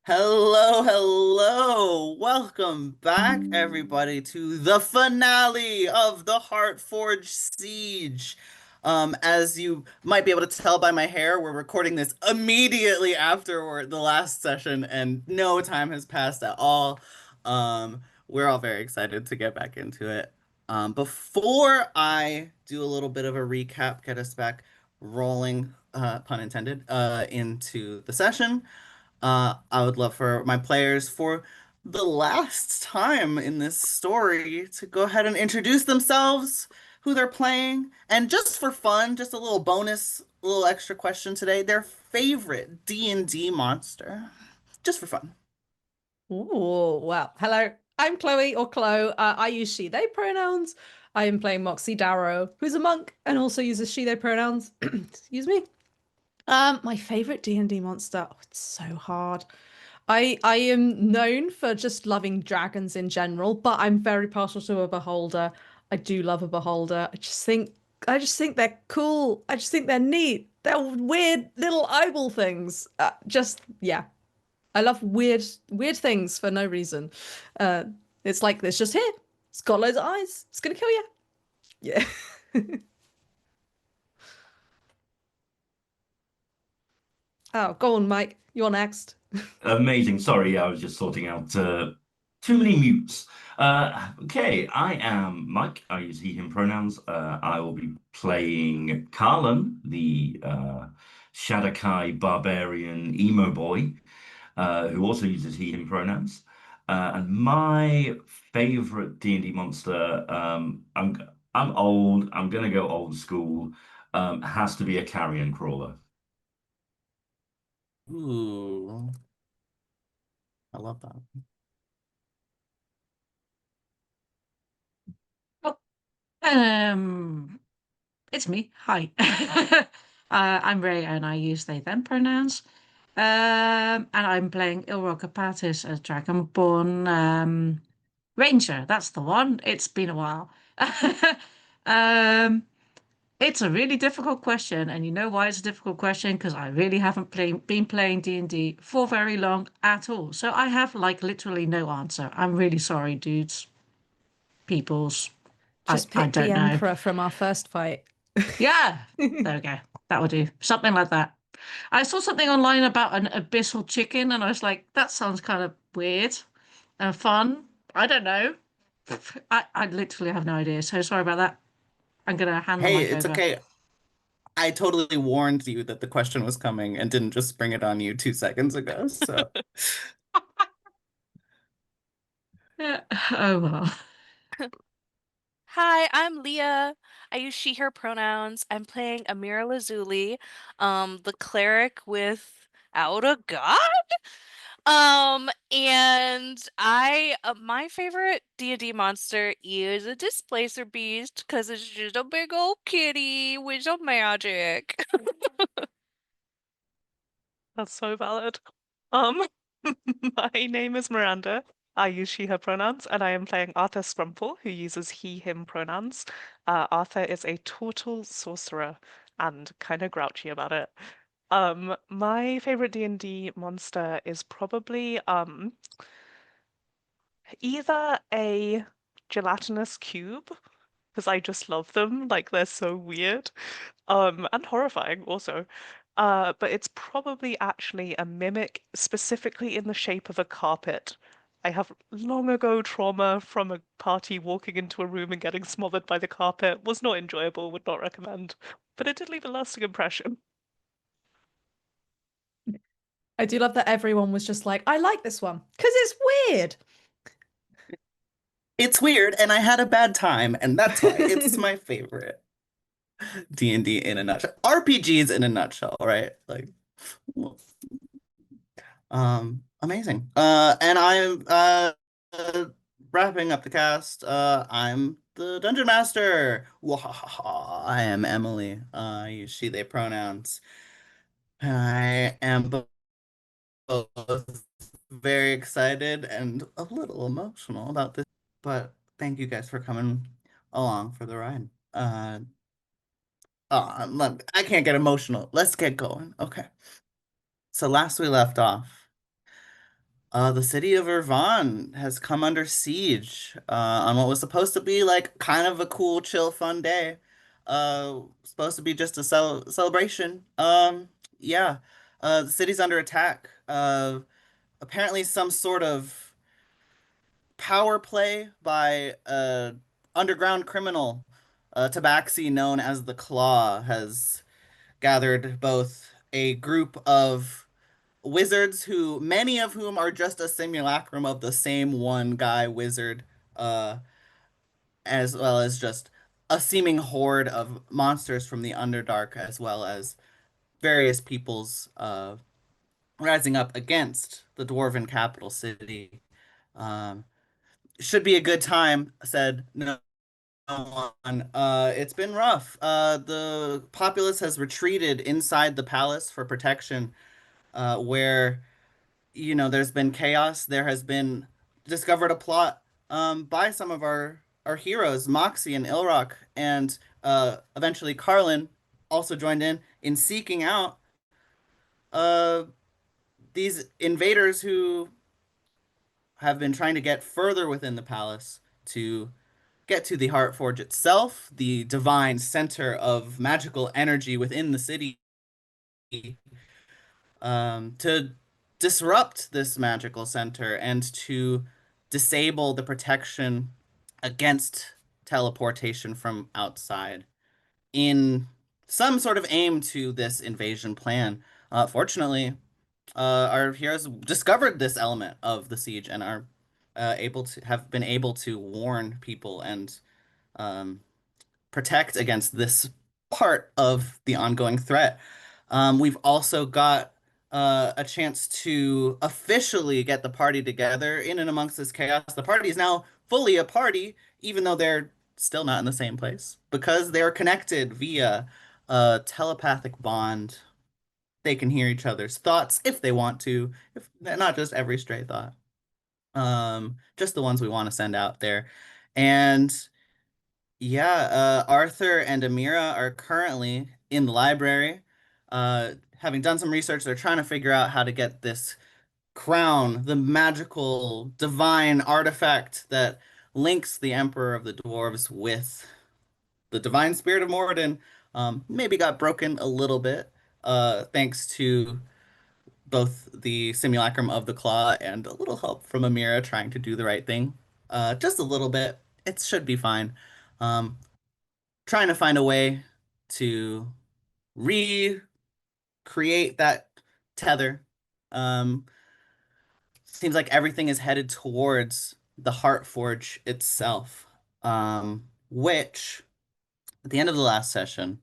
Hello, hello. Welcome back, everybody, to the finale of the Heartforge Siege. As you might be able to tell by my hair, we're recording this immediately after the last session, and no time has passed at all. We're all very excited to get back into it. Before I do a little bit of a recap, get us back rolling, pun intended, into the session. I would love for my players for the last time in this story to go ahead and introduce themselves, who they're playing, and just for fun, just a little bonus, little extra question today, their favorite D&D monster. Just for fun. Ooh, well, hello. I'm Chloe or Chloe. I use she, they pronouns. I am playing Moxie Darrow, who's a monk and also uses she, they pronouns. Excuse me. My favorite D&D monster. Oh, it's so hard. I am known for just loving dragons in general, but I'm very partial to a beholder. I do love a beholder. I just think they're cool. I just think they're neat. They're weird little eyeball things. Just yeah. I love weird things for no reason. Uh, it's like it's just here. It's got loads of eyes. It's gonna kill you. Yeah. Oh, go on, Mike. You're next. Amazing. Sorry, I was just sorting out too many mutes. Okay, I am Mike. I use he, him pronouns. I will be playing Karlan, the Shadakai barbarian emo boy, who also uses he, him pronouns. And my favorite D&D monster, I'm old. I'm gonna go old school. Has to be a carrion crawler. Ooh, I love that. Oh, um, it's me. Hi. I'm Ray and I use they them pronouns. And I'm playing Ilroka Patis, a Dragonborn Ranger. That's the one. It's been a while. Um, it's a really difficult question, and you know why it's a difficult question? Because I really haven't been playing D&D for very long at all. So I have like literally no answer. I'm really sorry, dudes, peoples. I Just I pick the don't know. Emperor from our first fight. Yeah, there we go. That would do. Something like that. I saw something online about an abyssal chicken, and I was like, that sounds kind of weird and fun. I don't know. I literally have no idea. So sorry about that. I'm gonna hand the Hey, mic it's over. okay. I totally warned you that the question was coming and didn't just spring it on you 2 seconds ago. So, Yeah. Oh well. Hi, I'm Leah. I use she, her pronouns. I'm playing Amira Lazuli, the cleric without a god. And my favorite D&D monster is a displacer beast because it's just a big old kitty with some magic. That's so valid. Um, my name is Miranda. I use she, her pronouns, and I am playing Arthur Scrumple, who uses he, him pronouns. Arthur is a total sorcerer and kind of grouchy about it. My favorite D&D monster is probably either a gelatinous cube, because I just love them, like they're so weird, and horrifying also. But it's probably actually a mimic, specifically in the shape of a carpet. I have long ago trauma from a party walking into a room and getting smothered by the carpet. Was not enjoyable, would not recommend. But it did leave a lasting impression. I do love that everyone was just like, I like this one because it's weird. it's weird, and I had a bad time, and that's why it's my favorite D&D in a nutshell. RPGs in a nutshell, right? Like, well, amazing. And I'm wrapping up the cast. I'm the Dungeon Master. Wahaha. I am Emily. I use she, they pronouns. I am both very excited and a little emotional about this, but thank you guys for coming along for the ride. I can't get emotional. Let's get going. Okay. So last we left off, The city of Irvan has come under siege on what was supposed to be like kind of a cool, chill, fun day. Supposed to be just a celebration. Yeah. The city's under attack. Apparently some sort of power play by underground criminal, Tabaxi known as the Claw, has gathered both a group of wizards who many of whom are just a simulacrum of the same one guy wizard, uh, as well as just a seeming horde of monsters from the Underdark, as well as various peoples rising up against the dwarven capital city. Um, should be a good time, said no one. It's been rough. The populace has retreated inside the palace for protection, where there's been chaos. There has been discovered a plot by some of our heroes, Moxie and Ilrock, and eventually Carlin also joined in seeking out uh these invaders who have been trying to get further within the palace to get to the Heartforge itself, the divine center of magical energy within the city, to disrupt this magical center and to disable the protection against teleportation from outside in some sort of aim to this invasion plan. Fortunately, our heroes discovered this element of the siege and are have been able to warn people and um, protect against this part of the ongoing threat. We've also got a chance to officially get the party together in and amongst this chaos. The party is now fully a party, even though they're still not in the same place, because they're connected via a telepathic bond. They can hear each other's thoughts if they want to, if not just every stray thought. Just the ones we want to send out there. And yeah, Arthur and Amira are currently in the library. Having done some research, they're trying to figure out how to get this crown, the magical divine artifact that links the Emperor of the Dwarves with the divine spirit of Moradin. Maybe got broken a little bit, thanks to both the simulacrum of the claw and a little help from Amira trying to do the right thing. Just a little bit. It should be fine. Um, Trying to find a way to recreate that tether. Um, Seems like everything is headed towards the Heartforge itself, which at the end of the last session,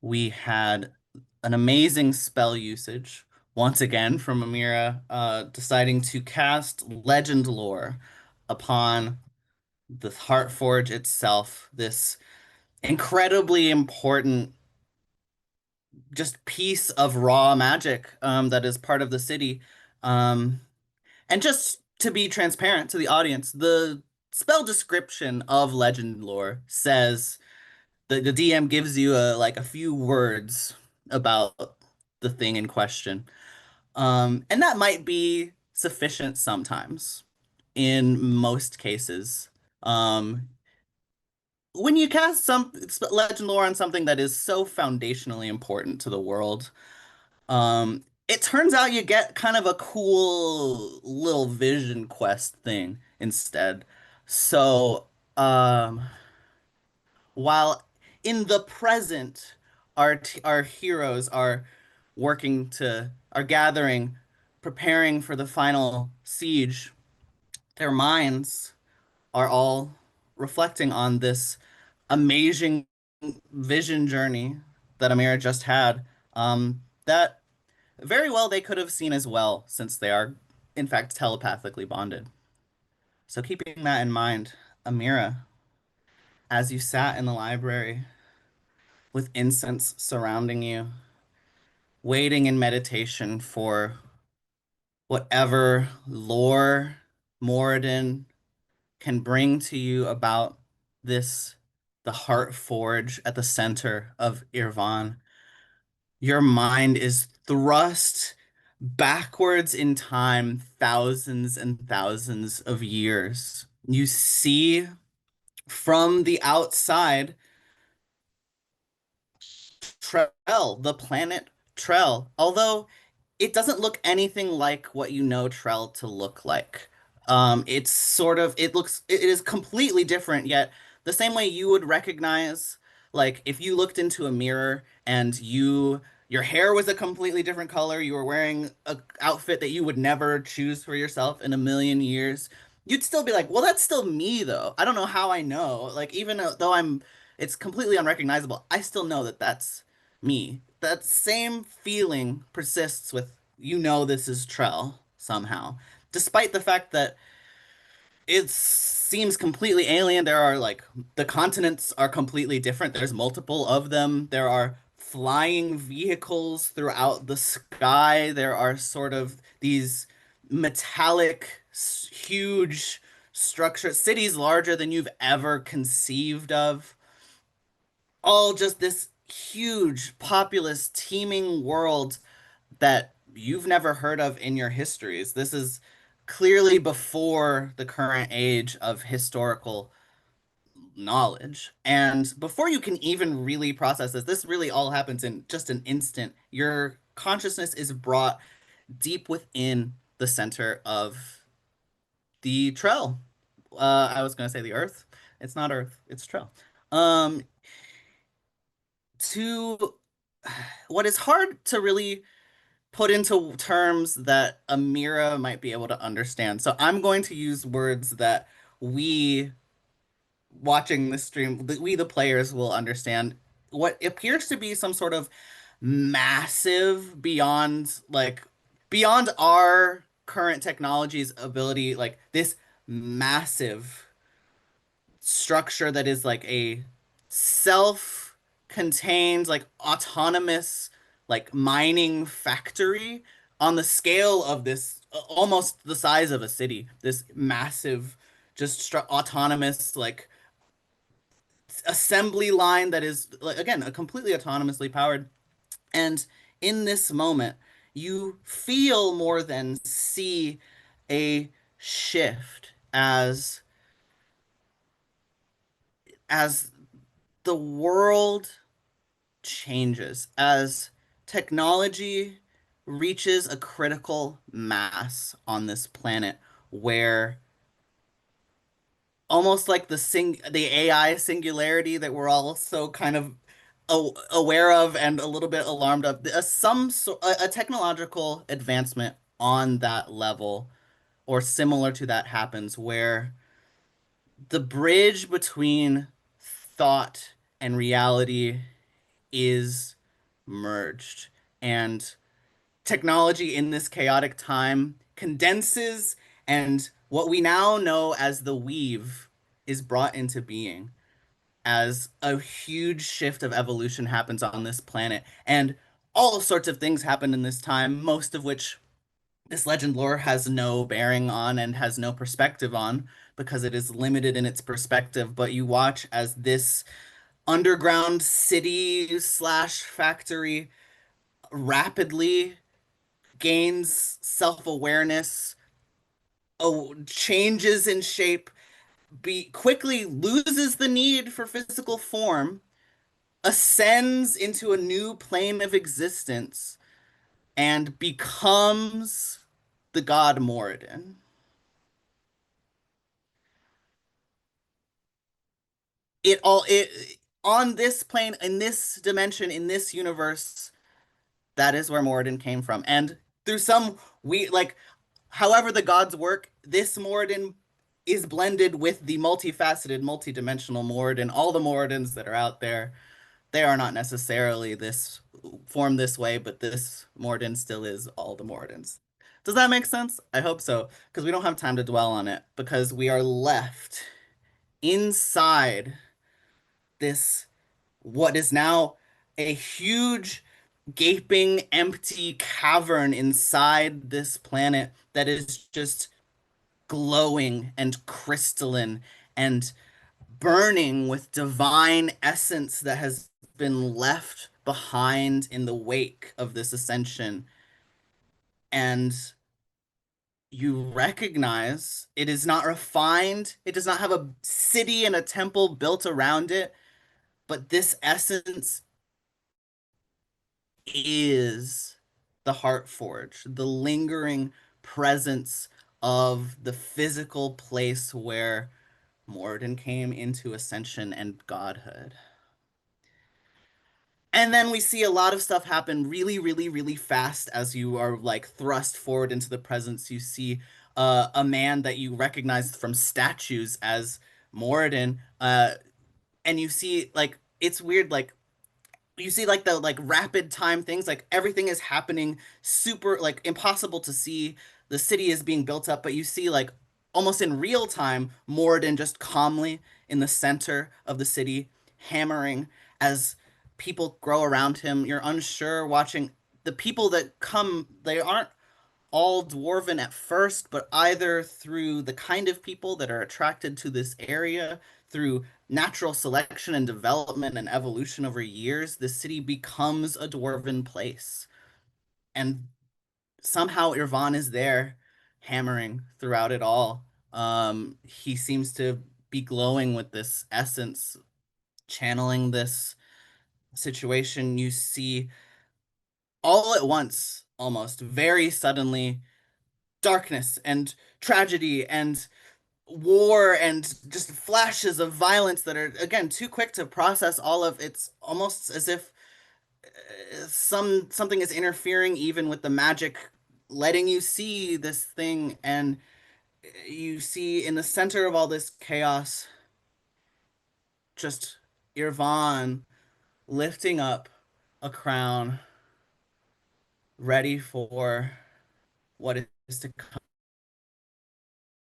we had an amazing spell usage once again from Amira, deciding to cast Legend Lore upon the Heartforge itself, this incredibly important just piece of raw magic that is part of the city. Um, and just to be transparent to the audience, the spell description of Legend Lore says the DM gives you a few words about the thing in question. And that might be sufficient sometimes in most cases. Um, when you cast some Legend Lore on something that is so foundationally important to the world, it turns out you get kind of a cool little vision quest thing instead. So, while in the present, our heroes are gathering, preparing for the final siege, their minds are all reflecting on this amazing vision journey that Amira just had. That very well they could have seen as well, since they are, in fact, telepathically bonded. So, keeping that in mind, Amira, as you sat in the library with incense surrounding you, waiting in meditation for whatever lore Moradin can bring to you about this, the Heart Forge at the center of Irvan, your mind is thrust backwards in time, thousands and thousands of years. You see from the outside Trell, the planet Trell, although it doesn't look anything like what you know Trell to look like. It's sort of, it is completely different, yet the same way you would recognize, like, if you looked into a mirror and your hair was a completely different color, you were wearing a outfit that you would never choose for yourself in a million years, you'd still be like, well, that's still me, though. I don't know how I know. Like, even though it's completely unrecognizable, I still know that that's me. That same feeling persists with this is Trell somehow. Despite the fact that it seems completely alien, the continents are completely different. There's multiple of them. There are flying vehicles throughout the sky. There are sort of these metallic, huge structures, cities larger than you've ever conceived of, all just this huge, populous, teeming world that you've never heard of in your histories. This is clearly before the current age of historical knowledge. And before you can even really process this really all happens in just an instant. Your consciousness is brought deep within the center of the Trell. I was going to say the Earth. It's not Earth, it's Trell. Um, to what is hard to really put into terms that Amira might be able to understand. So I'm going to use words that we watching the stream, we the players will understand what appears to be some sort of massive beyond our current technology's ability, like this massive structure that is like a self-contained, like autonomous, like mining factory on the scale of this, almost the size of a city. This massive, just autonomous, like assembly line that is, like, again, a completely autonomously powered. And in this moment, you feel more than see a shift as the world changes, as technology reaches a critical mass on this planet where almost like the AI singularity that we're all so kind of aware of and a little bit alarmed of, a technological advancement on that level or similar to that happens where the bridge between thought and reality is merged. And technology in this chaotic time condenses, and what we now know as the weave is brought into being as a huge shift of evolution happens on this planet. And all sorts of things happen in this time, most of which this legend lore has no bearing on and has no perspective on because it is limited in its perspective. But you watch as this underground city slash factory rapidly gains self-awareness, changes in shape, quickly loses the need for physical form, ascends into a new plane of existence, and becomes the god Moradin. It on this plane, in this dimension, in this universe, that is where Moradin came from. And through some we like however the gods work, this Moradin is blended with the multifaceted, multidimensional Moradin. All the Moradins that are out there, they are not necessarily this formed this way, but this Moradin still is all the Moradins. Does that make sense? I hope so, because we don't have time to dwell on it, because we are left inside this what is now a huge gaping empty cavern inside this planet that is just glowing and crystalline and burning with divine essence that has been left behind in the wake of this ascension. and you recognize it is not refined. It does not have a city and a temple built around it, but this essence is the Heartforge, the lingering presence of the physical place where Moradin came into ascension and godhood. And then we see a lot of stuff happen really, really, really fast as you are like thrust forward into the presence. You see a man that you recognize from statues as Moradin, and you see like it's weird, like you see like the like rapid time things, like everything is happening super like impossible to see. The city is being built up, but you see like almost in real time Moradin just calmly in the center of the city hammering as people grow around him. You're unsure watching the people that come, they aren't all dwarven at first, but either through the kind of people that are attracted to this area, through natural selection and development and evolution over years, the city becomes a dwarven place. And somehow Irvan is there hammering throughout it all. He seems to be glowing with this essence, channeling this situation. You see all at once, almost very suddenly, darkness and tragedy and war and just flashes of violence that are again too quick to process all of. It's almost as if something is interfering even with the magic, letting you see this thing. And you see in the center of all this chaos just Irvan lifting up a crown, ready for what is to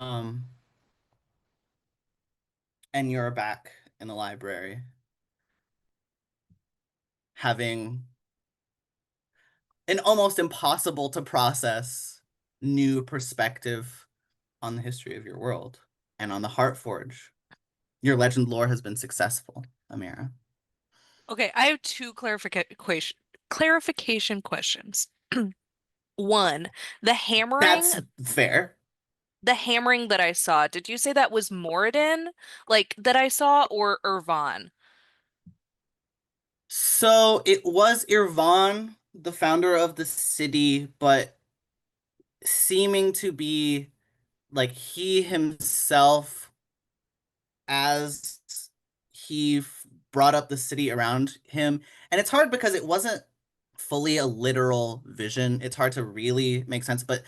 come. And you're back in the library, having an almost impossible to process new perspective on the history of your world and on the Heartforge. Your legend lore has been successful, Amira. Okay, I have two clarification questions. One, the hammering, That's fair. the hammering that I saw, did you say that was Moradin, like that I saw, or Irvan? So it was Irvan, the founder of the city, but seeming to be like he himself, as he brought up the city around him. And it's hard because it wasn't fully a literal vision. It's hard to really make sense, but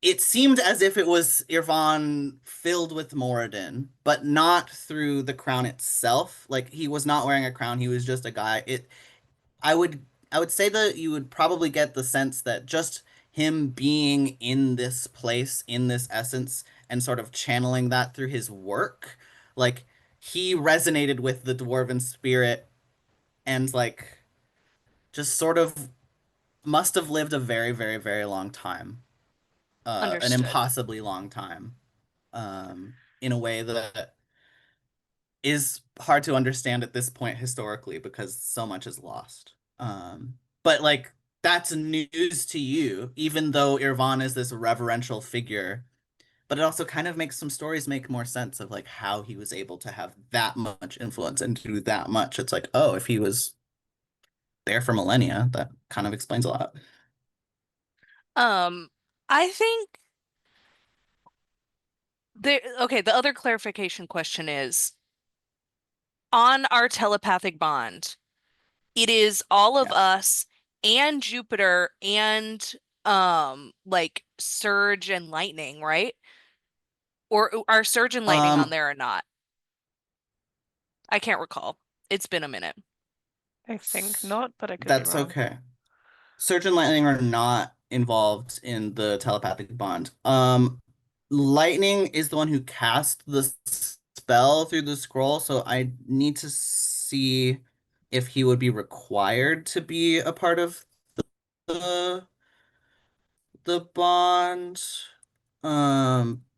it seemed as if it was Irvan filled with Moradin, but not through the crown itself. Like he was not wearing a crown, he was just a guy. I would I would say that you would probably get the sense that just him being in this place, in this essence, and sort of channeling that through his work, like he resonated with the dwarven spirit and like just sort of must have lived a very, very, very long time, an Understood. impossibly long time, in a way that is hard to understand at this point historically because so much is lost. But like that's news to you, even though Irvan is this reverential figure. But it also kind of makes some stories make more sense of like how he was able to have that much influence and do that much. It's like, oh, if he was there for millennia, that kind of explains a lot. Um, I think okay, the other clarification question is on our telepathic bond, it is all of Yeah. us and Jupiter and like Surge and Lightning, right? Or are Surge and Lightning on Um, there or not? I can't recall. It's been a minute. I think not, but I could be that's wrong. okay. Surge and Lightning are not involved in the telepathic bond. Lightning is the one who cast the spell through the scroll, so I need to see if he would be required to be a part of the the bond.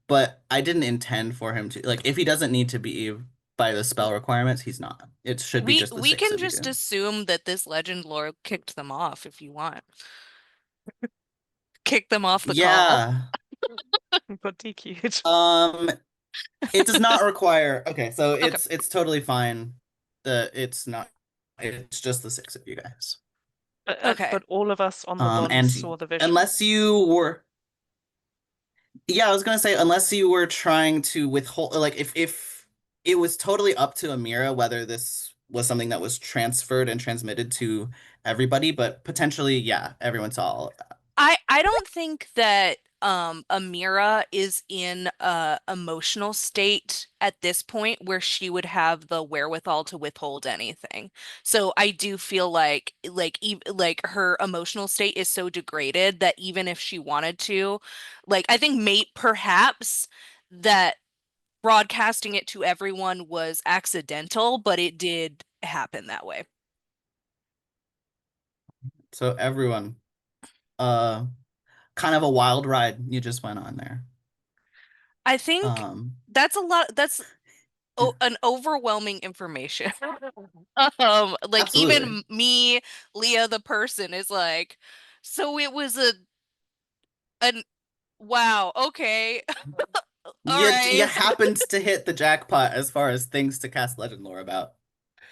But I didn't intend for him to, like, if he doesn't need to be by the spell requirements, he's not. It should be just the We six can of just you. assume that this legend lore kicked them off if you want. kick them off the call. Yeah. Got DQ'd. Um, it does not require. Okay, so Okay. it's totally fine. It's not. It's just the six of you guys. Okay. But all of us on the launch saw And the vision. unless you were, yeah, I was gonna say unless you were trying to withhold, like if it was totally up to Amira whether this was something that was transferred and transmitted to everybody, but potentially, yeah, everyone saw all of that. I don't think that Amira is in a emotional state at this point where she would have the wherewithal to withhold anything. So I do feel like her emotional state is so degraded that even if she wanted to, like I think mate perhaps that broadcasting it to everyone was accidental, but it did happen that way. So everyone, uh, kind of a wild ride you just went on there. I think Um, that's a lot. That's an overwhelming information. Like Absolutely. even me, Leah, the person, is like, so it was an wow, okay, all You right. happened to hit the jackpot as far as things to cast legend lore about.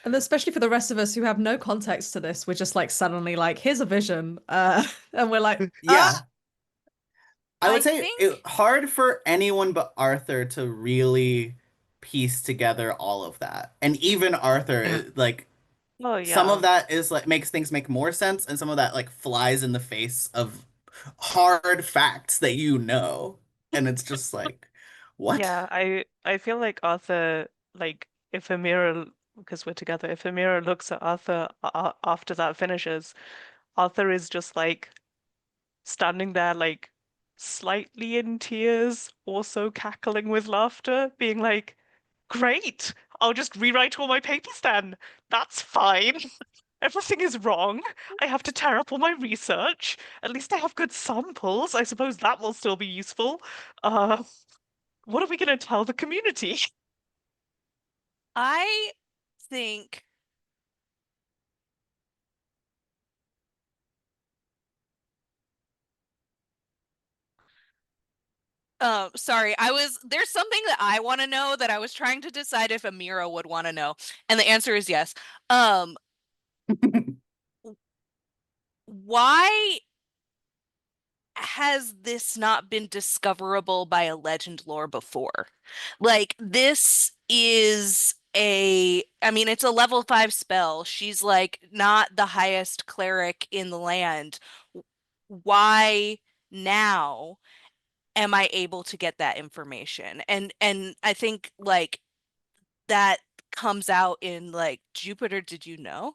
And especially for the rest of us who have no context to this, we're just like suddenly like, here's a vision. And we're like, ah. Yeah, I I would say it think hard for anyone but Arthur to really piece together all of that. And even Arthur, Yeah. like Oh some of yeah. that is like makes things make more sense, and some of that like flies in the face of hard facts that you know. And it's just like, what? Yeah, I feel like Arthur, like if Amira, because we're together, if Amira looks at Arthur after that finishes, Arthur is just like standing there like slightly in tears, also cackling with laughter, being like, "Great! I'll just rewrite all my papers then. That's fine. Everything is wrong. I have to tear up all my research. At least I have good samples. I suppose that will still be useful. Uh, what are we gonna tell the community?" I think sorry, there's something that I want to know that I was trying to decide if Amira would want to know, and the answer is yes. Um, why has this not been discoverable by a legend lore before? Like this is I mean, it's a level 5 spell. She's like not the highest cleric in the land. Why now am I able to get that information? And I think like that comes out in like Jupiter, did you know?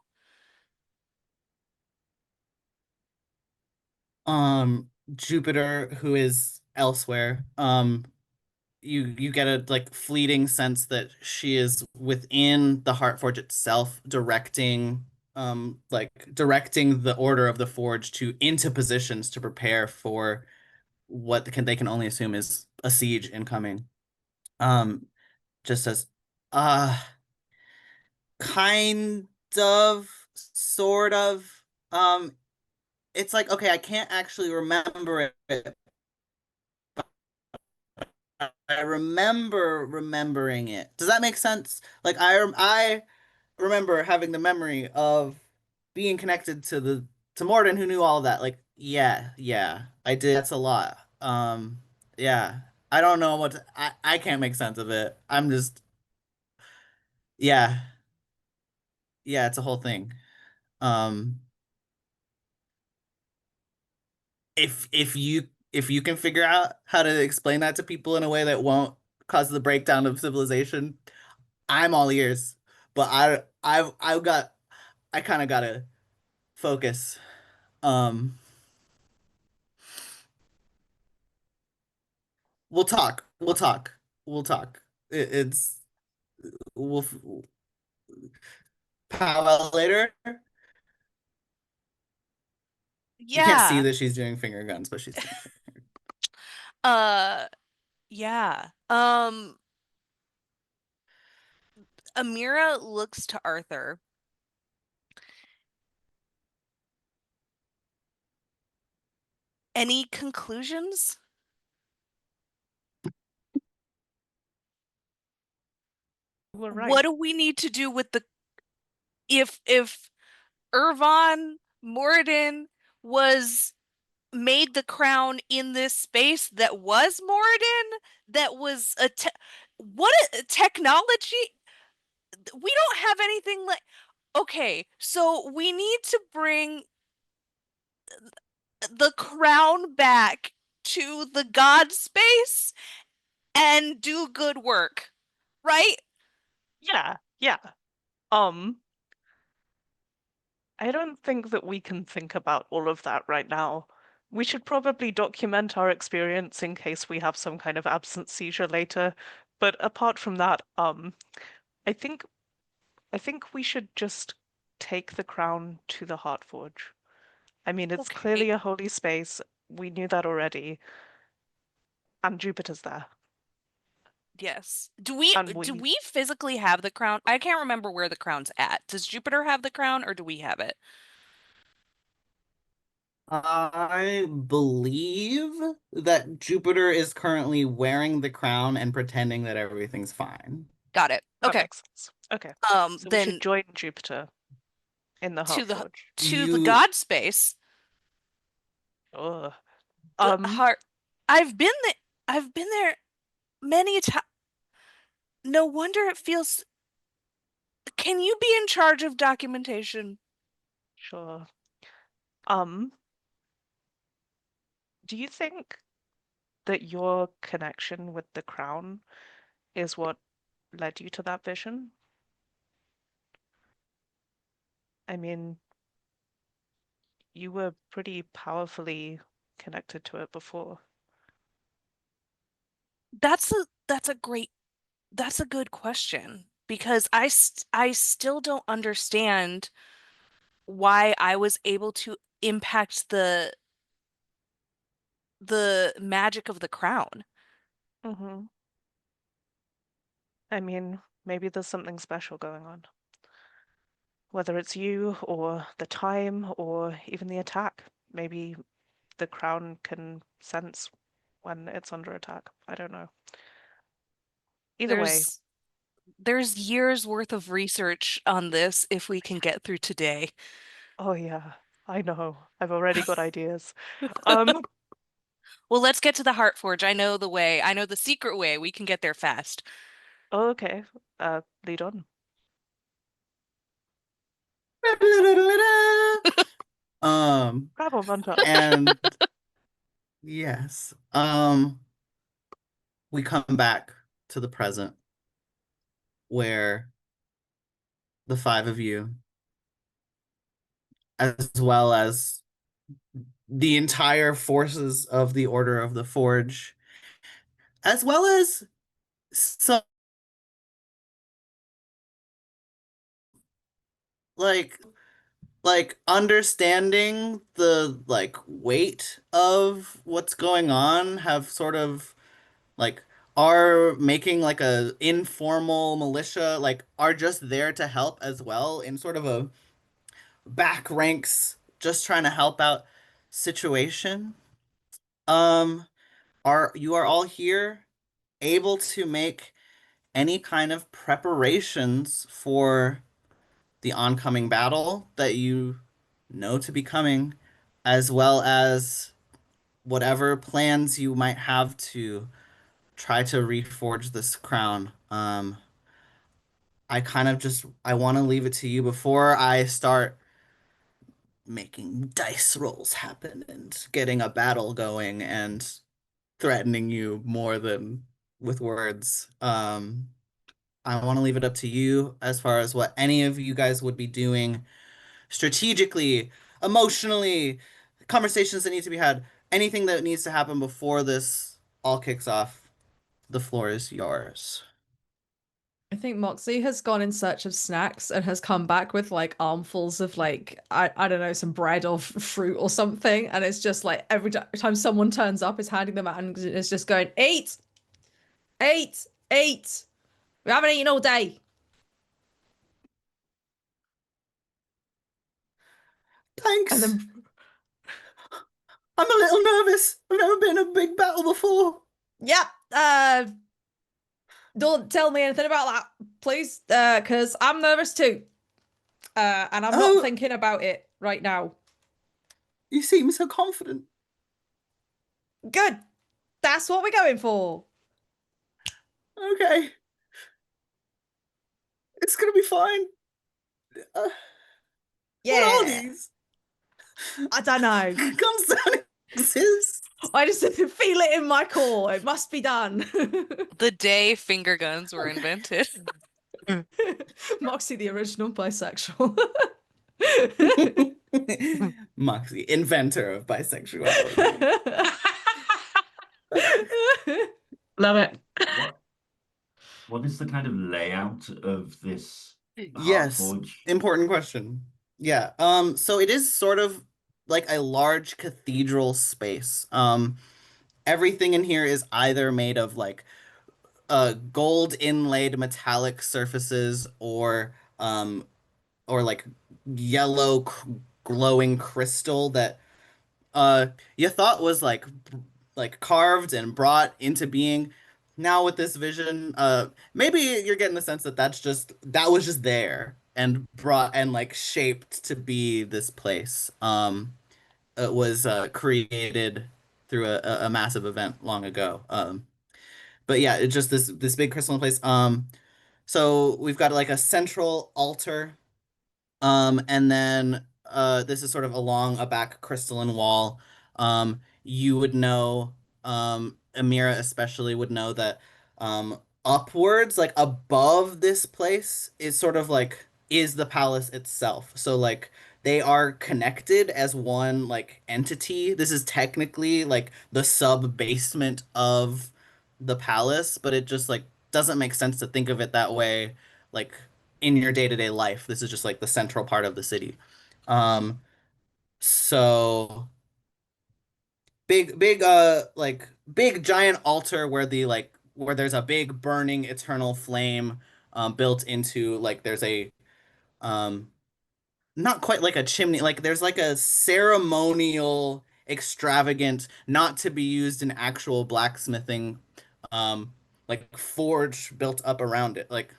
Jupiter, who is elsewhere, you get a like fleeting sense that she is within the Heartforge itself, directing the order of the Forge to into positions to prepare for what they can only assume is a siege incoming. Um, just says, uh, kind of, sort of. Um, it's like, okay, I can't actually remember it. I remember remembering it. Does that make sense? Like I remember having the memory of being connected to the to Morden who knew all of that. Like, yeah, yeah, I did. That's a lot. Yeah. I don't know I can't make sense of it. I'm just yeah. Yeah, it's a whole thing. Um if you can figure out how to explain that to people in a way that won't cause the breakdown of civilization, I'm all ears. But I kind of gotta focus. Um, we'll talk. We'll talk. We'll talk. It's we'll powwow later. You can't see Yeah. that she's doing finger guns, but she's doing finger. Uh yeah. Amira looks to Arthur Any conclusions? We're What right. do we need to do with the if Irvan Moradin was made the crown in this space that was Moradin, that was what a technology? We don't have anything like. Okay, so we need to bring the crown back to the god space and do good work, right? Yeah, yeah. Um, I don't think that we can think about all of that right now. We should probably document our experience in case we have some kind of absence seizure later. But apart from that, I think I think we should just take the crown to the Heartforge. I mean, it's Okay. clearly a holy space. We knew that already, and Jupiter's there. Yes. And Do we we physically have the crown? I can't remember where the crown's at. Does Jupiter have the crown or do we have it? I believe that Jupiter is currently wearing the crown and pretending that everything's fine. Got it. that Okay. makes sense. Okay, so we should Then join Jupiter in the to Heartforge. the You, god space, Ugh. the Um, heart. I've been there. I've been there many times. No wonder it feels. Can you be in charge of documentation? sure. Um, do you think that your connection with the crown is what led you to that vision? I mean, you were pretty powerfully connected to it before. That's a great that's a good question because I still don't understand why I was able to impact the magic of the crown. Mm-hmm. I mean, maybe there's something special going on. Whether it's you or the time or even the attack. Maybe the crown can sense when it's under attack. I don't know. Either way, There's there's years worth of research on this if we can get through today. oh yeah, I know. I've already got ideas. Um, Well, let's get to the Heartforge. I know the way. I know the secret way. We can get there fast. okay. Lead on. um, Bravo montage. and yes, we come back to the present where the five of you, as well as the entire forces of the Order of the Forge, as well as some like understanding the weight of what's going on, have sort of like are making like a informal militia, like are just there to help as well in sort of a back ranks, just trying to help out situation. Um, are you are all here able to make any kind of preparations for the oncoming battle that you know to be coming, as well as whatever plans you might have to try to reforge this crown. I kind of just I want to leave it to you before I start making dice rolls happen and getting a battle going and threatening you more than with words. I want to leave it up to you as far as what any of you guys would be doing strategically, emotionally, conversations that need to be had, anything that needs to happen before this all kicks off. The floor is yours. I think Moxie has gone in search of snacks and has come back with like armfuls of like I don't know, some bread or fruit or something, and it's just like every time someone turns up is handing them out and it's just going eat, eat, eat. We haven't eaten all day. And Thanks. then I'm a little nervous. I've never been in a big battle before. Yep. Don't tell me anything about that, please, because I'm nervous too. And I'm not Oh, thinking about it right now. you seem so confident. Good. That's what we're going for. Okay, it's gonna be fine. Uh, what are Yeah. these? I don't know. Guns don't exist. I just feel it in my core. It must be done. The day finger guns were Okay. invented. Moxie, the original bisexual. Moxie, inventor of bisexuality. Love it. What what is the kind of layout of this Yes, Heartforge? important question. Yeah, so it is sort of like a large cathedral space. Everything in here is either made of like gold inlaid metallic surfaces or like yellow glowing crystal that you thought was like carved and brought into being. Now with this vision, maybe you're getting the sense that that was just there and brought and like shaped to be this place. It was created through a massive event long ago. But yeah, it's just this big crystalline place. So we've got like a central altar, and then this is sort of along a back crystalline wall. You would know, Amira especially would know that upwards, like above this place, is sort of like is the palace itself. So like they are connected as one like entity. This is technically like the sub basement of the palace, but it just like doesn't make sense to think of it that way. Like in your day-to-day life. This is just like the central part of the city. Um, so like big giant altar where where there's a big burning eternal flame built into like there's a um not quite like a chimney, like there's like a ceremonial extravagant not to be used in actual blacksmithing um like forge built up around it. Like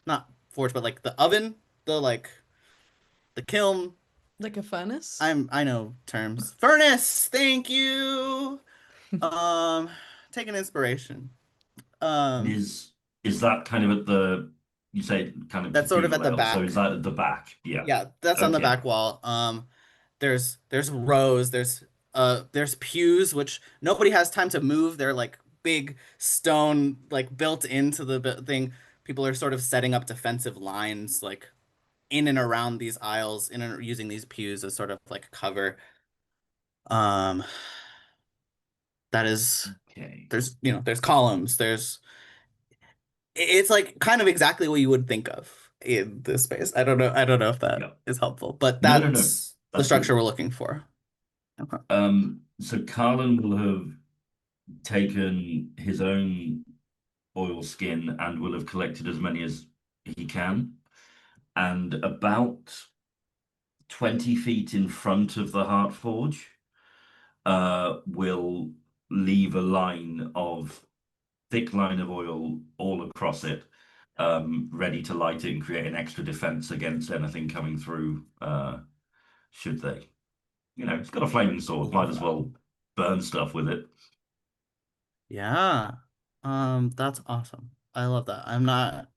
not forge, but like the oven, the kiln. Like a furnace? I know terms. Furnace, thank you. Um, Taking inspiration. And Um, is that kind of at the you say kind of that's sort of cathedral at the level, so back. is that at the back? Yeah. Yeah, that's on the Okay. back wall. There's rows, there's pews which nobody has time to move. They're like big stone like built into the thing. People are sort of setting up defensive lines like in and around these aisles, in and using these pews as sort of like cover. Um, that is Okay. there's columns, it's like kind of exactly what you would think of in this space. I don't know if that Yeah. is helpful, but No, no, no. that's the That's structure good. we're looking for. Okay. So Carlin will have taken his own oil skin and will have collected as many as he can. And about 20 feet in front of the Heartforge, will leave a thick line of oil all across it, ready to light it and create an extra defense against anything coming through, should they. It's got a flaming sword, might Love as that. well burn stuff with it. Yeah. That's awesome. I love that. I'm not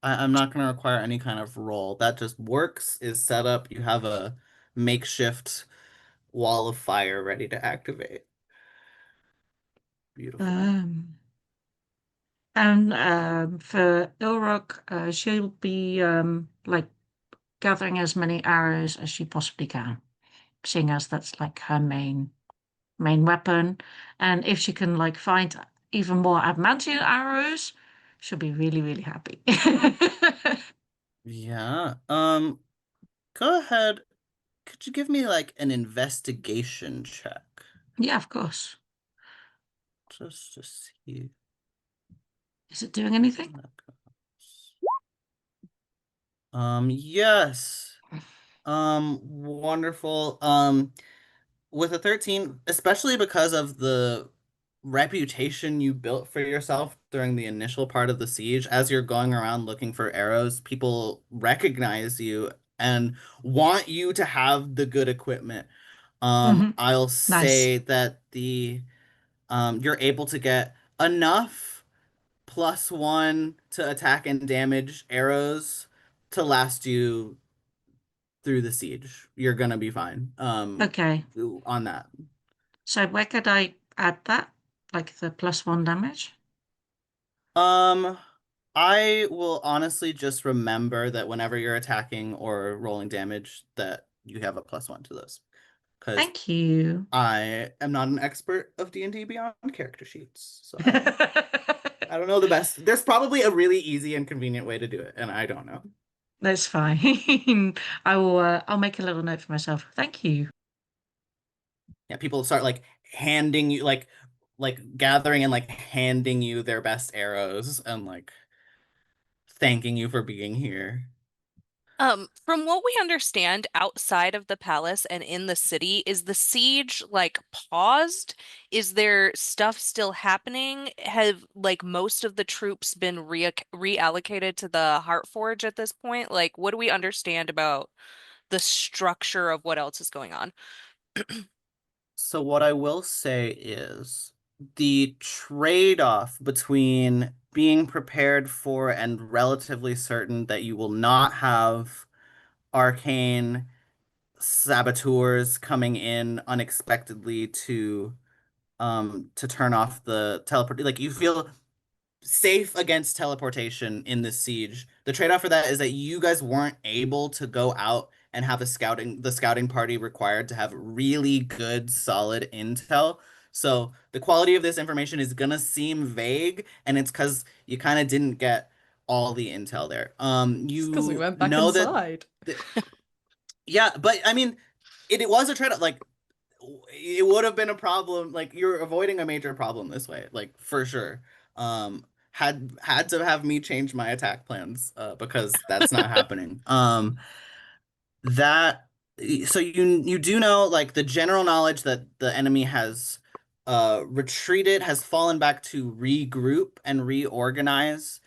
gonna require any kind of roll. That just works, is set up. You have a makeshift wall of fire ready to activate. Beautiful. Um, and for Ilrock, she'll be like gathering as many arrows as she possibly can, seeing as that's like her main weapon. And if she can like find even more adamantium arrows, she'll be really, really happy. Yeah. Go ahead. Could you give me like an investigation check? Yeah, of course. Just to see Is it doing anything? how that goes. Yes. Wonderful. with a 13, especially because of the reputation you built for yourself during the initial part of the siege, as you're going around looking for arrows, people recognize you and want you to have the good equipment. Hmm. I'll Nice. say that the you're able to get enough +1 to attack and damage arrows to last you through the siege. You're gonna be fine. Okay. On that. So where could I add that? Like the +1 damage? Um, I will honestly just remember that whenever you're attacking or rolling damage, that you have a +1 to those. Because Thank you. I am not an expert of D&D Beyond character sheets, so I don't know the best. There's probably a really easy and convenient way to do it, and I don't know. That's fine. I'll make a little note for myself. Thank you. Yeah, people start like handing you like gathering and like handing you their best arrows and like thanking you for being here. From what we understand outside of the palace and in the city, is the siege like paused? Is there stuff still happening? Have like most of the troops been reallocated to the Heartforge at this point? Like, what do we understand about the structure of what else is going on? So what I will say is the trade-off between being prepared for and relatively certain that you will not have arcane saboteurs coming in unexpectedly to turn off the teleport, like you feel safe against teleportation in this siege. The trade-off for that is that you guys weren't able to go out and have the scouting party required to have really good, solid intel. So the quality of this information is gonna seem vague, and it's because you kind of didn't get all the intel there. It's because we You went back know that, inside. th yeah, but I mean, it was a trade-off. Like it would have been a problem. Like you're avoiding a major problem this way, like for sure. Had to have me change my attack plans because that's not happening. That so you do know like the general knowledge that the enemy has retreated, has fallen back to regroup and reorganize.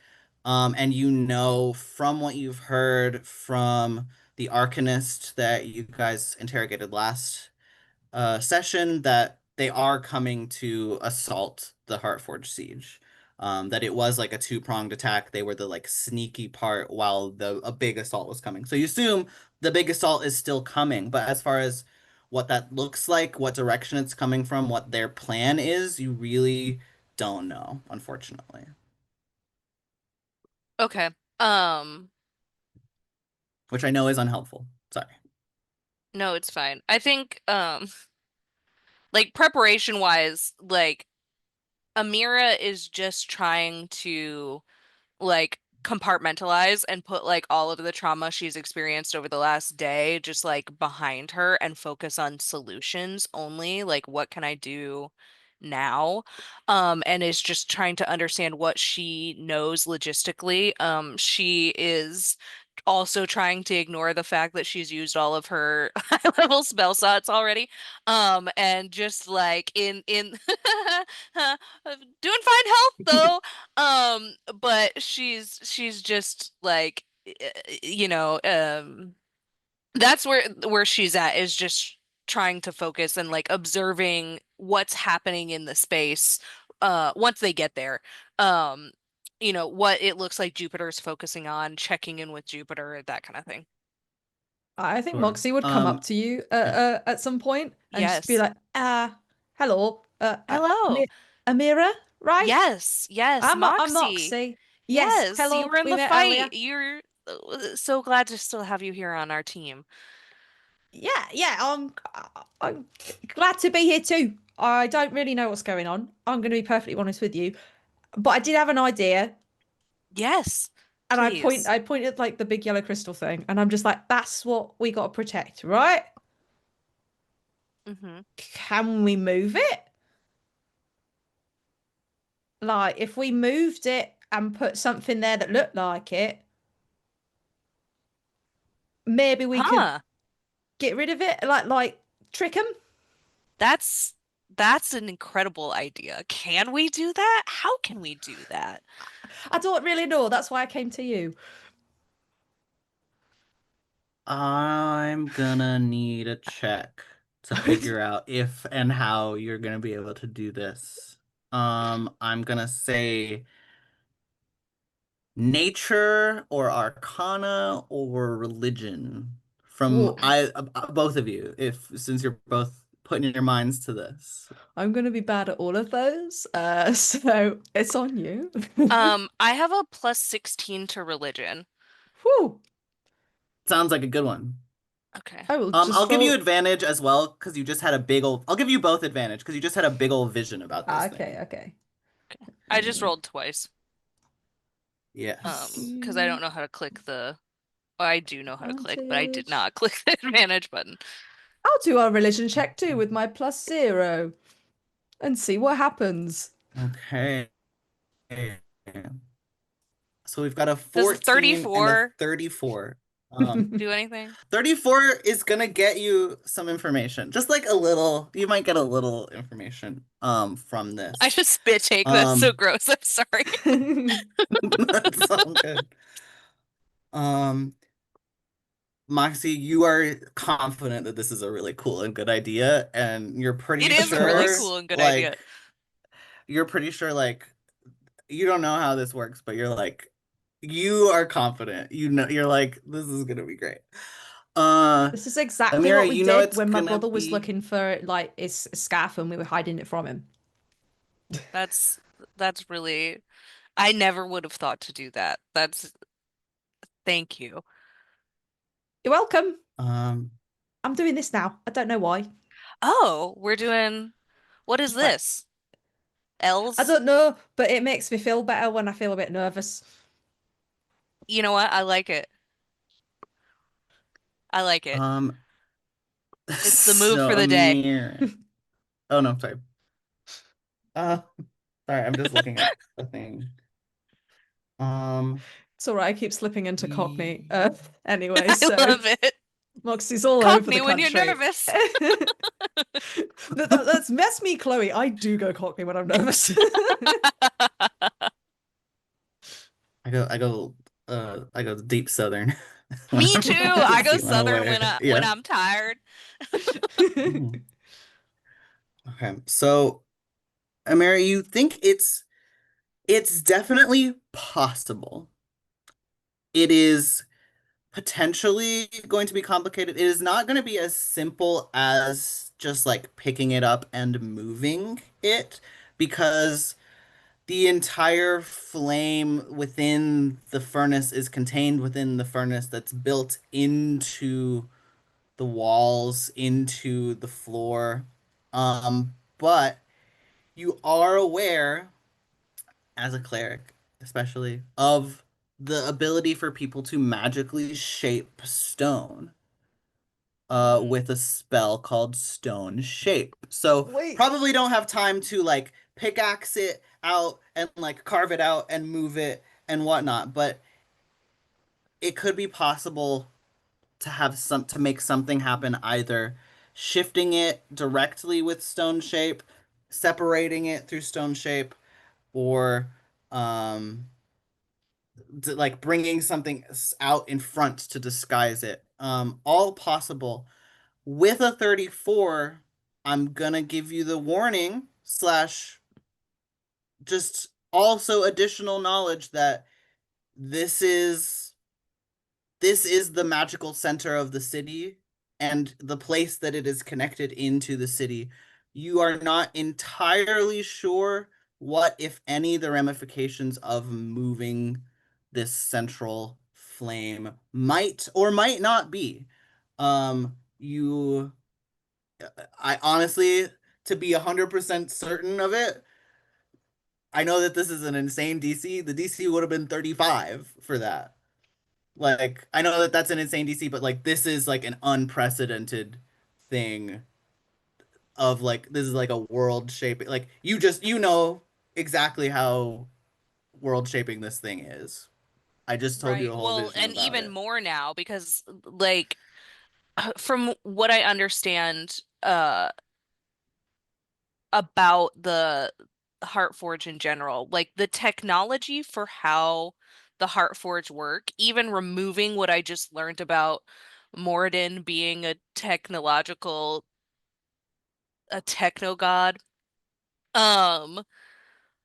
And you know from what you've heard from the Arcanist that you guys interrogated last session that they are coming to assault the Heartforge siege. That it was like a two-pronged attack. They were the like sneaky part while the a big assault was coming. So you assume the big assault is still coming, but as far as what that looks like, what direction it's coming from, what their plan is, you really don't know, unfortunately. Okay. Um, Which I know is unhelpful. Sorry. no, it's fine. I think like preparation wise, like Amira is just trying to like compartmentalize and put like all of the trauma she's experienced over the last day just like behind her and focus on solutions only. Like, what can I do now? And is just trying to understand what she knows logistically. She is also trying to ignore the fact that she's used all of her high level spell slots already. And just like in doing fine health though. But she's just like you know, that's where she's at is just trying to focus and like observing what's happening in the space once they get there. Um, what it looks like Jupiter's focusing on, checking in with Jupiter, that kind of thing. I think Sure. Moxie would come up to you Yeah. at some point and just be Yes. like, hello, Hello. Amira, right? Yes, yes, I'm Moxie. Moxie. Yes, Yes, you hello. were in We the met fight. earlier. You're so glad to still have you here on our team. Yeah, I'm glad to be here too. I don't really know what's going on. I'm going to be perfectly honest with you, but I did have an idea, Yes, and please. I pointed at like the big yellow crystal thing, and I'm just like, that's what we got to protect, right? Hmm. Can we move it? Like, if we moved it and put something there that looked like it, maybe we could Huh. get rid of it, like trick them. That's that's an incredible idea. Can we do that? How can we do that? I don't really know. That's why I came to you. I'm gonna need a check to figure out if and how you're gonna be able to do this. I'm gonna say nature or arcana or religion from Whoa. I both of you, if since you're both putting your minds to this. I'm going to be bad at all of those. So it's on you. I have a plus 16 to religion. Whew. Sounds like a good one. Okay. I will I'll just give you roll. advantage as well because you just had a big old. I'll give you both advantage because you just had a big old vision about this Okay, thing. okay. I just Mm, rolled twice. Yes. Because I don't know how to click the well, I do know how to click, but I did advantage. not click the advantage button. I'll do our religion check too with my +0 and see what happens. Okay. So we've got a Does the 14 and a 34 34. Um, do anything? 34 is gonna get you some information. Just like a little, you might get a little information from I this. just spit take. That's so Um gross. I'm sorry. that's all good. Um Moxie, you are confident that this is a really cool and good idea, and you're It pretty is a really sure cool and good idea. like you're pretty sure like you don't know how this works, but you're like you are confident. You know you're like this is gonna be great. Uh This is exactly what Amira, we you know did it's when my gonna brother was be looking for like his scarf and we were hiding it from him. That's that's really I never would have thought to do that. That's thank you. You're welcome. um I'm doing this now. I don't know why. Oh, we're doing what is Just like this? I L's? don't know, but it makes me feel better when I feel a bit nervous. You know what? I like it. I like it. um It's the move so for the day. Amir. Oh no, sorry. Uh sorry, I'm just looking at the thing. Um It's all right. I keep slipping into Cockney. e- Anyway, I so love it. Moxie's all over the Cockney when you're country. nervous. That's mess me, Chloe. I do go Cockney when I'm nervous. I go deep southern when Me too. I'm I go feeling southern away. when Yeah. I'm tired. Mm. Okay. So, Amira, you think it's definitely possible. It is potentially going to be complicated. It is not going to be as simple as just like picking it up and moving it because the entire flame within the furnace is contained within the furnace that's built into the walls, into the floor. But you are aware, as a cleric, especially, of the ability for people to magically shape stone Mm. with a spell called Stone Shape. So Wait, probably don't have time to like pickaxe it out and like carve it out and move it and whatnot, but it could be possible to have some to make something happen either shifting it directly with Stone Shape, separating it through Stone Shape, or um like bringing something out in front to disguise it. All possible. With a 34, I'm gonna give you the warning slash just also additional knowledge that this is this is the magical center of the city and the place that it is connected into the city. You are not entirely sure what, if any, the ramifications of moving this central flame might or might not be. You I honestly, to be 100% certain of it, I know that this is an insane DC. The DC would have been 35 for that. Like, I know that that's an insane DC, but like, this is like an unprecedented thing of like, this is like a world shaping. Like, you know exactly how world shaping this thing is. I just told you Right. a whole Well, vision and about even it. more now because like from what I understand, about the Heartforge in general. Like the technology for how the Heartforge work, even removing what I just learned about Moradin being a techno god, um,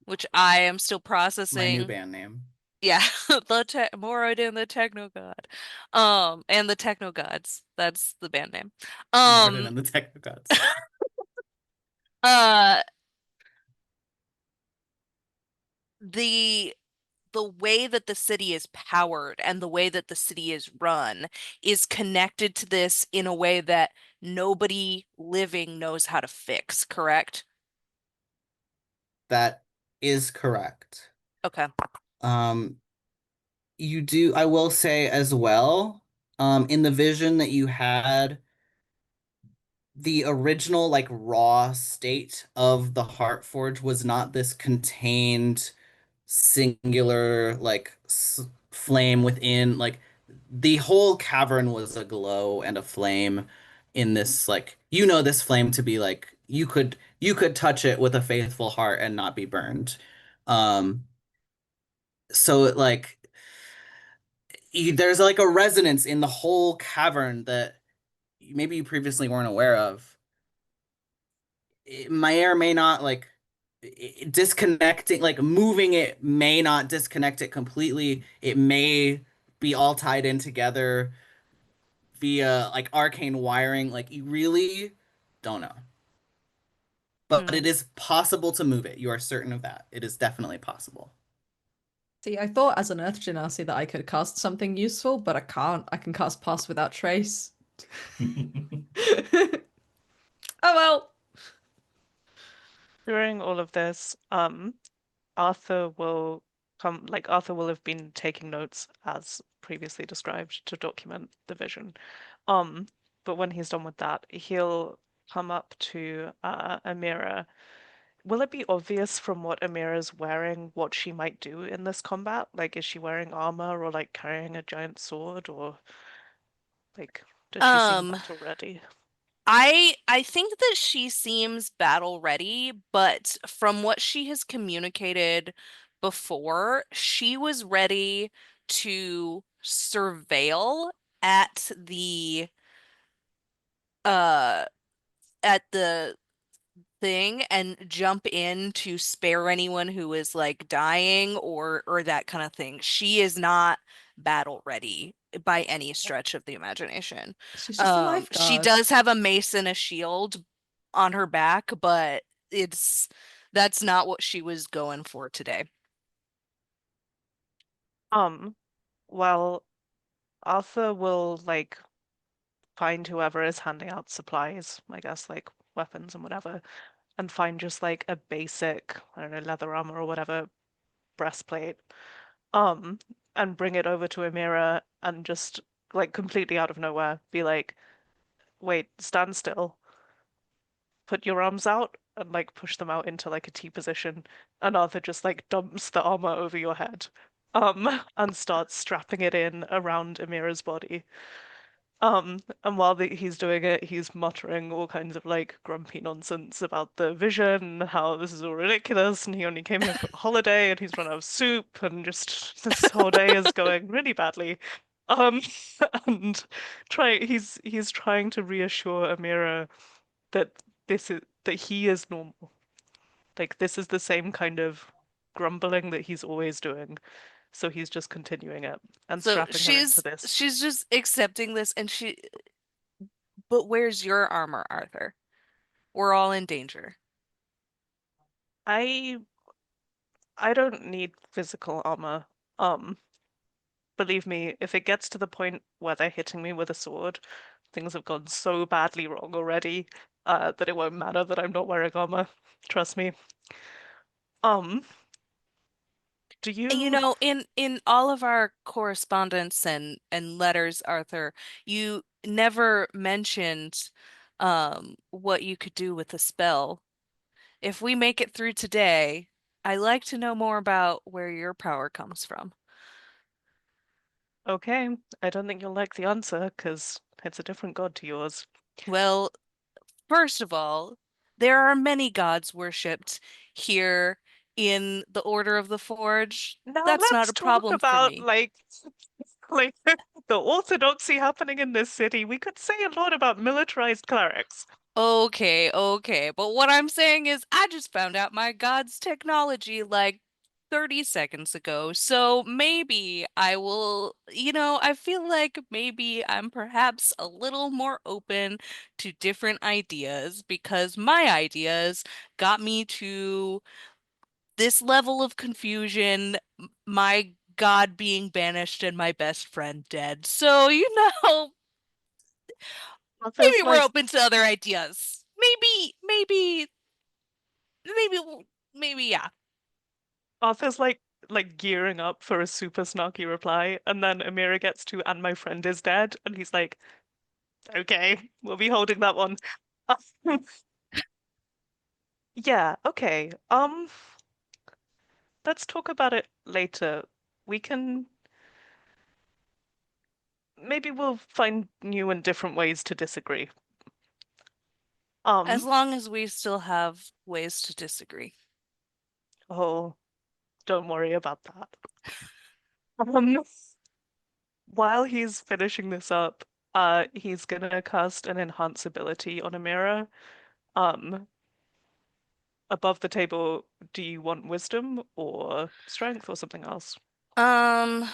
which I am still My new processing. band name. Yeah, the te Moradin the techno god. And the techno gods. That's the band name. Moradin Um, and the Technogods. uh the way that the city is powered and the way that the city is run is connected to this in a way that nobody living knows how to fix, correct? That is correct. Okay. Um, you do, I will say as well, in the vision that you had, the original like raw state of the Heartforge was not this contained singular like flame within, like the whole cavern was a glow and a flame in this, like, this flame to be like you could touch it with a faithful heart and not be burned. So like there's like a resonance in the whole cavern that maybe you previously weren't aware of. It may or may not like disconnecting, like moving it may not disconnect it completely. It may be all tied in together via like arcane wiring. Like you really don't know. But Hmm. it is possible to move it. You are certain of that. It is definitely possible. See, I thought as an Earth Genasi that I could cast something useful, but I can't. I can cast Pass Without Trace. Oh well. During all of this, Arthur will Arthur will have been taking notes as previously described to document the vision. Um, but when he's done with that, he'll come up to Amira. Will it be obvious from what Amira's wearing what she might do in this combat? Like, is she wearing armor or like carrying a giant sword, or like does she seem Um, battle ready? I think that she seems battle ready, but from what she has communicated before, she was ready to surveil at uh the thing and jump in to spare anyone who is like dying or that kind of thing. She is not battle ready by any stretch of the imagination. She's just a She lifeguard. does have a mace and a shield on her back, but it's that's not what she was going for today. Um, well, Arthur will like find whoever is handing out supplies, I guess like weapons and whatever, and find just like a basic, I don't know, leather armor or whatever, breastplate, um, and bring it over to Amira and just like completely out of nowhere be like, wait, stand still, put your arms out, and like push them out into like a T position, and Arthur just like dumps the armor over your head, and starts strapping it in around Amira's body. And while he's doing it, he's muttering all kinds of like grumpy nonsense about the vision, how this is all ridiculous, and he only came here for a holiday, and he's run out of soup, and just this whole day is going really badly. Um, and he's trying to reassure Amira that that he is normal. Like this is the same kind of grumbling that he's always doing. So he's just continuing it and So strapping her into this. she's just accepting this and but where's your armor, Arthur? We're all in danger. I I don't need physical armor. Um, Believe me, if it gets to the point where they're hitting me with a sword, things have gone so badly wrong already, that it won't matter that I'm not wearing armor. Trust me. Um, do You you know, in all of our correspondence and letters, Arthur, you never mentioned what you could do with a spell. If we make it through today, I'd like to know more about where your power comes from. okay? I don't think you'll like the answer, because it's a different god to yours. Well, first of all, There are many gods worshipped here in the Order of the Forge. Now That's not let's a talk problem for about me. like the orthodoxy happening in this city. We could say a lot about militarized clerics. Okay, okay. But what I'm saying is, I just found out my god's technology like 30 seconds ago. So maybe I will, I feel like maybe I'm perhaps a little more open to different ideas because my ideas got me to this level of confusion, my god being banished and my best friend dead. So, Arthur's maybe we're like open to other ideas. Maybe, maybe, yeah. Arthur's like gearing up for a super snarky reply, and then Amira gets to "and my friend is dead," and he's like, "Okay, we'll be holding that one." Yeah, okay. Let's talk about it later. We can maybe we'll find new and different ways to disagree. As Um, long as we still have ways to disagree. oh, don't worry about that. Um, while he's finishing this up, he's gonna cast an enhance ability on Amira. Um, above the table, do you want wisdom or strength or something else? Um,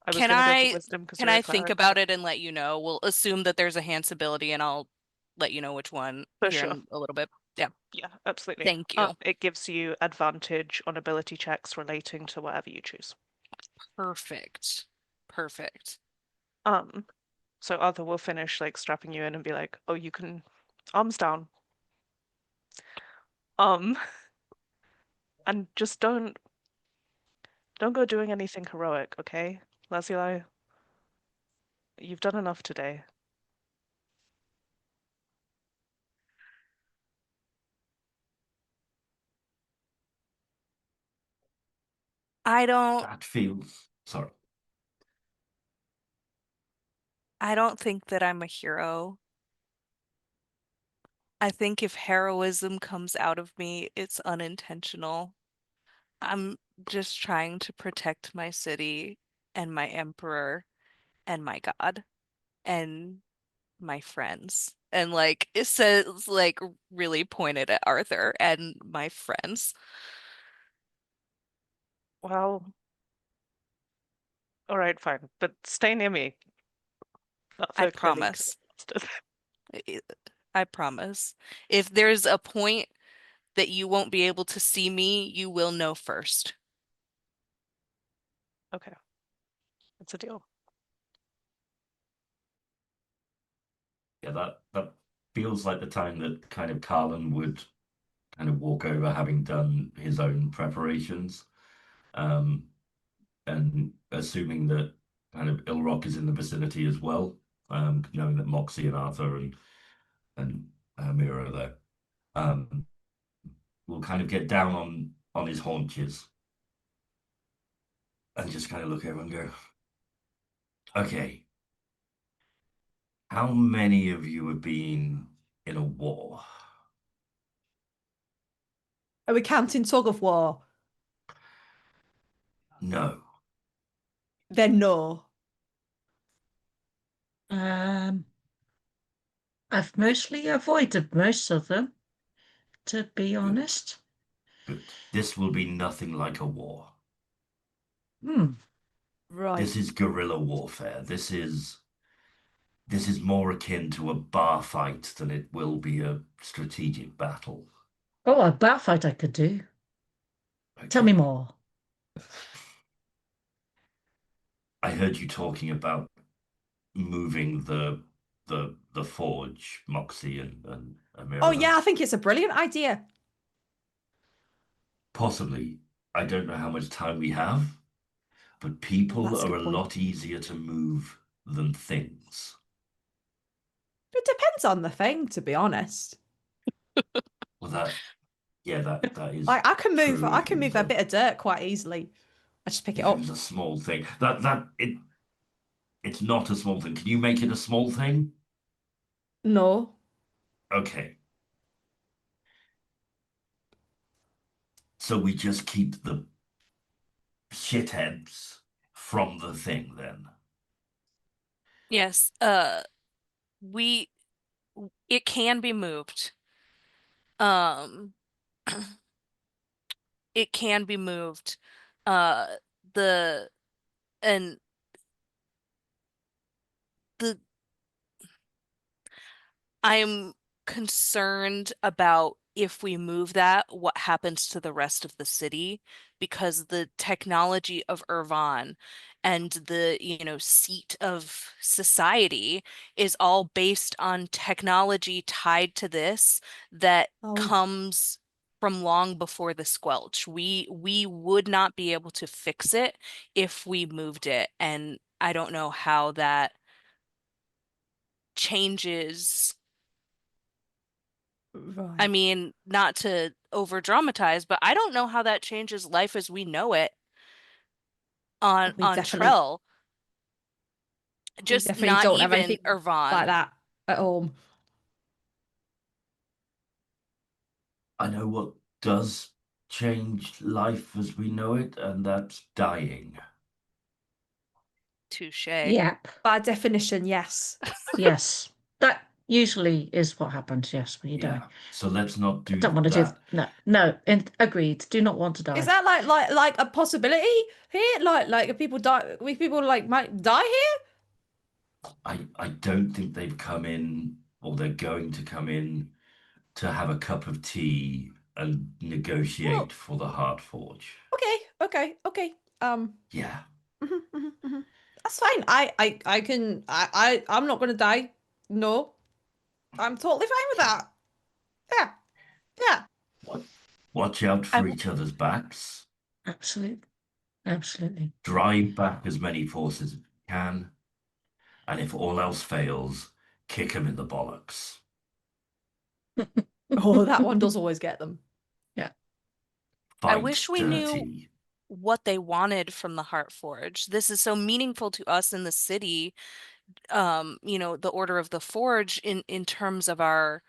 I was can gonna go for I wisdom because can you're a I think cleric, about but it and let you know? We'll assume that there's a ability and I'll let you know which one for here sure. in a little bit. Yeah, Yeah, absolutely. thank you. It gives you advantage on ability checks relating to whatever you choose. Perfect. Perfect. Um, so Arthur will finish like strapping you in and be like, "Oh, you can arms down." Um, and just don't go doing anything heroic, okay? Lazuli, you've done enough today. I don't That feels sorry. I don't think that I'm a hero. I think if heroism comes out of me, it's unintentional. I'm just trying to protect my city and my emperor and my god and my friends. And like it says like really pointed at Arthur and my friends. Well, all right, fine, but stay near me. I Arthur clearly promise. exhausted. I I promise. If there's a point that you won't be able to see me, you will know first. Okay, it's a deal. Yeah, that feels like the time that kind of Carlin would kind of walk over, having done his own preparations, um, and assuming that kind of Ilrock is in the vicinity as well, knowing that Moxie and Arthur and Mira are there. Um, will kind of get down on his haunches and just kind of look over and go, okay, how many of you have been in a war? Are we counting tug of war? No. Then no. Um, I've mostly avoided most of them, to be Good, honest. good. This will be nothing like a war. Hmm. Right. This is guerrilla warfare. This is more akin to a bar fight than it will be a strategic battle. Oh, a bat fight I could do. Tell me Okay. more. I heard you talking about moving the forge, Moxie and Oh Amira. yeah, I think it's a brilliant idea. Possibly. I don't know how much time we have, but Oh, people that's a are good a point. lot easier to move than things. It depends on the thing, to be honest. Well, yeah, that is Like true I can move a bit of dirt quite easily. I just pick it if it up. was a small thing. It's not a small thing. Can you make it a small thing? No. Okay. So we just keep the shitheads from the thing then. Yes, we it can be moved. Um, it can be moved. Uh, the and the I'm concerned about if we move that, what happens to the rest of the city, because the technology of Irvine and the, seat of society is all based on technology tied to this that Oh, comes from long before the squelch. We would not be able to fix it if we moved it, and I don't know how that changes. I right. mean, not to over dramatize, but I don't know how that changes life as we know it on We on definitely Trell. we Just definitely not don't have even anything like Irvan. that at home. I know what does change life as we know it, and that's dying. Touche. Yep. By definition, yes. Yes. That usually is what happens, yes, when you die. Yeah. So let's not I do don't want to do that. no, no, agreed. Do not want to Is die. that like a possibility here? Like if people die, if people like might die here? I don't think they've come in or they're going to come in to have a cup of tea and negotiate Well, for the Heartforge. okay. Yeah. Mhm, mhm, mhm. That's fine. I can. I'm not gonna die. No, I'm totally fine with that. Yeah, yeah. What? Watch out I for w- each other's backs. Absolutely. Absolutely. Drive back as many forces as you can. And if all else fails, kick them in the bollocks. Oh, that one does always get them. Yeah. I Fight wish we knew dirty. what they wanted from the Heart Forge. This is so meaningful to us in the city. The Order of the Forge in terms of our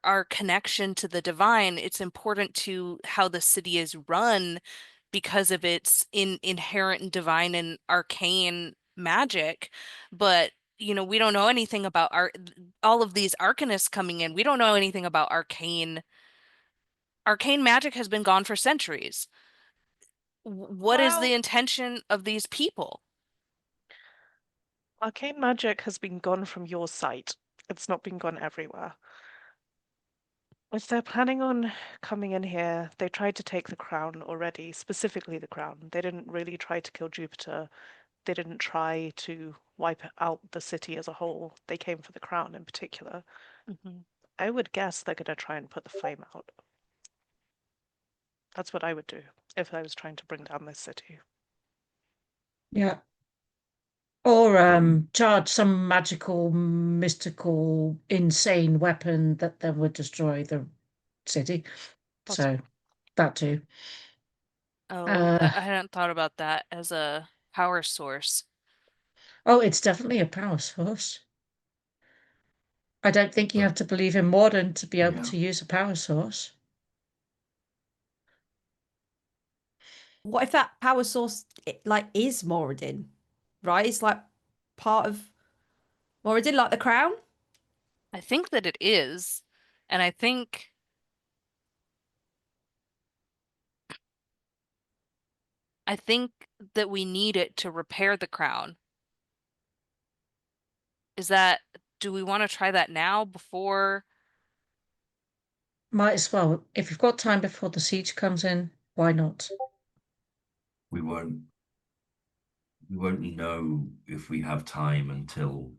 our connection to the divine. It's important to how the city is run because of its inherent divine and arcane magic. But we don't know anything about all of these arcanists coming in. We don't know anything about arcane magic has been gone for centuries. What is the Well, intention of these people? Arcane magic has been gone from your sight. It's not been gone everywhere. If they're planning on coming in here, they tried to take the crown already, specifically the crown. They didn't really try to kill Jupiter. They didn't try to wipe out the city as a whole. They came for the crown in particular. Mhm. I would guess they're going to try and put the flame out. That's what I would do if I was trying to bring down this city. Yeah. Or So charge some magical, mystical, insane weapon that then would destroy the city. So Possible. that too. Oh, Uh I hadn't thought about that as a power source. oh, it's definitely a power source. I don't think you but have to believe in modern to be able yeah, to use a power source. what if that power source like is Moradin, right? It's like part of Moradin, like the crown. I think that it is, and I think that we need it to repair the crown. Is that, do we want to try that now before? Might as well. If you've got time before the siege comes in, why not? we won't we won't know if we have time until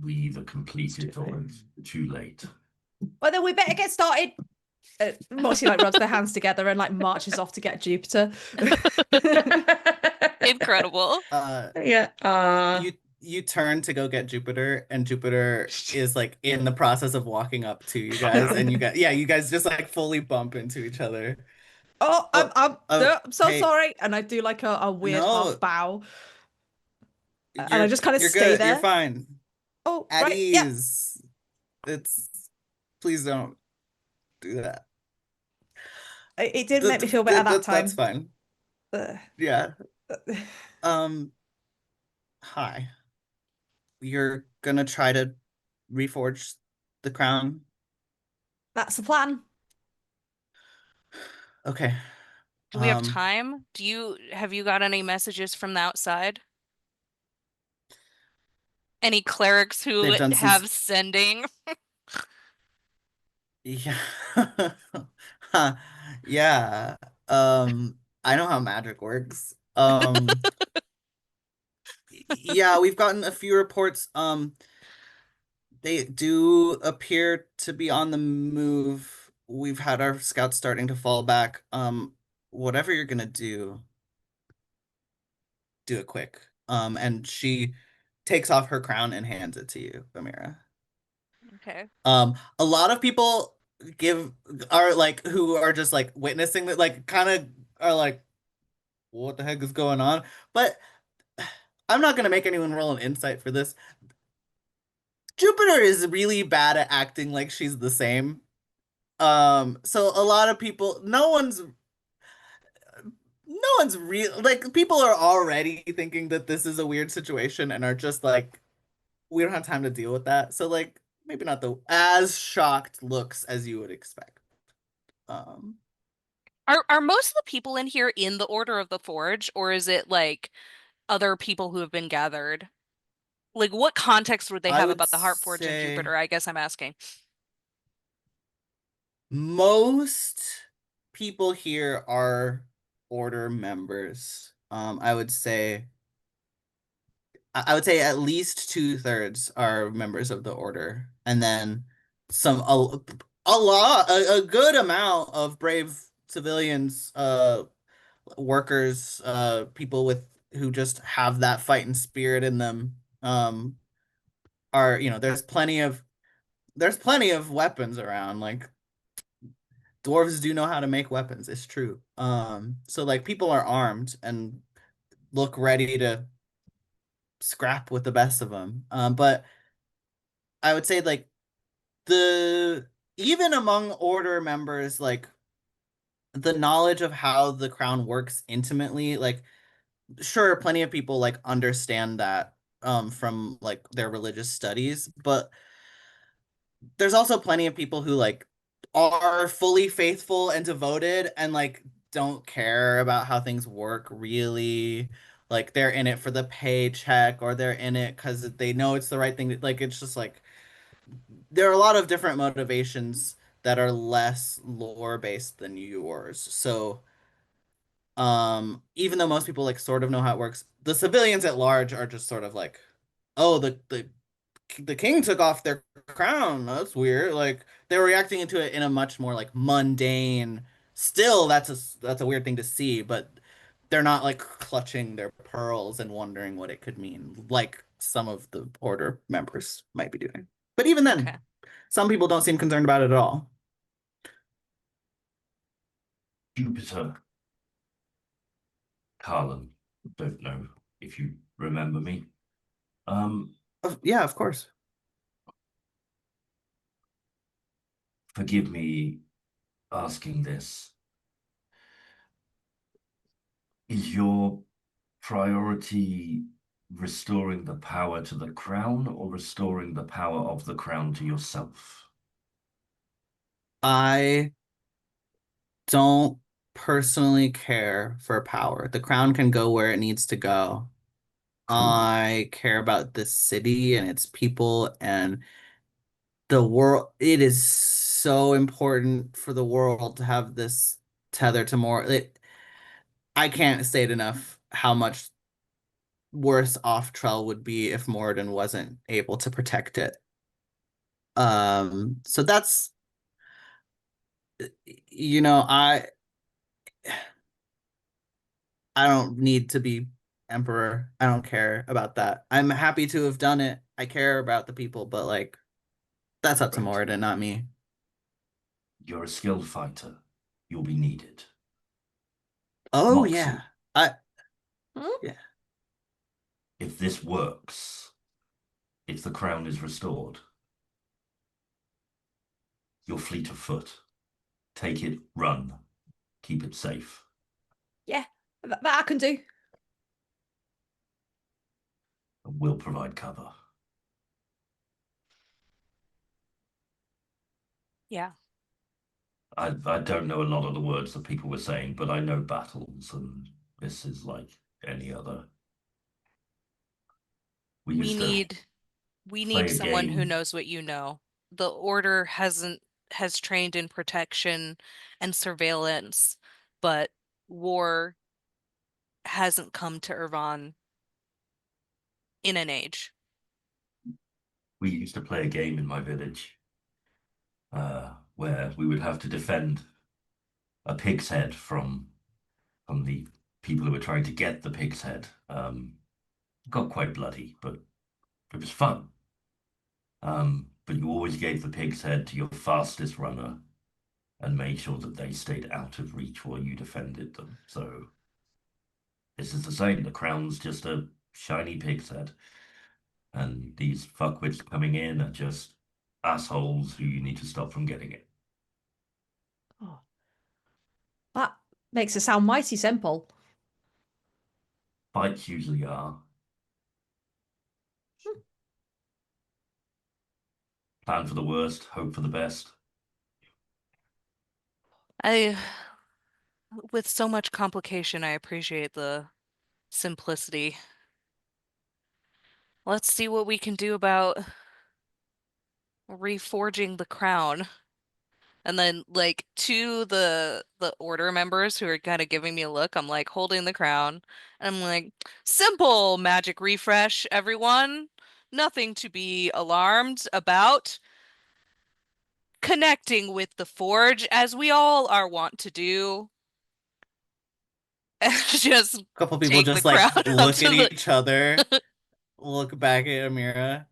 we either It's complete too it or late. it's too late. Well, then we better get started. Moxie like rubs their hands together and like marches off to get Jupiter. Incredible. Uh, Yeah. you turn to go get Jupiter, and Jupiter is like in the process of walking up to you guys, and you guys just like fully bump into each other. Oh, Oh, oh, no, I'm so hey, sorry. And I do like a weird half no, bow. And I just kind of you're stay good. You're there. fine. Oh, At right. Yeah. ease. It's please don't. do that. It did make me feel better that That's time. fine. Ugh. Yeah. Um, hi. You're gonna try to reforge the crown? That's the plan. Okay. Do we have Um, time? Have you got any messages from the outside? Any clerics they've who done some, have sending? yeah. Huh. Yeah. I know how magic works. Yeah, we've gotten a few reports. They do appear to be on the move. We've had our scouts starting to fall back. Whatever you're gonna do it quick. And she takes off her crown and hands it to you, Amira. Okay. A lot of people give are like who are just like witnessing that, like kind of are like, what the heck is going on? But I'm not gonna make anyone roll an insight for this. Jupiter is really bad at acting like she's the same. So a lot of people, no one's real, like people are already thinking that this is a weird situation and are just like, we don't have time to deal with that. So like maybe not the as shocked looks as you would expect. Um, Are most of the people in here in the Order of the Forge, or is it like other people who have been gathered? Like, what context would they I have would about the Heartforge and say Jupiter? I guess I'm asking. most people here are order members. I would say at least 2/3 are members of the order, and then a good amount of brave civilians, workers, people with who just have that fighting spirit in them. Are there's plenty of weapons around. Like dwarves do know how to make weapons. It's true. So like people are armed and look ready to scrap with the best of them. But I would say like the even among order members, like the knowledge of how the crown works intimately, like sure, plenty of people like understand that from like their religious studies, but there's also plenty of people who like are fully faithful and devoted and like don't care about how things work really. Like they're in it for the paycheck or they're in it because they know it's the right thing to, like it's just like there are a lot of different motivations that are less lore based than yours. So even though most people like sort of know how it works, the civilians at large are just sort of like, oh, the king took off their crown. That's weird. Like they're reacting into it in a much more like mundane. Still, that's a weird thing to see, but they're not like clutching their pearls and wondering what it could mean, like some of the order members might be doing. But even then, Okay. some people don't seem concerned about it at all. Jupiter, Carlin, don't know if you remember me. Yeah, of course. Forgive me asking this. Is your priority restoring the power to the crown or restoring the power of the crown to yourself? I don't personally care for power. The crown can go where it needs to go. Cool. I care about the city and its people and the world. It is so important for the world to have this tether to more. I can't state enough how much worse off Trell would be if Moradin wasn't able to protect it. So that's, you know, I don't need to be emperor. I don't care about that. I'm happy to have done it. I care about the people, but like that's up to Right. Moradin, not me. You're a skilled fighter. You'll be needed. Oh yeah. Moxie, I Hmm? yeah. if this works, if the crown is restored, your fleet of foot take it, run, keep it safe. Yeah, that I can do. And we'll provide cover. Yeah. I don't know a lot of the words that people were saying, but I know battles, and this is like any other. We We used to need we need play a someone who game. knows what you know. The Order has trained in protection and surveillance, but war hasn't come to Irvan in an age. We used to play a game in my village where we would have to defend a pig's head from the people who were trying to get the pig's head. Got quite bloody, but it was fun. But you always gave the pig's head to your fastest runner and made sure that they stayed out of reach while you defended them. So this is the same. The crown's just a shiny pig's head. And these fuckwits coming in are just assholes who you need to stop from getting it. Oh, that makes it sound mighty simple. Fights usually are. Plan for the worst, hope for the best. I With so much complication, I appreciate the simplicity. Let's see what we can do about reforging the crown. And then like to the order members who are kind of giving me a look, I'm like holding the crown and I'm like, simple magic refresh, everyone. Nothing to be alarmed about. Connecting with the forge as we all are wont to do. And just A couple people take the just like crown up look at to each other, look back at Amira.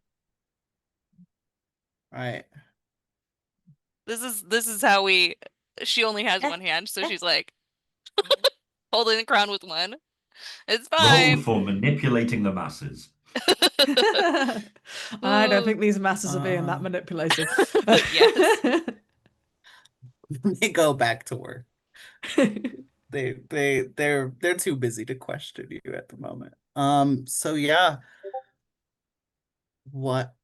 Right. this is how we she only has Yeah, one hand, so yeah. she's like holding the crown with one. It's Roll fine. for manipulating the masses. I don't Ooh. think these masses are being that Uh, manipulated. Yes. they go back to work. They're too busy to question you at the moment. So yeah, what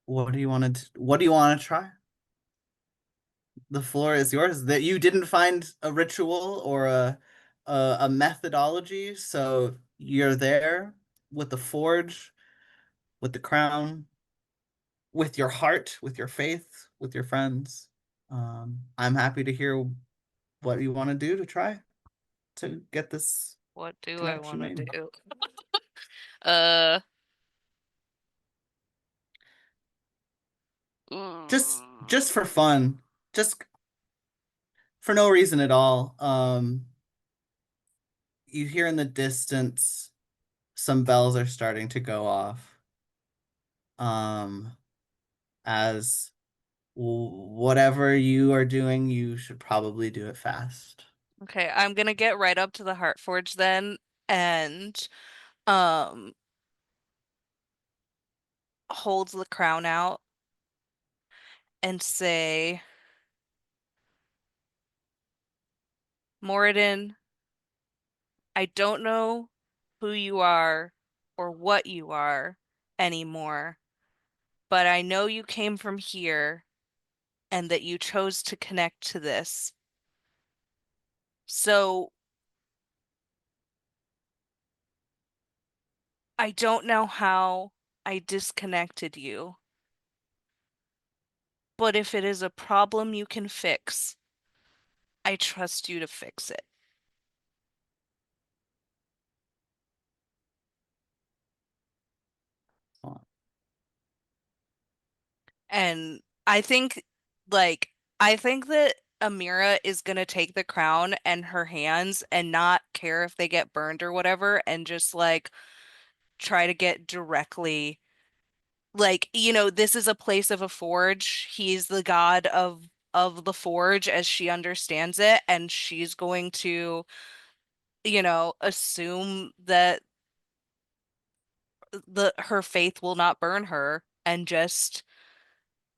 what do you want to try? The floor is yours. That you didn't find a ritual or a methodology, so you're there with the forge, with the crown, with your heart, with your faith, with your friends. I'm happy to hear what you want to do to try to get this What do I connection want to made. do? Uh, Just for fun, just for no reason at all. You hear in the distance some bells are starting to go off. Um, as whatever you are doing, you should probably do it fast. okay, I'm gonna get right up to the Heartforge then and um hold the crown out and say, Moradin, I don't know who you are or what you are anymore, but I know you came from here and that you chose to connect to this. So I don't know how I disconnected you, but if it is a problem you can fix, I trust you to fix it. And I think, like, I think that Amira is gonna take the crown and her hands and not care if they get burned or whatever, and just like try to get directly, like, this is a place of a forge. He's the god of the forge as she understands it, and she's going to, assume that the her faith will not burn her and just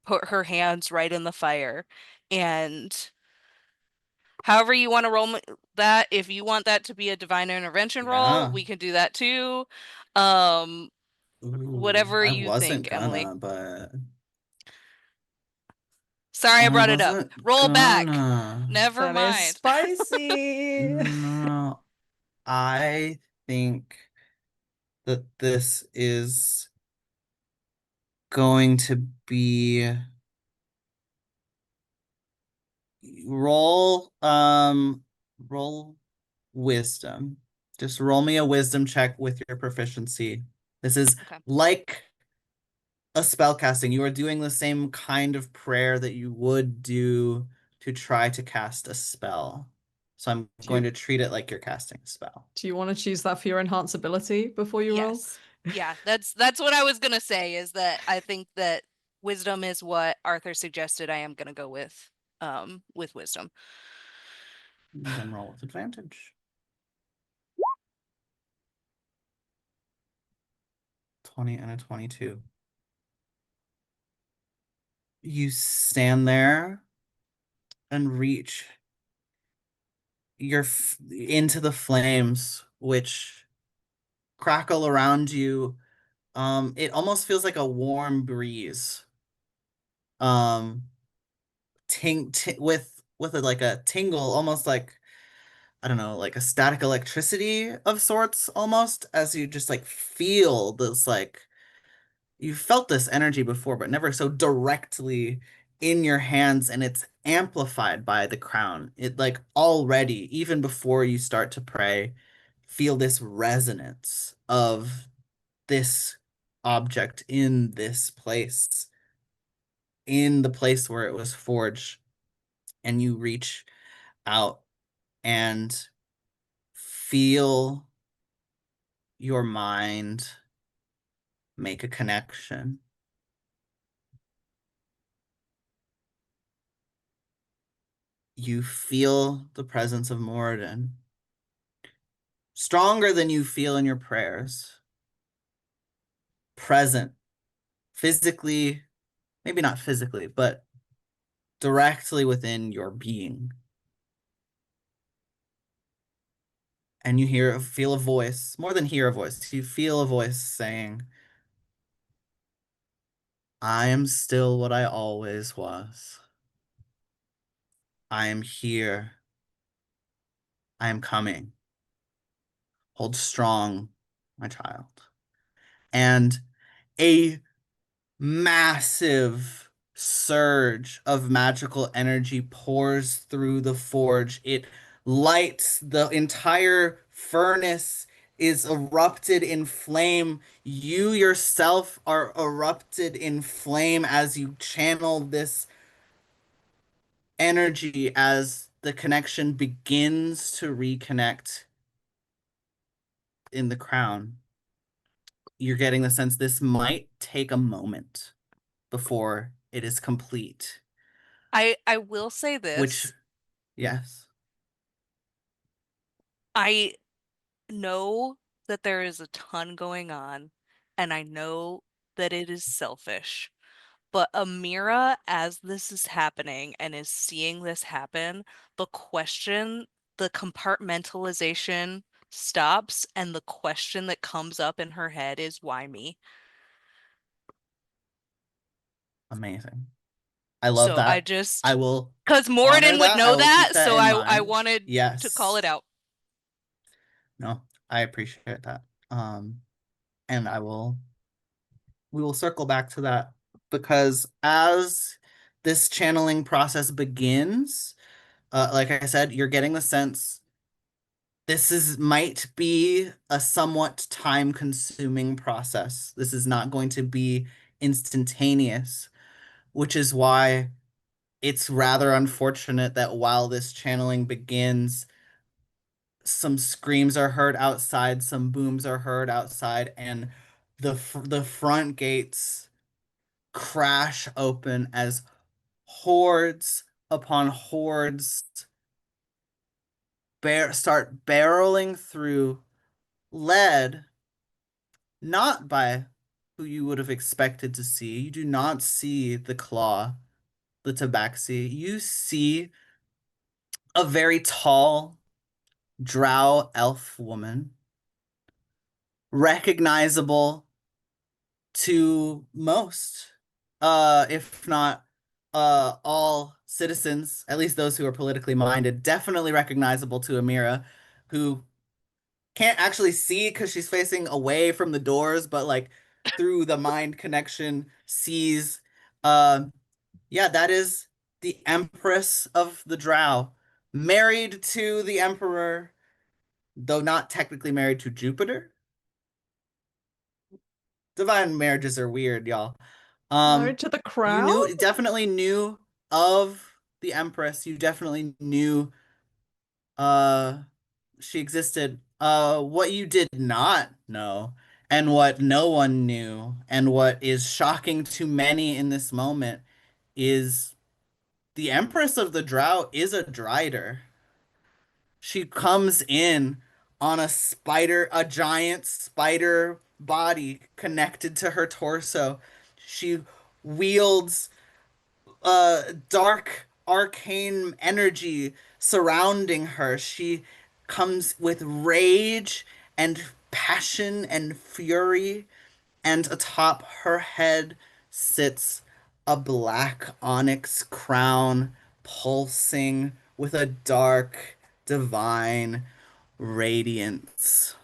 put her hands right in the fire. And However you want to roll that. If you want that to be a divine intervention roll, Yeah. we can do that too. Um, Ooh, whatever I you wasn't think, Emily. gonna, but Sorry I I brought it up. wasn't Roll back. gonna. Never That is mind. spicy. No, I think that this is going to be roll roll wisdom. Just roll me a wisdom check with your proficiency. This is Okay. like a spell casting. You are doing the same kind of prayer that you would do to try to cast a spell. So I'm Do going you to treat it like you're casting a spell. do you want to choose that for your enhance ability before you roll? Yes. Yeah, that's what I was gonna say is that I think that wisdom is what Arthur suggested. I am gonna go with wisdom. Then roll with advantage. 20 and a 22. You stand there and reach into the flames, which crackle around you. It almost feels like a warm breeze. Um, with like a tingle, almost like I don't know, like a static electricity of sorts, almost as you just like feel this like you felt this energy before, but never so directly in your hands, and it's amplified by the crown. It like already, even before you start to pray, feel this resonance of this object in this place, in the place where it was forged, and you reach out and feel your mind make a connection. You feel the presence of Moradin stronger than you feel in your prayers, present physically, maybe not physically, but directly within your being. And you feel a voice, more than hear a voice, you feel a voice saying, I am still what I always was. I am here. I am coming. Hold strong, my child. And a massive surge of magical energy pours through the forge. It lights the entire furnace is erupted in flame. You yourself are erupted in flame as you channel this energy as the connection begins to reconnect in the crown. You're getting the sense this might take a moment before it is complete. I will say Which, this. yes, I know that there is a ton going on, and I know that it is selfish. But Amira, as this is happening and is seeing this happen, the question, the compartmentalization stops, and the question that comes up in her head is, why me? amazing. I love So I that. I just, will because honor Moradin would that. I know will keep that, that so in I mind. wanted to call it Yes. out. No, I appreciate that. And we will circle back to that because as this channeling process begins, like I said, you're getting the sense this is might be a somewhat time-consuming process. This is not going to be instantaneous, which is why it's rather unfortunate that while this channeling begins, some screams are heard outside, some booms are heard outside, and the front gates crash open as hordes upon hordes start barreling through, led not by who you would have expected to see. You do not see the claw, the tabaxi. You see a very tall drow elf woman, recognizable to most, if not all citizens, at least those who are politically minded, definitely recognizable to Amira, who can't actually see because she's facing away from the doors, but like through the mind connection sees. Uh, yeah, that is the Empress of the Drow, married to the Emperor, though not technically married to Jupiter. Divine marriages are weird, y'all. Married to the You crown? definitely knew of the Empress. You definitely knew uh she existed. What you did not know, and what no one knew, and what is shocking to many in this moment is the Empress of the Drow is a Drider. She comes in on a giant spider body connected to her torso. She wields dark arcane energy surrounding her. She comes with rage and passion and fury, and atop her head sits a black onyx crown pulsing with a dark divine radiance.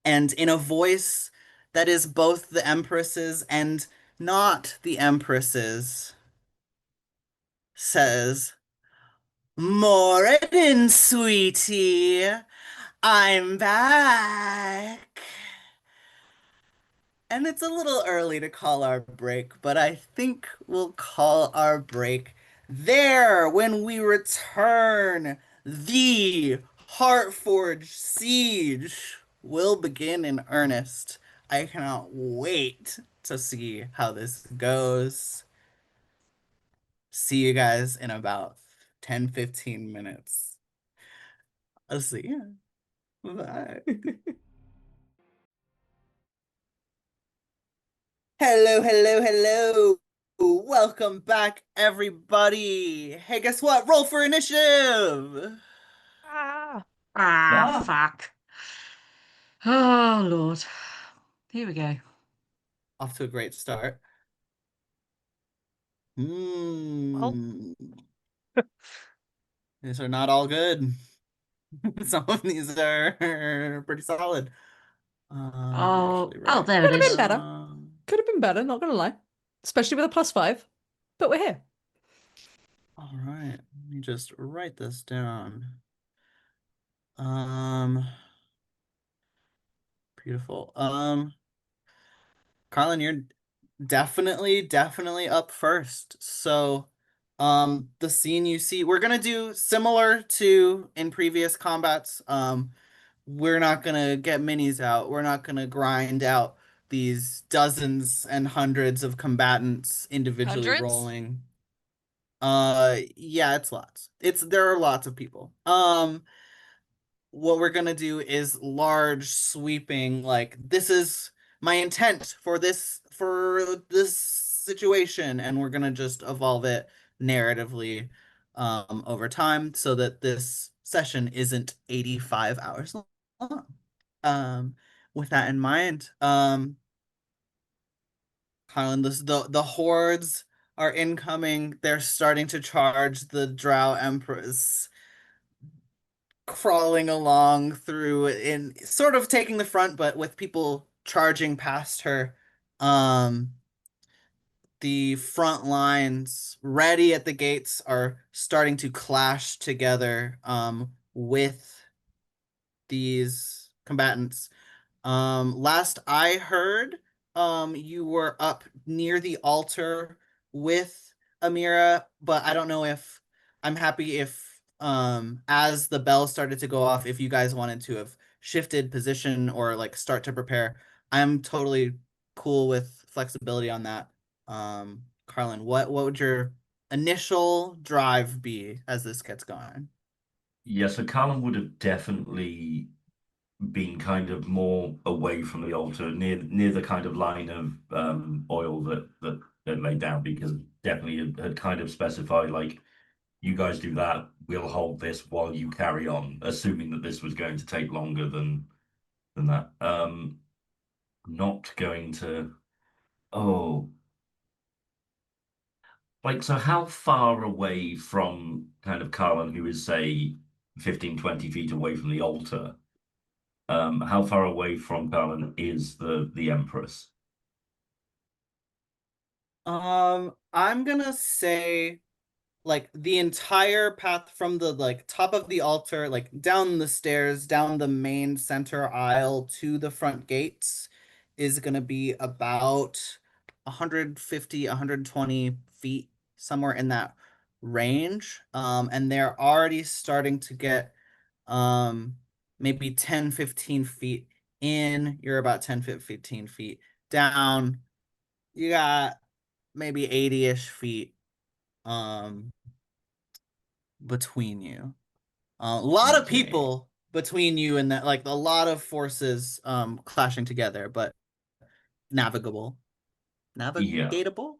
And in a voice that is both the Empress's and not the Empress's, says, Moradin, sweetie, I'm back. And it's a little early to call our break, but I think we'll call our break there when we return. The Heartforge siege will begin in earnest. I cannot wait to see how this goes. See you guys in about 10-15 minutes. I'll see you. Bye. Hello, hello, hello. Welcome back, everybody. Hey, guess what? Roll for initiative. Ah, Ah, Fuck. Oh, Lord. Here we go. Off to a great start. well, These are not all good. Some of these are pretty solid. Let me Oh, actually oh, write there it Could have that been is. better. down. Could have been better, not gonna lie. Especially with a +5. But we're here. All right, let me just write this down. Um, Beautiful. Carlin, you're definitely up first. So, the scene you see, we're gonna do similar to in previous combats. We're not gonna get minis out. We're not gonna grind out these dozens and hundreds of combatants individually Hundreds? rolling. Yeah, it's lots. There are lots of people. What we're gonna do is large sweeping, like this is my intent for this situation, and we're gonna just evolve it narratively over time so that this session isn't 85 hours long. Um with that in mind, Colin, the hordes are incoming. They're starting to charge the Drow Empress, crawling along through in sort of taking the front, but with people charging past her. Um, the front lines ready at the gates are starting to clash together with these combatants. Last I heard, you were up near the altar with Amira, but I don't know if I'm happy if, as the bell started to go off, if you guys wanted to have shifted position or like start to prepare. I'm totally cool with flexibility on that. Carlin, what would your initial drive be as this gets going? yeah, so Callum would have definitely been kind of more away from the altar, near the kind of line of oil that laid down, because definitely had kind of specified like you guys do that. We'll hold this while you carry on, assuming that this was going to take longer than that. Not going to. Oh, like so. How far away from kind of Carlin, who is say 15, 20 feet away from the altar? How far away from Carlin is the Empress? I'm gonna say like the entire path from the like top of the altar, like down the stairs, down the main center aisle to the front gates is gonna be about 150, 120 feet, somewhere in that range. And they're already starting to get um maybe 10, 15 feet in. You're about 10, 15 feet down. You got maybe 80-ish feet um between you. A lot of Okay. people between you and that, like a lot of forces clashing together, but navigable. Yeah. Navigatable?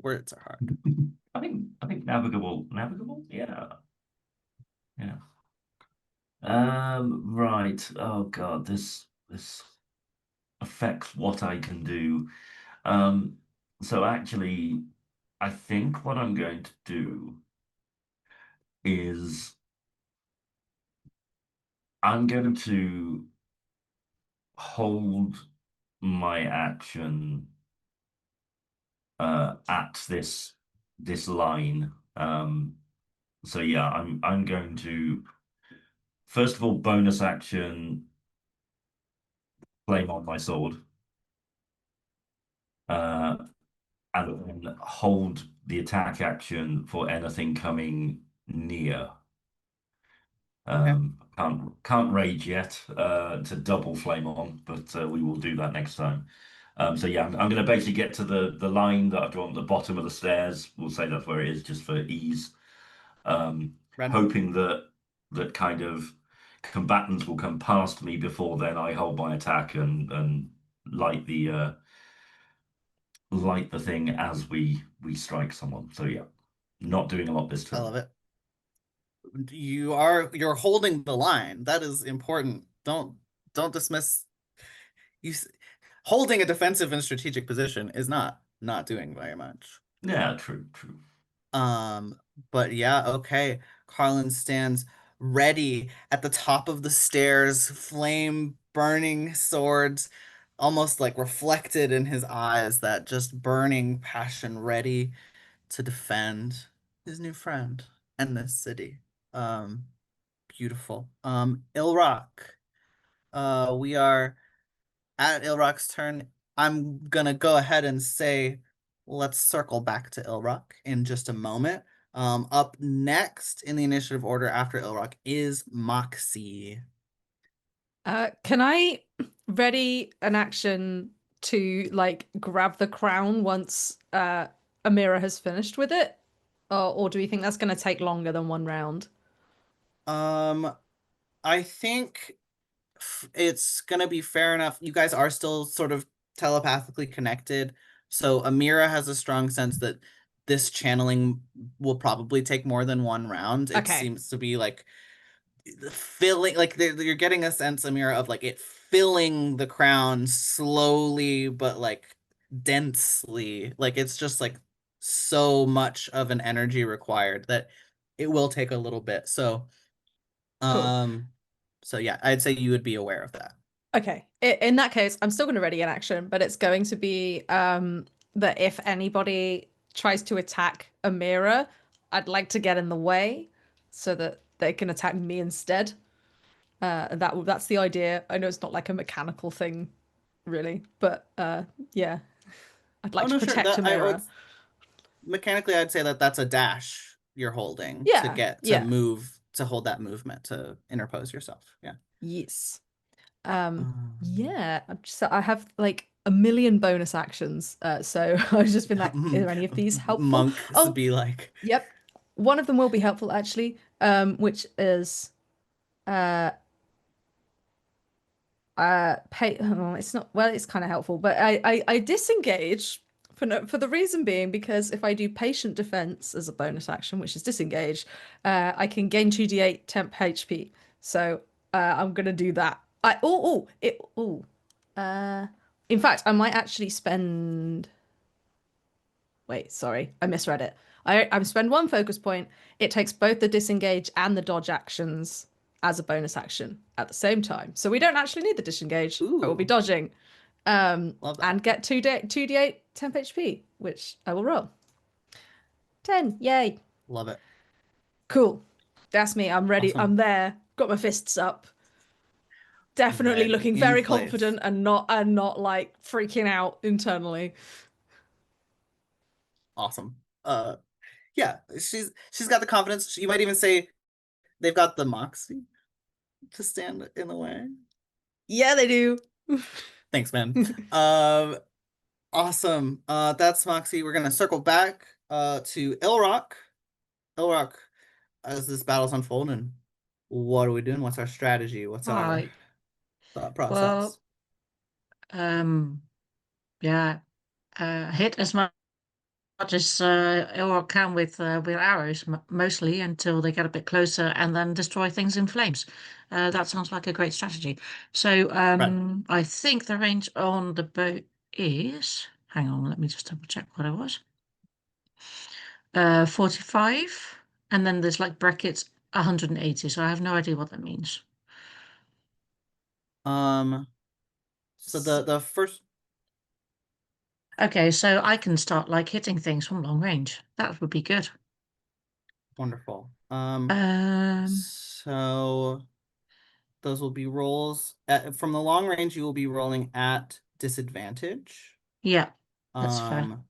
Words are hard. I think navigable. Yeah. Yeah. Right. Oh God, this affects what I can do. Um, so actually, I think what I'm going to do is I'm going to hold my action at this line. So yeah, I'm going to first of all bonus action flame on my sword. Uh, and then hold the attack action for anything coming near. Okay, Can't rage yet to double flame on, but we will do that next time. So yeah, I'm going to basically get to the line that I've drawn at the bottom of the stairs. We'll say that's where it is, just for ease. random. Hoping that kind of combatants will come past me before then. I hold my attack and light the thing as we strike someone. So yeah, not doing a lot this I love turn. it. You're holding the line. That is important. Don't dismiss you holding a defensive and strategic position is not doing very much. Yeah, true, true. Um, but yeah, okay. Carlin stands ready at the top of the stairs, flame burning swords almost like reflected in his eyes, that just burning passion ready to defend his new friend and this city. Um, Beautiful. Ilrock. We are at Ilrock's turn. I'm gonna go ahead and say let's circle back to Ilrock in just a moment. Up next in the initiative order after Ilrock is Moxie. Can I ready an action to like grab the crown once Amira has finished with it? Or do we think that's going to take longer than one round? Um, I think it's gonna be fair enough. You guys are still sort of telepathically connected, so Amira has a strong sense that this channeling will probably take more than one round. It Okay, seems to be like filling, like you're getting a sense, Amira, of like it filling the crown slowly but like densely. Like it's just like so much of an energy required that it will take a little bit. cool. Um, so yeah, I'd say you would be aware of that. Okay. In that case, I'm still going to ready an action, but it's going to be that if anybody tries to attack Amira, I'd like to get in the way so that they can attack me instead. That's the idea. I know it's not like a mechanical thing, really, but yeah, I'd Oh like to no, sure. protect That I Amira. would mechanically I'd say that that's a dash you're holding to Yeah, get to yeah, move to hold that movement to interpose yourself. Yeah. yes. Um, Yeah. So I have like a million bonus actions. So I've just been like, are any of these helpful? monks Oh, be like, yep. One of them will be helpful actually. Which is uh pay. Oh, it's not. Well, it's kind of helpful, but I disengage For the reason being, because if I do patient defense as a bonus action, which is disengage, I can gain 2d8 temp HP. So I'm gonna do that. In fact, I might actually spend. Wait, sorry, I misread it. I spend one focus point. It takes both the disengage and the dodge actions as a bonus action at the same time. So we don't actually need the disengage. I will be Ooh, dodging. love that. And get 2d8 temp HP, which I will roll. 10. Yay. Love it. Cool. That's me. I'm ready. I'm Awesome. there. Got my fists up. Definitely Ready. looking In very place. confident and not like freaking out internally. Awesome. Yeah, she's got the confidence. You might even say they've got the moxie to stand in the way. Yeah, they do. Thanks, man. Um, awesome. That's Moxie. We're gonna circle back to Ilrock. Ilrock, as this battle's unfolding, what are we doing? What's our strategy? What's our Right. thought process? Well, yeah, hit as much as Elroy can with arrows, mostly until they get a bit closer, and then destroy things in flames. That sounds like a great strategy. So Right. I think the range on the bow is. Hang on, let me just double check what it was. 45, and then there's like brackets 180. So I have no idea what that means. Um, so the first Okay, so I can start like hitting things from long range. That would be good. wonderful. Um, So those will be rolls from the long range. You will be rolling at disadvantage. yeah, that's fair. Um,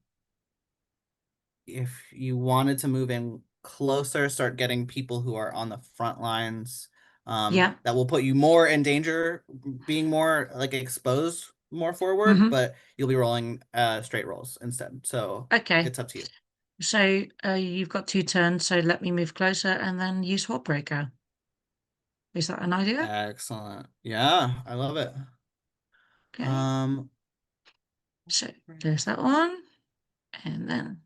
if you wanted to move in closer, start getting people who are on the front lines, Yeah. that will put you more in danger, being more like exposed more forward, Mm-hmm. but you'll be rolling straight rolls instead. So Okay. it's up to you. So you've got 2 turns, so let me move closer and then use Heartbreaker. Is that an idea? Excellent. Yeah, I love it. Okay. Um, So there's that one, and then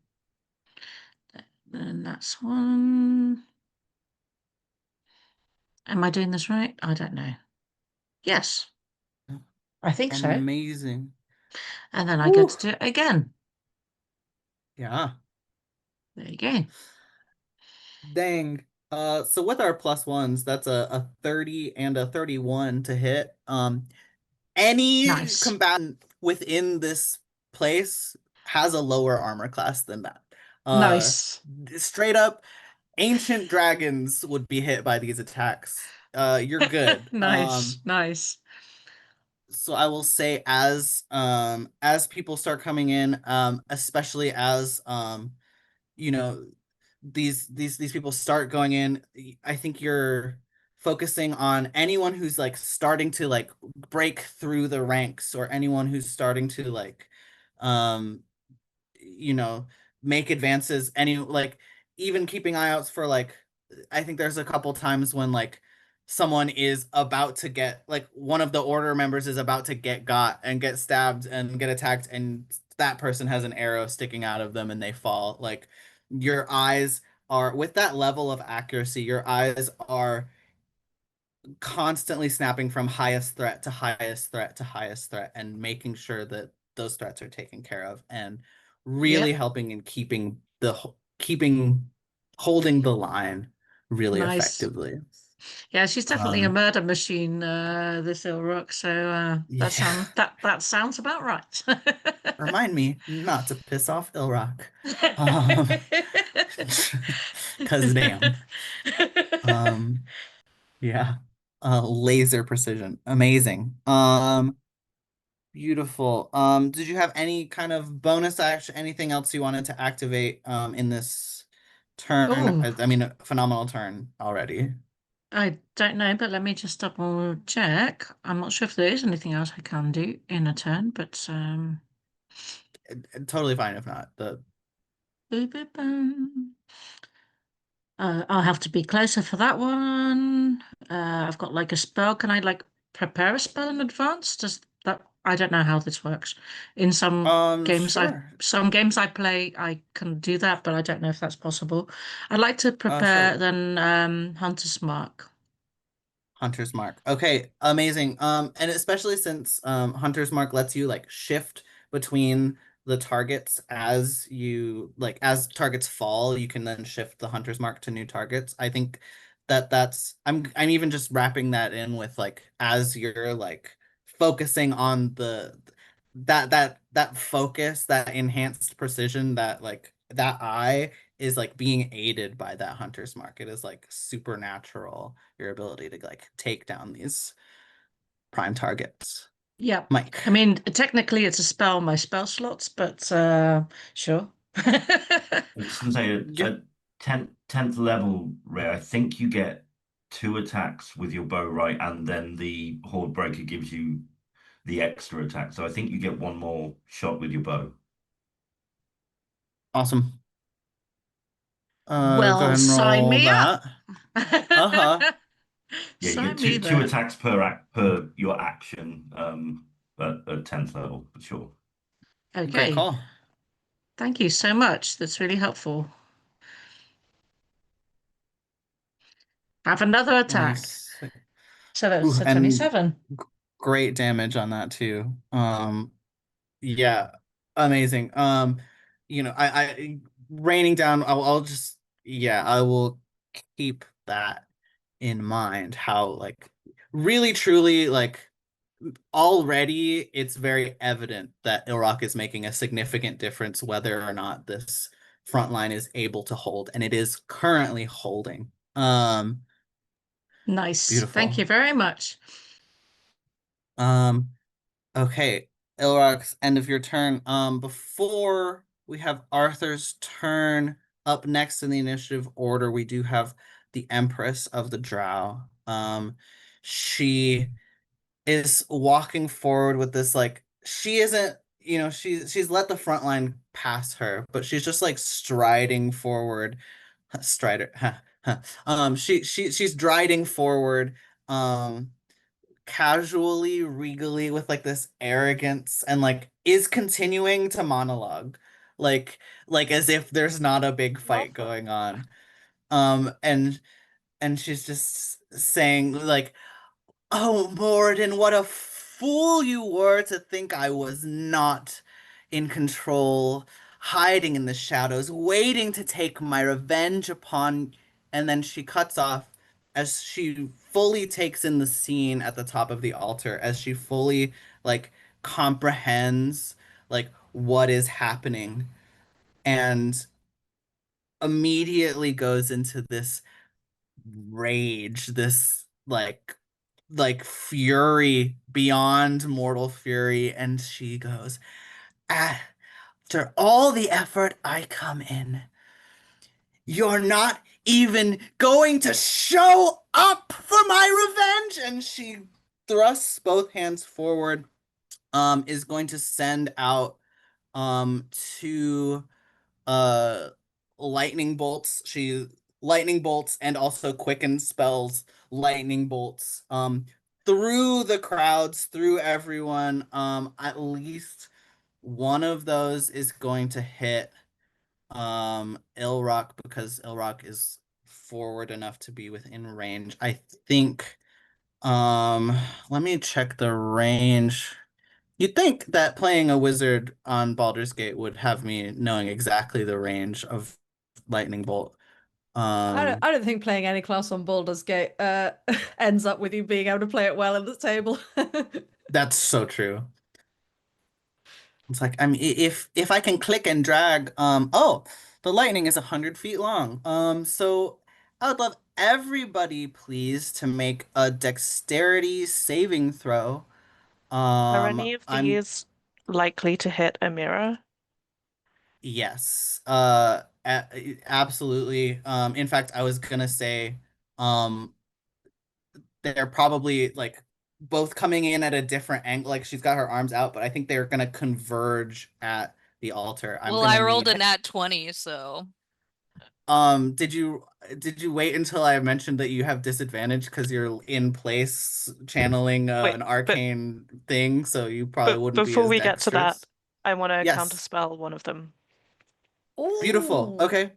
that's one. Am I doing this right? I don't know. Yes, I think so. amazing. And then I get Woo. to do it again. Yeah. There you go. Dang. So with our plus ones, that's a 30 and a 31 to hit. Any Nice. combatant within this place has a lower armor class than that. Uh, Nice. straight up, ancient dragons would be hit by these attacks. You're good. Nice. Nice. So I will say as people start coming in, especially as you know these people start going in, I think you're focusing on anyone who's like starting to like break through the ranks, or anyone who's starting to like um you know make advances, any like even keeping eye outs for like, I think there's a couple times when like someone is about to get like one of the order members is about to get got and get stabbed and get attacked, and that person has an arrow sticking out of them and they fall. Like your eyes are with that level of accuracy, your eyes are constantly snapping from highest threat to highest threat to highest threat, and making sure that those threats are taken care of, and really Yep. helping in keeping holding the line really Nice. effectively. Yeah, she's definitely a Um, murder machine, this Ilrook. So that yeah. sounds about right. Remind me not to piss off Ilrock. Um, cause damn. Um, yeah. Laser precision. Amazing. Beautiful. Did you have any kind of bonus action, anything else you wanted to activate in this turn? Oh, I mean, a phenomenal turn already. I don't know, but let me just double check. I'm not sure if there is anything else I can do in a turn, but Totally fine if not. The boop, boop, boom. I'll have to be closer for that one. I've got like a spell. Can I like prepare a spell in advance? Does that I don't know how this works. In Sure. some games I play, I can do that, but I don't know if that's possible. I'd like to prepare Sure. then Hunter's Mark. Hunter's Mark. Okay, amazing. And especially since Hunter's Mark lets you like shift between the targets as you like as targets fall, you can then shift the Hunter's Mark to new targets. I think that's I'm even just wrapping that in with like as you're like focusing on the that focus, that enhanced precision, that like that eye is like being aided by that Hunter's Mark. It is like supernatural, your ability to like take down these prime targets. Yeah. Mike. I mean, technically it's a spell, my spell slots, but sure. I was going to say Yeah. at 10th level, Ray, I think you get two attacks with your bow, right? And then the Horde Breaker gives you the extra attack. So I think you get one more shot with your bow. Awesome. Go Well, ahead and sign roll me up. that. Uh-huh. Yeah, you get Sign me two there. attacks per your action at 10th level, for sure. Great Okay. call. Thank you so much. That's really helpful. Have another attack. 26. So Ooh, that's a and 27. great damage on that too. Yeah, amazing. I raining down, I'll just yeah, I will keep that in mind. How like really truly like already it's very evident that Iraq is making a significant difference whether or not this front line is able to hold, and it is currently holding. Nice. Thank Beautiful. you very much. Um, okay, Ilrox, end of your turn. Before we have Arthur's turn, up next in the initiative order, we do have the Empress of the Drow. She is walking forward with this like she isn't, she's let the front line pass her, but she's just like striding forward. Strider. She's striding forward. Um, casually, regally, with like this arrogance, and like is continuing to monologue, like as if there's not a big fight going on. And she's just saying like, "Oh, Morden, what a fool you were to think I was not in control, hiding in the shadows, waiting to take my revenge upon." And then she cuts off as she fully takes in the scene at the top of the altar, as she fully like comprehends like what is happening, and immediately goes into this rage, this like fury beyond mortal fury, and she goes, "After all the effort I come in, you're not even going to show up for my revenge." And she thrusts both hands forward, is going to send out two uh lightning bolts. She lightning bolts and also quicken spells lightning bolts through the crowds, through everyone. At least one of those is going to hit Ilrock, because Ilrock is forward enough to be within range. I think let me check the range. You'd think that playing a wizard on Baldur's Gate would have me knowing exactly the range of lightning bolt. Um, I don't think playing any class on Baldur's Gate ends up with you being able to play it well at the table. that's so true. It's like, I mean, if I can click and drag, oh, the lightning is 100 feet long. So I would love everybody, please, to make a dexterity saving throw. Are any of I'm these likely to hit a mirror? Yes, absolutely. In fact, I was gonna say, um, they're probably like both coming in at a different angle. Like she's got her arms out, but I think they're gonna converge at the altar. I'm Well, gonna I rolled need. a nat 20, so Did you? did you wait until I mentioned that you have disadvantage because you're in place channeling Wait, an but arcane thing, so you probably but wouldn't be before as we get to that, dexterous? I want to Yes. counterspell one of them. Beautiful. Ooh. Okay.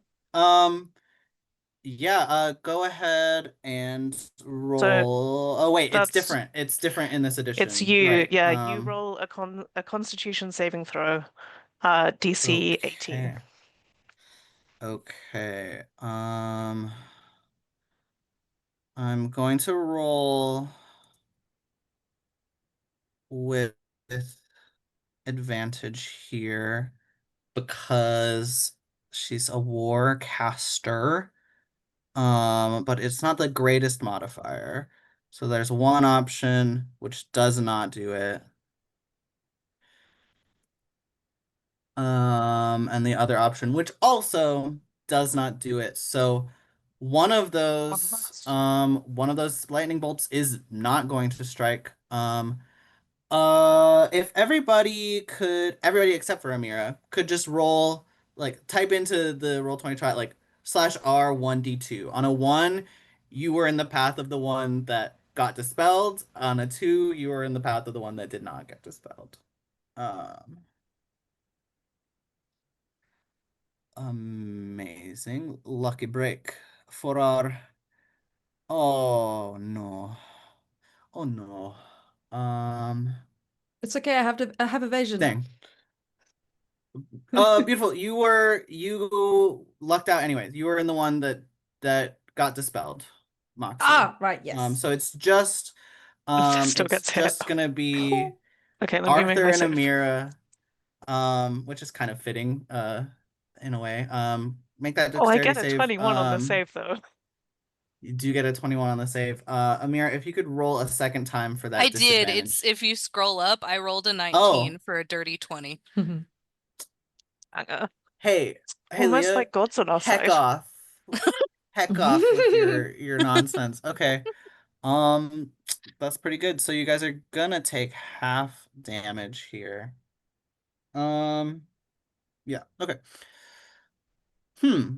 Yeah, go ahead and So roll. Oh wait, it's that's different. It's different in this it's edition. you. Right. Yeah, you roll a Constitution saving throw, DC 18. Okay. Okay. I'm going to roll with advantage here because she's a war caster. But it's not the greatest modifier. So there's one option which does not do it. And the other option which also does not do it. So One last. one of those lightning bolts is not going to strike. If everybody except for Amira could just roll, like, type into the Roll20 try, like, /R1D2. On a 1, you were in the path of the one that got dispelled. On a 2, you were in the path of the one that did not get dispelled. Um, Amazing. Lucky break for our. Oh no. Oh no. Um, It's okay. I have evasion. Dang. Beautiful. You lucked out anyways. You were in the one that got dispelled, Moxie. Ah, right. Yes. So Still it's gets hit. just gonna be Okay, let me make Arthur my and save. Amira, which is kind of fitting, in a way. Make that Oh, I dexterity get a save. 21 on the save though. You do get a 21 on the save. Amira, if you could roll a second time for I that did. It's disadvantage. if you scroll up, I rolled a Oh, 19 for a dirty 20. Hang on. hey, hey Almost Leah, like God's on our heck side. off. Heck off with your nonsense. Okay. Um, that's pretty good. So you guys are gonna take half damage here. Um, yeah, okay. Hmm.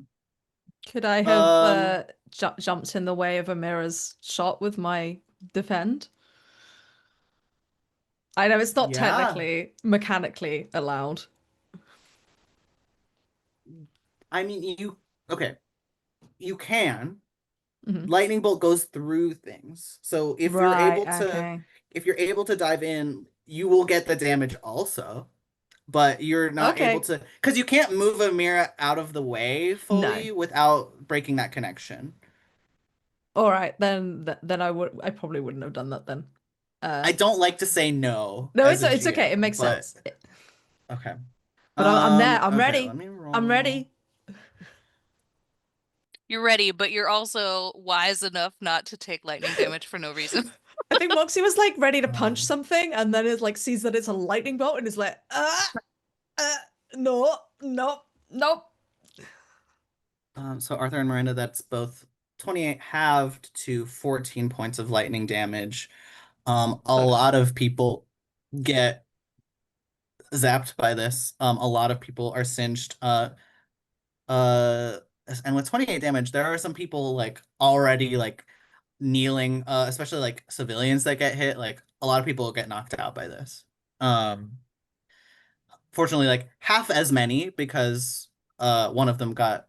Could I have Um, jumped in the way of Amira's shot with my defend? I know it's not yeah. technically mechanically allowed. I mean, okay, you can. Mhm. Lightning bolt goes through things. So Right, okay. if you're able to dive in, you will get the damage also. But you're not able Okay. to, because you can't move a mirror out of the way No. fully without breaking that connection. All right, then I probably wouldn't have done that then. I Uh don't like to say no no, as a it's okay. It GM, makes but sense. okay. But I'm there. I'm Okay, ready. let me I'm roll. ready. You're ready, but you're also wise enough not to take lightning damage for no reason. I think Moxie was like ready to punch Um, something and then it like sees that it's a lightning bolt and is like, uh no, nope, nope. so Arthur and Miranda, that's both 28 halved to 14 points of lightning damage. A Ugh. lot of people get zapped by this. A lot of people are singed. Uh, and with 28 damage, there are some people like already like kneeling, especially like civilians that get hit. Like a lot of people get knocked out by this. Um, Fortunately, like half as many because one of them got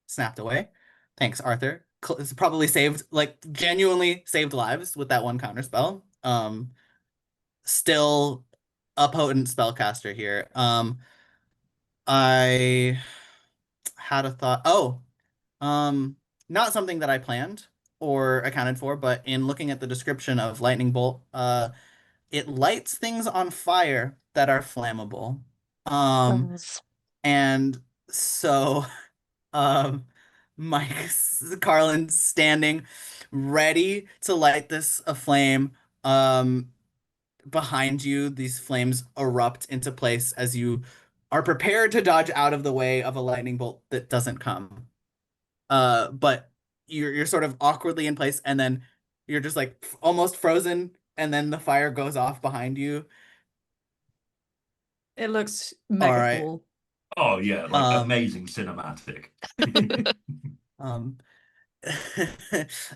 snapped away. Thanks, Arthur. It's probably saved, like, genuinely saved lives with that one counter spell. Still a potent spellcaster here. I had a thought. Oh, not something that I planned or accounted for, but in looking at the description of lightning bolt, it lights things on fire that are flammable. Um, Yes. and so um Mike Carlin's standing ready to light this aflame. Um Behind you, these flames erupt into place as you are prepared to dodge out of the way of a lightning bolt that doesn't come. But you're sort of awkwardly in place, and then you're just like almost frozen, and then the fire goes off behind you. It looks All mega right. cool. Oh yeah, like Um, amazing cinematic. Um,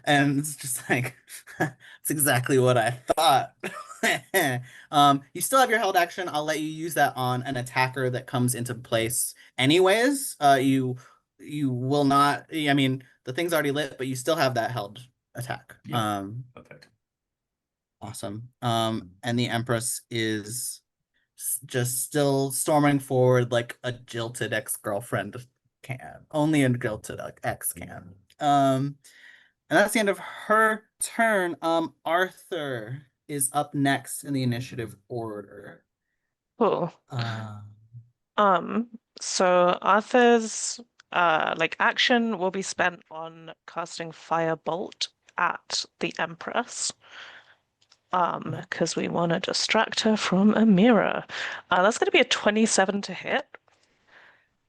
and it's just like that's exactly what I thought. You still have your held action. I'll let you use that on an attacker that comes into place anyways. You will not. I mean, the thing's already lit, but you still have that held attack. Yeah. Perfect. Awesome. And the Empress is just still storming forward like a jilted ex-girlfriend can. Only a jilted ex can. And that's the end of her turn. Arthur is up next in the initiative order. Cool. Uh, Um, so Arthur's like action will be spent on casting Firebolt at the Empress. Because we want to distract her from a mirror. That's gonna be a 27 to hit.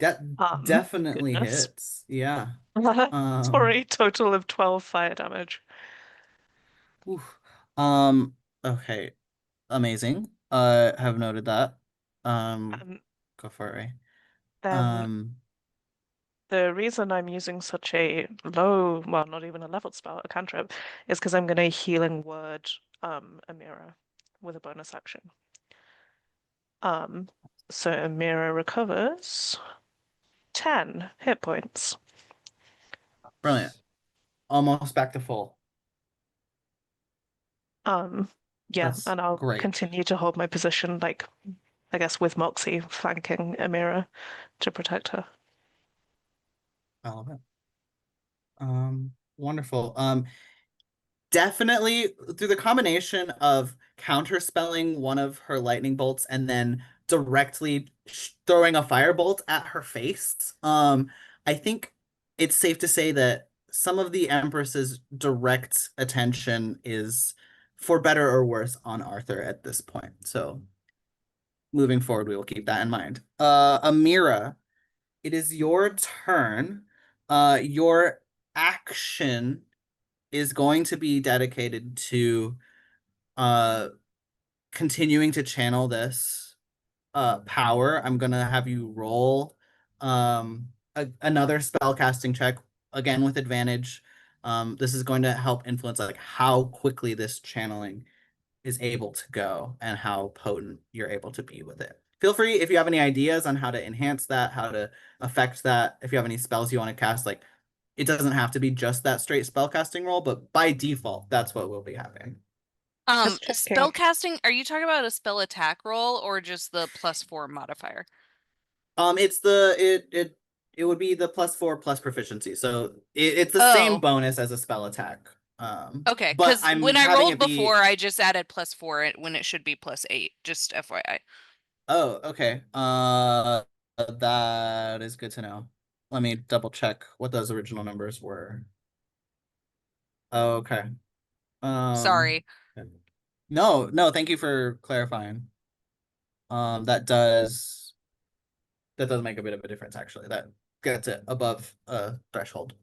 that definitely Goodness. hits. Yeah. Um, Sorry, total of 12 fire damage. oof. Okay. Amazing. Have noted that. Um, And Go for it, Ray. then Um, the reason I'm using such a low, well, not even a leveled spell, a cantrip, is because I'm going to healing word Amira with a bonus action. Um, so Amira recovers 10 hit points. Brilliant. Almost back to full. Yeah, That's and I'll great. continue to hold my position, like, I guess with Moxie flanking Amira to protect her. I love it. Wonderful. Definitely through the combination of counterspelling one of her lightning bolts and then directly throwing a firebolt at her face. I think it's safe to say that some of the Empress's direct attention is, for better or worse, on Arthur at this point. So moving forward, we will keep that in mind. Amira, it is your turn. Your action is going to be dedicated to uh continuing to channel this power. I'm gonna have you roll another spell casting check again with advantage. This is going to help influence like how quickly this channeling is able to go and how potent you're able to be with it. Feel free if you have any ideas on how to enhance that, how to affect that, if you have any spells you want to cast, like it doesn't have to be just that straight spellcasting roll, but by default, that's what will be happening. Just checking. Spell casting, are you talking about a spell attack roll or just the +4 modifier? It's the it would be the +4 plus proficiency, so it's the same Oh, bonus as a spell attack. okay. But Because I'm when I having rolled it before, be. I just added +4 when it should be +8. Just FYI. Oh, okay. That is good to know. Let me double check what those original numbers were. Oh, okay. Um, Sorry. no, no, thank you for clarifying. That does make a bit of a difference actually. That gets it above threshold.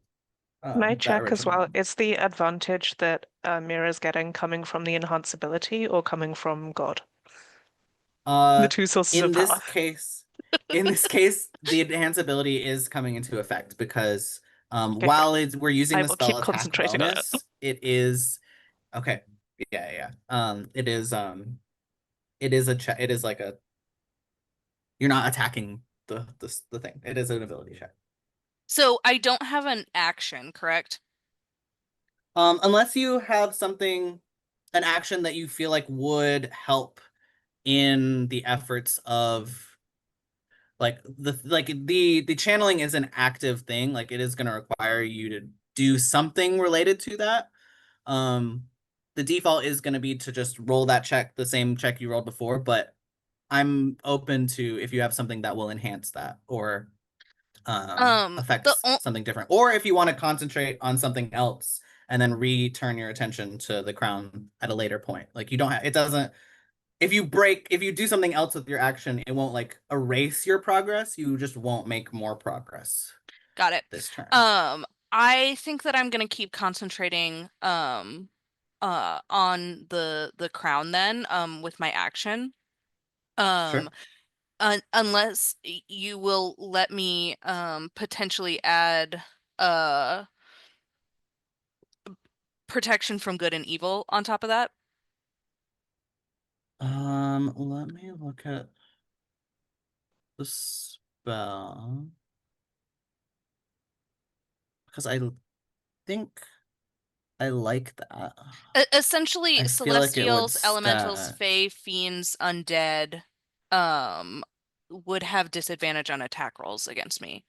Can I That check as original well? one. Is the advantage that Mira's getting coming from the enhanceability or coming from God? The Uh, two sources of in power. this case, in this case, the enhance ability is coming into effect because Okay, great. while we're using I the will spell keep attack concentrating on it. bonus, it is okay. Yeah, yeah. It is it is like a you're not attacking the thing. It is an ability check. So I don't have an action, correct? Unless you have something, an action that you feel like would help in the efforts of like the channeling is an active thing. Like it is going to require you to do something related to that. Um, the default is going to be to just roll that check, the same check you rolled before, but I'm open to if you have something that will enhance that or The affect o something different, or if you want to concentrate on something else and then return your attention to the crown at a later point. Like you don't have, it doesn't, if you do something else with your action, it won't like erase your progress. You just won't make more progress Got it. this turn. I think that I'm gonna keep concentrating on the crown then with my action. Um Sure. unless you will let me potentially add uh protection from good and evil on top of that. Let me look at the spell because I think I like that. Essentially, I feel like it would celestials, elementals, stack. fae, fiends, undead, um, would have disadvantage on attack rolls against me.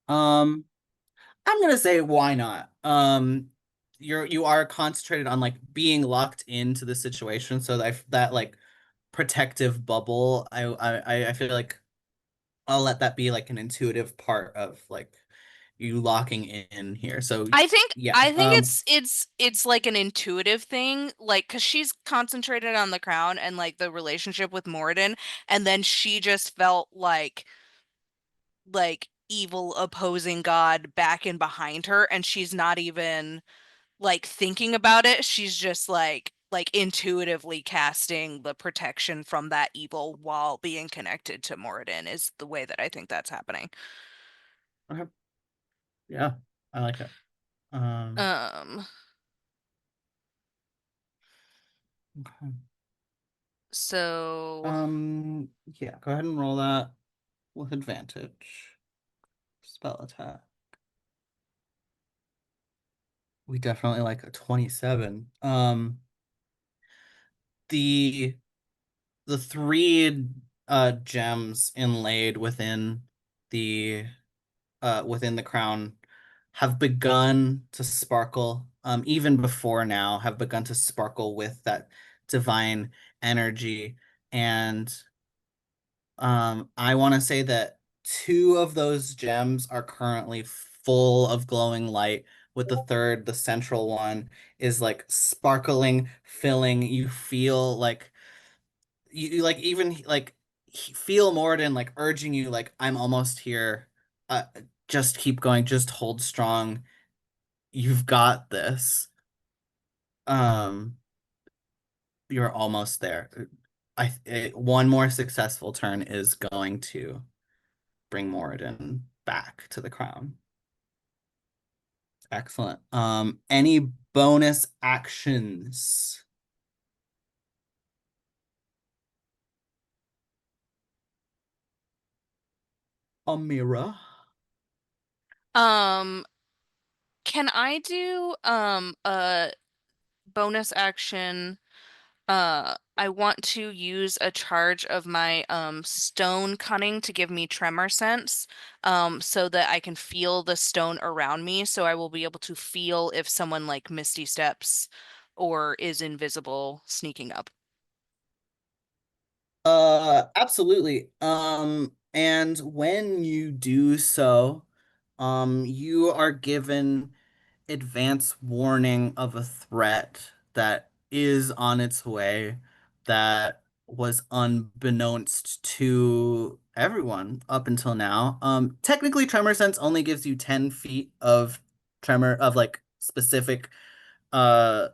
Um, I'm gonna say why not? You are concentrated on like being locked into the situation, so that like protective bubble. I feel like I'll let that be like an intuitive part of like you locking in here. So I think yeah, I think it's like an intuitive thing, like because she's concentrated on the crown and like the relationship with Moradin, and then she just felt like evil opposing God back and behind her, and she's not even like thinking about it. She's just like intuitively casting the protection from that evil while being connected to Moradin is the way that I think that's happening. okay, yeah, I like it. Um, Um, okay. so Yeah, go ahead and roll that with advantage. Spell attack. We definitely like a 27. The the three gems inlaid the within the crown have begun to sparkle, even before now, have begun to sparkle with that divine energy. And I want to say that two of those gems are currently full of glowing light, with the third, the central one, is like sparkling, filling. You feel like you like even like feel Morden like urging you like I'm almost here. Just keep going, just hold strong. You've got this. Um, you're almost there. One more successful turn is going to bring Moradin back to the crown. Excellent. Any bonus actions? Amira. um, can I do a bonus action? I want to use a charge of my stone cunning to give me tremor sense, so that I can feel the stone around me. So I will be able to feel if someone like misty steps or is invisible sneaking up. Absolutely. And when you do so, you are given advance warning of a threat that is on its way that was unbeknownst to everyone up until now. Technically, tremor sense only gives you 10 feet of tremor of like specific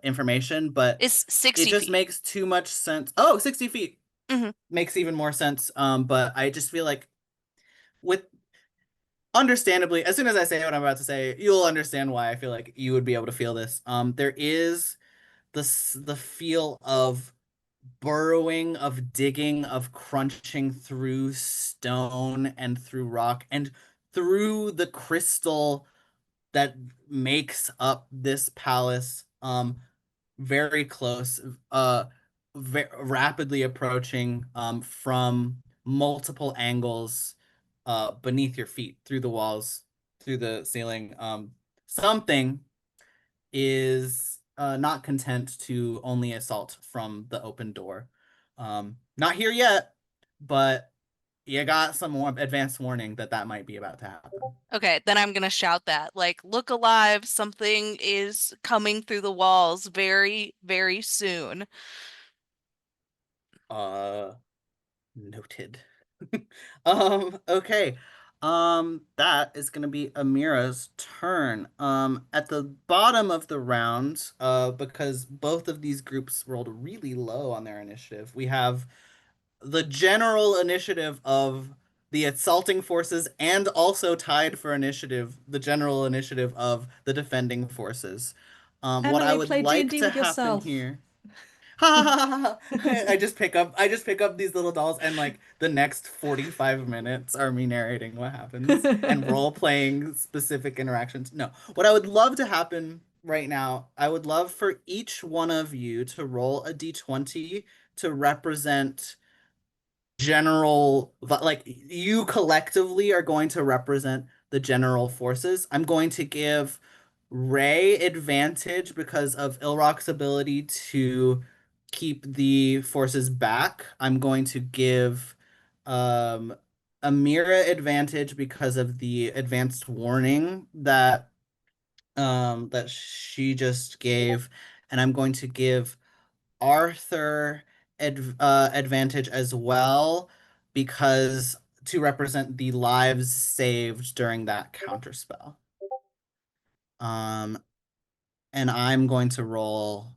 information, but It's it 60 just feet. makes too much sense. Oh, 60 feet Hmm. makes even more sense. But I just feel like with understandably, as soon as I say what I'm about to say, you'll understand why I feel like you would be able to feel this. There is the feel of burrowing, of digging, of crunching through stone and through rock and through the crystal that makes up this palace. Very close, rapidly approaching from multiple angles beneath your feet, through the walls, through the ceiling. Something is not content to only assault from the open door. Not here yet, but you got some more advanced warning that that might be about to happen. Okay, then I'm gonna shout that. Like, look alive, something is coming through the walls very, very soon. Uh, Noted. Okay. That is gonna be Amira's turn. At the bottom of the round, because both of these groups rolled really low on their initiative, we have the general initiative of the assaulting forces and also tied for initiative, the general initiative of the defending forces. What I Emily, would play like D&D to with happen yourself. here. Ha ha ha ha! I just pick up these little dolls, and like the next 45 minutes are me narrating what happens and role playing specific interactions. No, what I would love to happen right now, I would love for each one of you to roll a d20 to represent like you collectively are going to represent the general forces. I'm going to give Ray advantage because of Ilrock's ability to keep the forces back. I'm going to give um Amira advantage because of the advanced warning that she just gave, and I'm going to give Arthur advantage as well because to represent the lives saved during that counterspell. Um, and I'm going to roll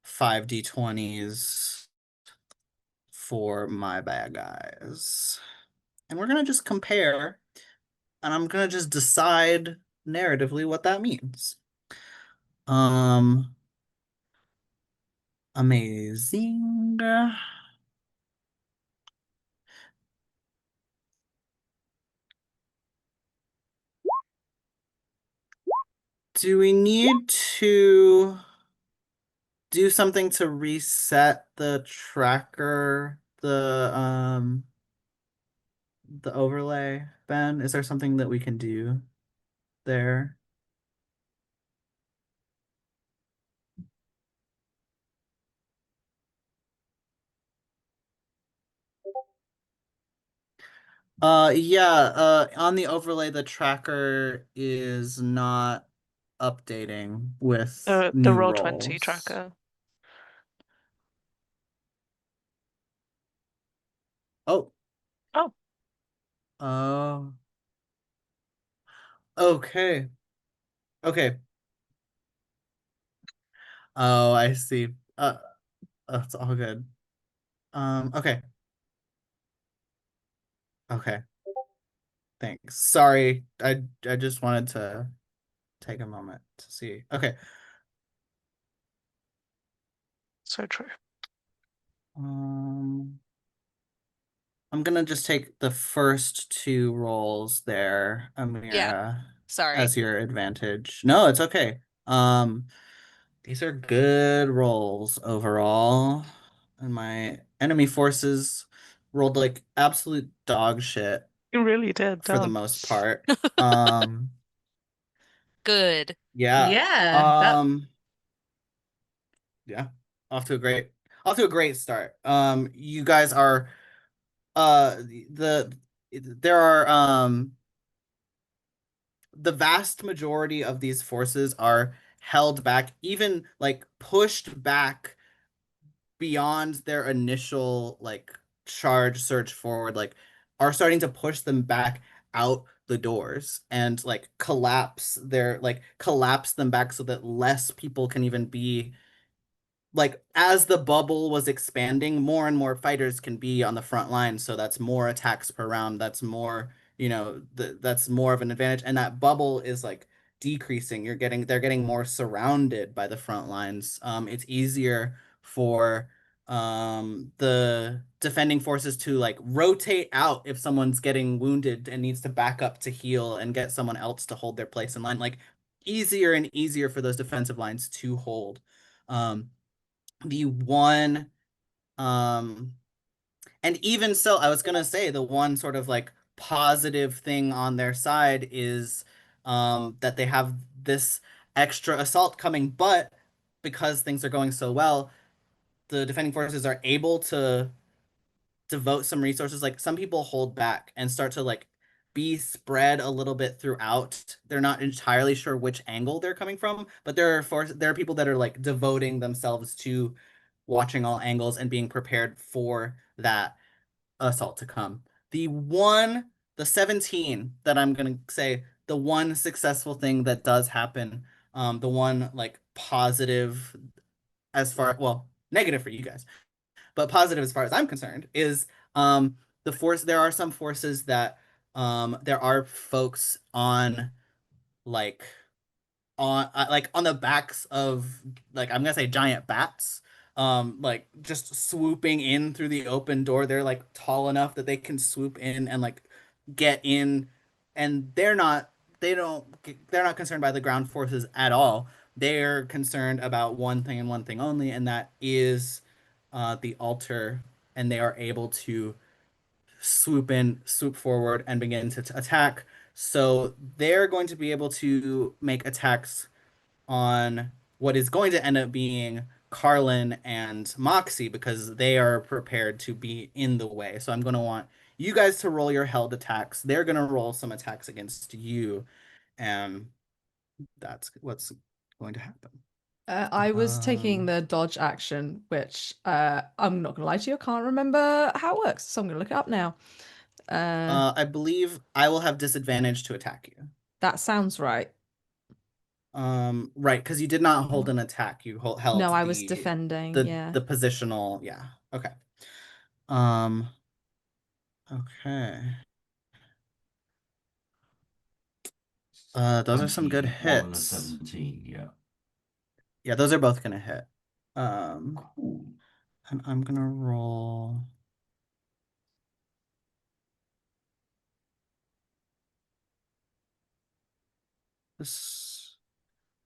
5d20s for my bad guys. And we're gonna just compare, and I'm gonna just decide narratively what that means. Um, amazing. Do we need to do something to reset the tracker, the overlay, Ben? Is there something that we can do there? Yeah, on the overlay, the tracker is not updating with The new Roll20 rolls. tracker. Oh, Oh, oh, okay, okay. Oh, I see. That's all good. Okay, okay. Thanks. Sorry, I just wanted to take a moment to see. Okay. so true. Um, I'm gonna just take the first two rolls there, Yeah, Amira, sorry. as your advantage. No, it's okay. Um, these are good rolls overall. And my enemy forces rolled like absolute dog shit You really did, for the damn. most part. Um, Good. yeah. Yeah, that Um, yeah. Off to a great off to a great start. You guys are the there are the vast majority of these forces are held back, even like pushed back beyond their initial like charge surge forward, like are starting to push them back out the doors and like collapse them back so that less people can even be like as the bubble was expanding, more and more fighters can be on the front line. So that's more attacks per round. That's more, that's more of an advantage. And that bubble is like decreasing. They're getting more surrounded by the front lines. It's easier for the defending forces to like rotate out if someone's getting wounded and needs to back up to heal and get someone else to hold their place in line. Like easier and easier for those defensive lines to hold. Um, the one um and even so, I was gonna say the one sort of like positive thing on their side is that they have this extra assault coming, but because things are going so well, the defending forces are able to devote some resources. Like some people hold back and start to like be spread a little bit throughout. They're not entirely sure which angle they're coming from, but there are people that are like devoting themselves to watching all angles and being prepared for that assault to come. The 17 that I'm gonna say, the one successful thing that does happen, the one like positive as far, well, negative for you guys, but positive as far as I'm concerned is there are some forces that there are folks on like on the backs of like I'm gonna say giant bats, like just swooping in through the open door. They're like tall enough that they can swoop in and like get in, and they're not concerned by the ground forces at all. They're concerned about one thing and one thing only, and that is the altar, and they are able to swoop forward, and begin to attack. So they're going to be able to make attacks on what is going to end up being Carlin and Moxie because they are prepared to be in the way. So I'm going to want you guys to roll your held attacks. They're going to roll some attacks against you, and that's what's going to happen. I was taking Um, the dodge action, which I'm not gonna lie to you, I can't remember how it works, so I'm gonna look it up now. I believe I will have disadvantage to attack you. That sounds right. Right, because you did not hold an attack. You held No, I was the defending, the yeah. the positional. Yeah. Okay. Um. Okay. Those are some good 21 and a hits. 17, yeah. Yeah, those are both gonna hit. Cool. And I'm gonna roll this.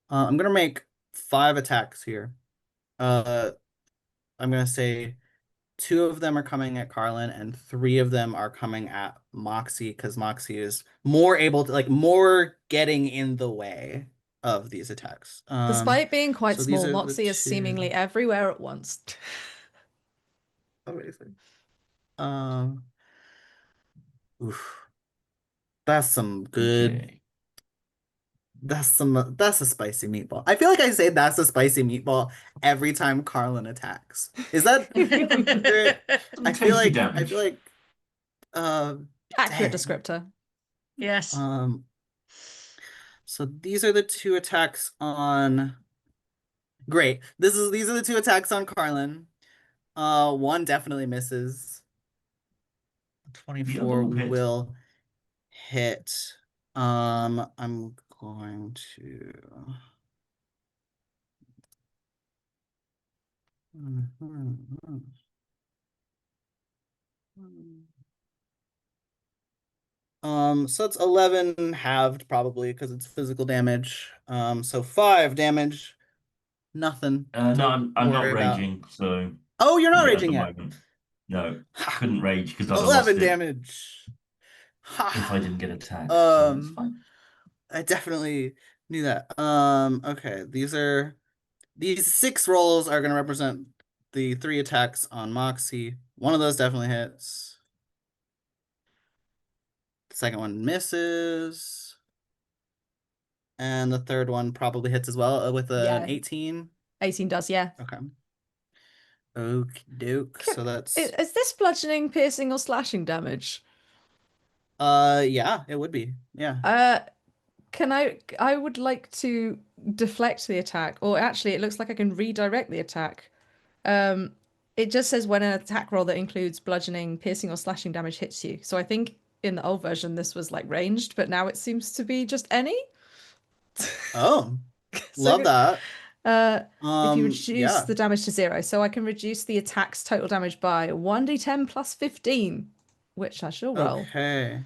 I'm gonna make 5 attacks here. Uh, I'm gonna say 2 of them are coming at Carlin, and 3 of them are coming at Moxie because Moxie is more able to more getting in the way of these attacks. Despite being quite So these small, are the Moxie is two. seemingly everywhere at once. Amazing. Um, oof. That's some good. Okay. That's a spicy meatball. I feel like I say that's a spicy meatball every time Carlin attacks. Is that there? Some tasty I feel damage. like uh Accurate dang. descriptor. Yes. Um so these are the 2 attacks on great. These are the 2 attacks on Carlin. One definitely misses. The other 24 will hit. will hit. I'm going to so it's 11 halved probably because it's physical damage. So 5 damage, nothing No, to I'm not worry about. raging, so Oh, you're not yeah, at the raging yet. moment. No, Ha! couldn't rage because I'd have lost 11 it damage. if I Ha! didn't get attacked, so it's Um, fine. I definitely knew that. Okay, these 6 rolls are gonna represent the 3 attacks on Moxie. One of those definitely hits. The second one misses. And the third one probably hits as well with an Yeah, 18. 18 does, yeah. Okay. Okie doke. So that's Is this bludgeoning, piercing, or slashing damage? yeah, it would be. Yeah. Uh, I would like to deflect the attack, or actually, it looks like I can redirect the attack. Um, it just says when an attack roll that includes bludgeoning, piercing, or slashing damage hits you. So I think in the old version this was like ranged, but now it seems to be just any. Oh, love So that. uh, if you reduce Yeah. the damage to 0, so I can reduce the attack's total damage by 1d10 plus 15, which I shall roll. Okay.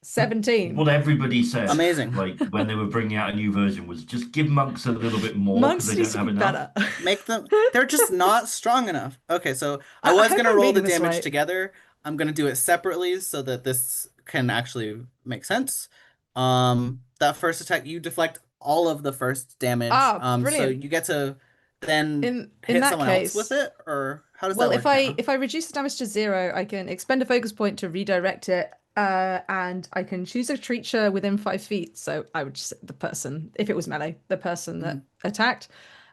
17. What everybody said, Amazing. like when they were bringing out a new version, was just give monks a little bit more because Monks they needs don't to have be enough. better. Make them, they're just not strong enough. Okay, so I I was hope gonna I'm roll the reading this damage right. together. I'm gonna do it separately so that this can actually make sense. That first attack, you deflect all of the first damage. Ah, So brilliant. you get to then In hit that someone else with case, it, or how does well, that work now? if I reduce the damage to 0, I can expend a focus point to redirect it, and I can choose a creature within 5 feet. So I would just the person, if it was melee, the person that Hmm. attacked.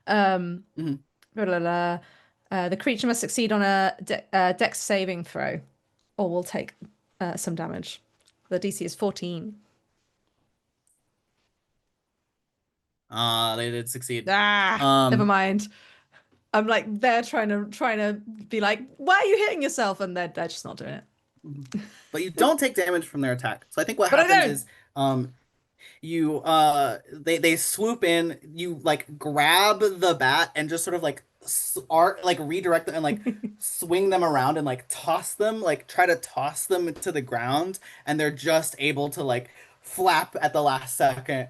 Um, Hmm. blah, blah, blah. The creature must succeed on a dex saving throw, or will take some damage. The DC is 14. They did succeed. Ah, never Um, mind. I'm like they're trying to be like, why are you hitting yourself? And they're just not doing it. But you don't take damage from their attack. So I think what But I happens don't. is you they swoop in, you like grab the bat and just sort of like art like redirect them and like swing them around and like toss them, like try to toss them to the ground, and they're just able to like flap at the last second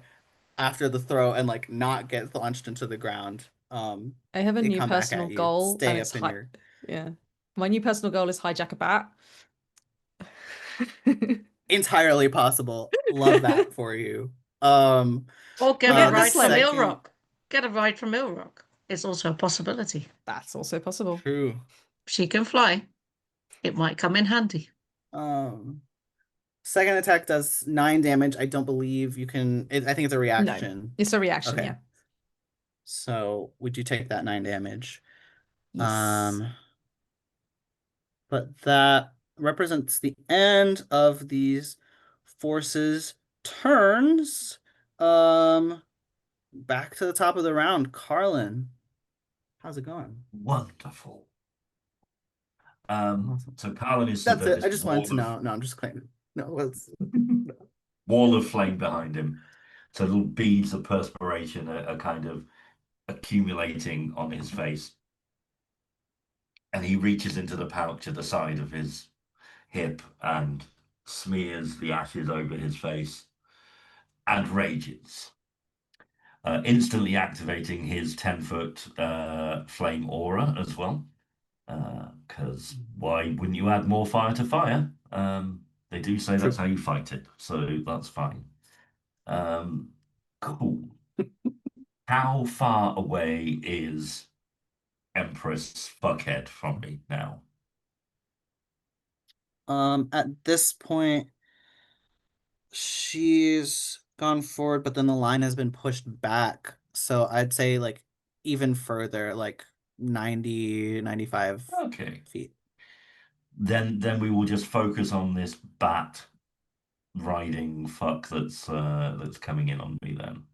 after the throw and like not get launched into the ground. I have a They new come back personal at you, goal, and stay it's up in hi your yeah. My new personal goal is hijack a bat. entirely possible. Love that for you. Um, Or get We a get the ride from sled. second, Ilrock. Get a ride from Ilrock. It's also a possibility. That's also possible. true. She can fly. It might come in handy. Um, Second attack does 9 damage. I don't believe you can. I think it's a No, reaction. it's a reaction, Okay, yeah. so would you take that 9 damage? Yes. Um, but that represents the end of these forces' turns. Back to the top of the round. Carlin, how's it going? Wonderful. Awesome. So Carlin is stood That's there, it. this I just wanted wall to of know. No, I'm just claiming. No, it's wall of flame behind him. So little beads of perspiration are kind of accumulating on his face. And he reaches into the pouch at the side of his hip and smears the ashes over his face and rages, instantly activating his 10-foot flame aura as well. Because why wouldn't you add more fire to fire? They do say that's true. how you fight it, so that's fine. Cool. How far away is Empress Fuckhead from me now? At this point, she's gone forward, but then the line has been pushed back. So I'd say like even further, like 90, 95 Okay. feet. Then we will just focus on this bat riding fuck that's coming in on me then.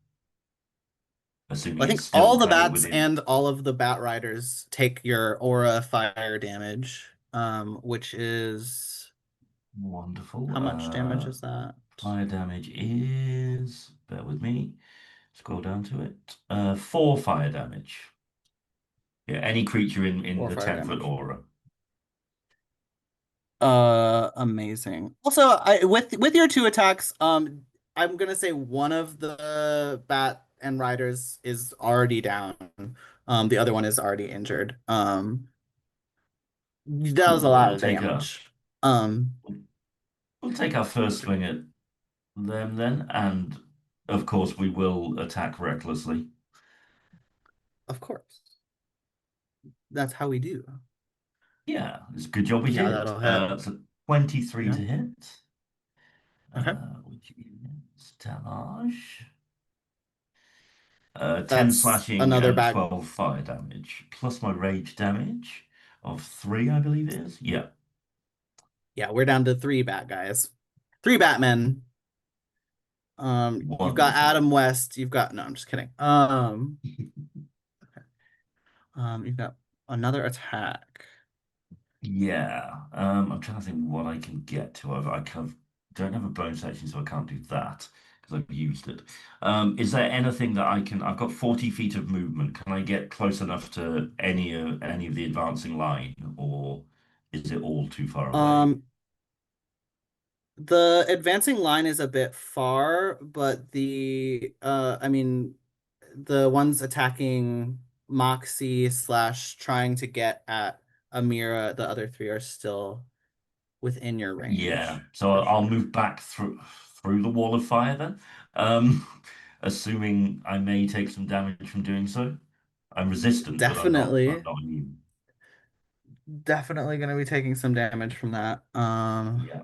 Well, Assuming I it's think still all the kind of bats within. and all of the bat riders take your aura fire damage, which is Wonderful. how much damage is that? Fire damage is, bear with me, scroll down to it. 4 fire damage. Yeah, any creature in Four the fire 10-foot damage. aura. Amazing. Also, I with your two attacks, I'm gonna say one of the bat and riders is already down. The other one is already injured. That was Cool. a lot of damage. Um, We'll take our first swing at them then, and of course we will attack recklessly. of course, that's how we do. Yeah, it's a good job we Yeah, did. that'll hit. That's a 23 Yeah. to hit, Okay. which is damage. 10 That's slashing another and bat. 12 fire damage, plus my rage damage of 3, I believe it is. Yeah, Yeah, we're down to three bat guys. Three Batmen. You've got wonderful. Adam West. You've got no, I'm just kidding. You've got another attack. Yeah, I'm trying to think what I can get to. I kind of don't have a bonus action, so I can't do that because I've used it. Is there anything that I can? I've got 40 feet of movement. Can I get close enough to any of the advancing line, or is it all too far away? Um, the advancing line is a bit far, but I mean, the ones attacking Moxie slash trying to get at Amira, the other three are still within your Yeah, range so for I'll sure. move back through the wall of fire then, um, assuming I may take some damage from doing so. I'm resistant, but I'm Definitely, not immune. definitely gonna be taking some damage from that. Yeah.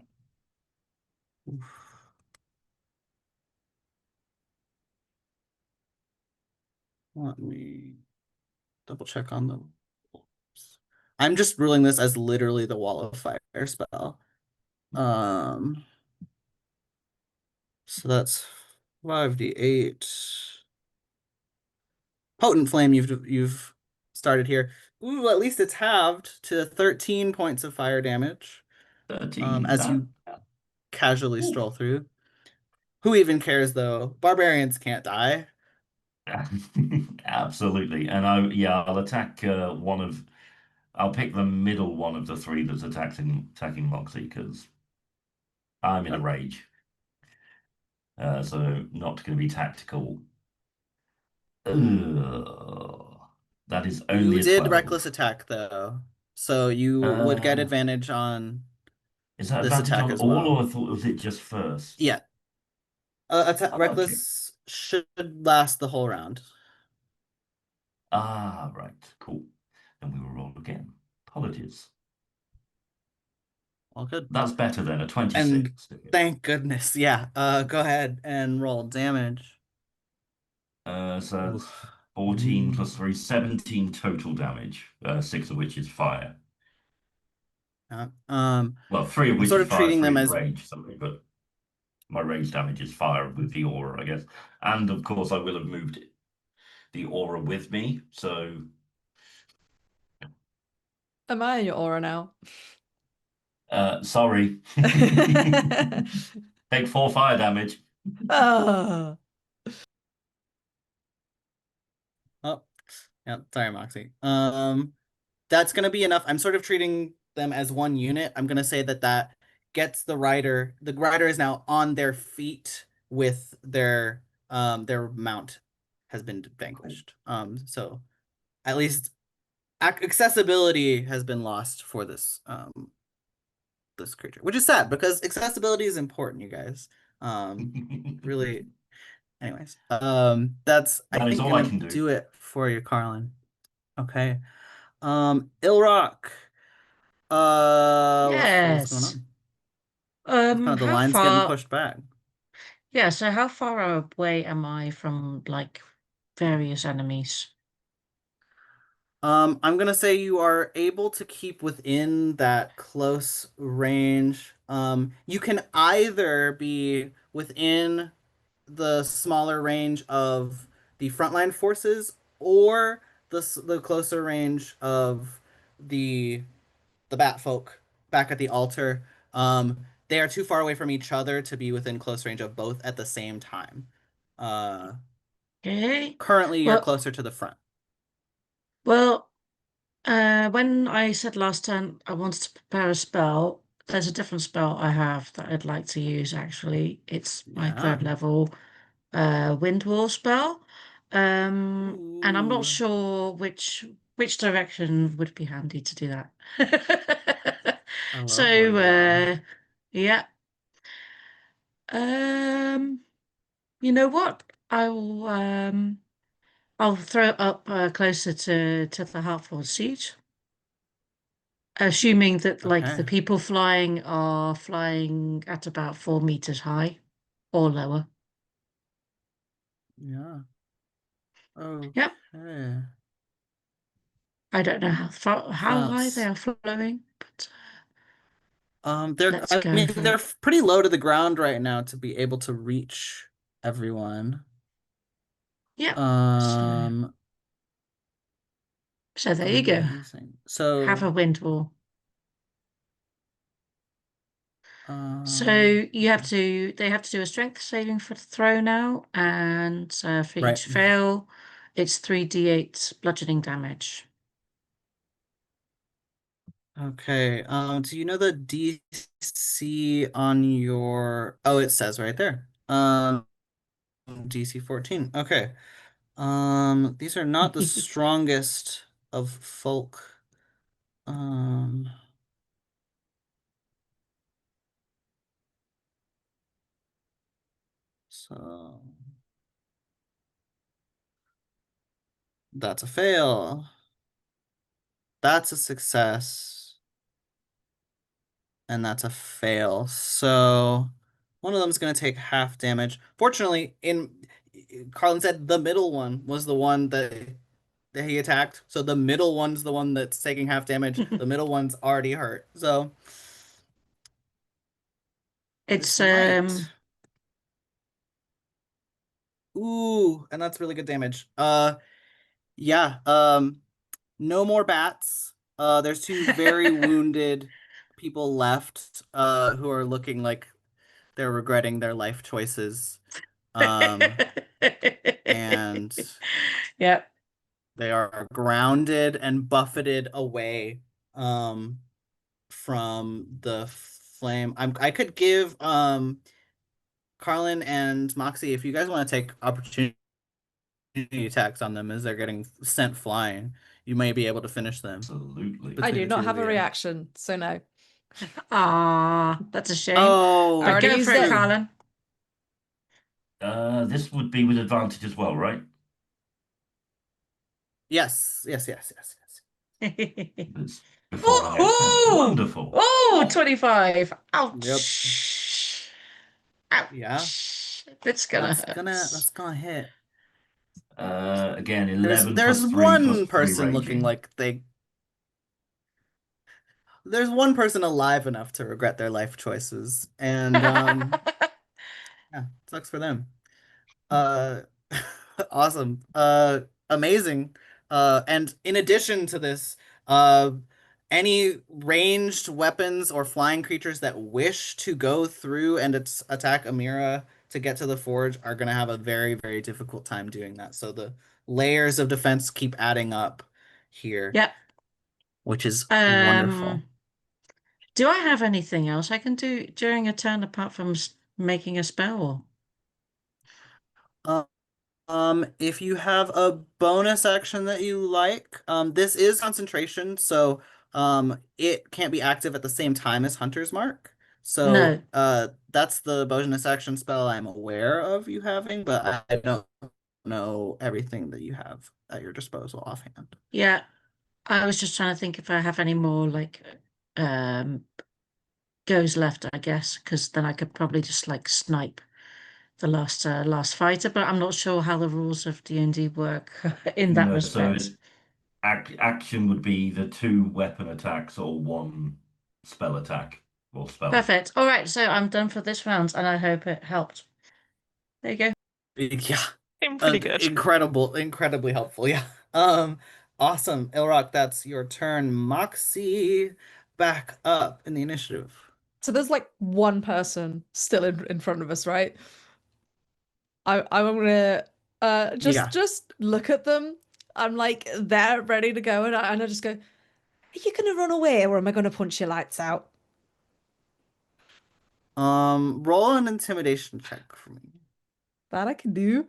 Let me double check on them. I'm just ruling this as literally the wall of fire spell. Um, so that's 5d8. Potent flame you've started here. Ooh, at least it's halved to 13 points of fire damage. 13. as you casually Ooh. stroll through. Who even cares though? Barbarians can't die. Absolutely. And I'll attack I'll pick the middle one of the three that's attacking Moxie because I'm in a Yep. rage. So not going to be tactical. Ugh. That is You only a did reckless 12. attack though, so you would get Uh, advantage on is that this advantage attack on as all, or well. I thought was it just first? Yeah, Oh, okay. reckless should last the whole round. Ah, right. Cool. And we will roll again. Apologies. All good. That's better than a And 26. thank goodness. Yeah. Go ahead and roll damage. So Ooh. that's 14 Ooh. plus 3, 17 total damage, 6 of which is fire. Yeah. Well, 3 of I'm which sort is of fire, treating 3 them is as rage, sorry, but my rage damage is fire with the aura, I guess. And of course, I will have moved the aura with me, so Am I in your aura now? sorry. Take 4 fire damage. Ah. oh yeah, sorry, Moxie. That's gonna be enough. I'm sort of treating them as one unit. I'm gonna say that that gets the rider. The rider is now on their feet with their mount has been vanquished. So at least accessibility has been lost for this creature, which is sad because accessibility is important, you guys. Really. Anyways, that's I That is think all I gonna can do. do it for you, Carlin. Okay. Ilrock. What's going Yes. on? Kind of the How lines getting far? pushed back. Yeah, so how far away am I from like various enemies? I'm gonna say you are able to keep within that close range. You can either be within the smaller range of the frontline forces or the closer range of the the bat folk back at the altar. They are too far away from each other to be within close range of both at the same time. Uh, Okay. Currently, you're Well, closer to the front. well, when I said last time I wanted to prepare a spell, there's a different spell I have that I'd like to use actually. It's my Yeah. third level wind wall spell. And I'm not Ooh, sure which direction would be handy to do that. I love So wind wall. yeah. Um you know what? I'll throw it up closer to the Heartforge siege. Assuming that like Okay. the people flying are flying at about 4 meters high or lower. Yeah. Yep. Okay. I don't know how high they That's are flowing, but they're let's I go mean for they're it. pretty low to the ground right now to be able to reach everyone. Yep. So Um, so there you go. amazing. Have So, a wind wall. So you have okay. to they have to do a strength saving for the throw now, and for Right. each fail, it's 3d8 bludgeoning damage. Okay. Do you know the DC on your? Oh, it says right there. DC 14. Okay. These are not the strongest of folk. Um, so that's a fail. That's a success. And that's a fail. So one of them is going to take half damage. Fortunately, in Carlin said the middle one was the one that he attacked. So the middle one's the one that's taking half damage. The middle one's already hurt. So It's this might. Ooh, and that's really good damage. Yeah. No more bats. There's two very wounded people left who are looking like they're regretting their life choices. Um, and Yeah. they are grounded and buffeted away from the flame. I could give Carlin and Moxie, if you guys want to take opportunity attacks on them as they're getting sent flying, you may be able to finish them Absolutely. I between do the not two have of a you. reaction, so no. Ah, that's a shame. I Oh, Right, already go for used it, it. Carlin. This would be with advantage as well, right? yes, yes, yes, yes, yes. It's before the next turn. Oh, Wonderful. oh, Oh, 25. Yep. Ouch. Yeah, Ouch. It's gonna that's hurt. gonna hit. again, There's 11 there's plus 3 plus one 3 person looking raging. like they there's one person alive enough to regret their life choices, and yeah, sucks for them. Uh, awesome. Amazing. And in addition to this, uh, any ranged weapons or flying creatures that wish to go through and attack Amira to get to the forge are gonna have a very, very difficult time doing that. So the layers of defense keep adding up here, Yep. which is wonderful. Um, do I have anything else I can do during a turn apart from making a spell? If you have a bonus action that you like, this is concentration, so it can't be active at the same time as Hunter's Mark. So No. that's the bonus action spell I'm aware of you having, but I don't know everything that you have at your disposal offhand. Yeah. I was just trying to think if I have any more like um goes left, I guess, because then I could probably just like snipe the last fighter, but I'm not sure how the rules of D&D work in that No, so respect. action would be either 2 weapon attacks or 1 spell attack or spell. Perfect. All right, so I'm done for this round, and I hope it helped. There you go. Yeah, I'm pretty good. incredibly helpful. Yeah. Awesome. Ilrock, that's your turn. Moxie, back up in the initiative. So there's like one person still in front of us, right? I'm gonna Yeah. just look at them. I'm like they're ready to go, and I just go, "Are you gonna run away, or am I gonna punch your lights out?" Roll an intimidation check for me. That I can do.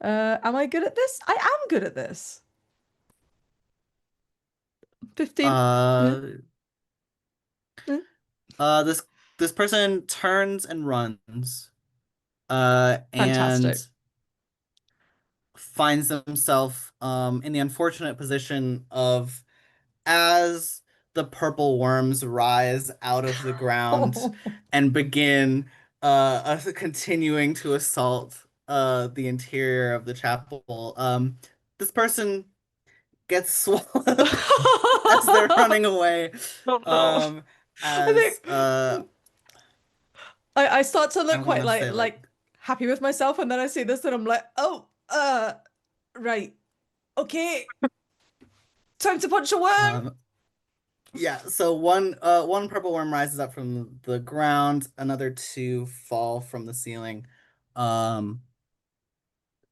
Am I good at this? I am good at this. 15. Yeah. Uh, Yeah. this person turns and runs, and Fantastic. finds himself in the unfortunate position of as the purple worms rise out of the ground and begin continuing to assault the interior of the chapel. This person gets swallowed as they're running away. Oh no. Um, I as think I start to I look quite want to say like happy with myself, and then I see this, and I'm like, oh, right, okay, time to punch a worm. um yeah, so one purple worm rises up from the ground, another two fall from the ceiling, um,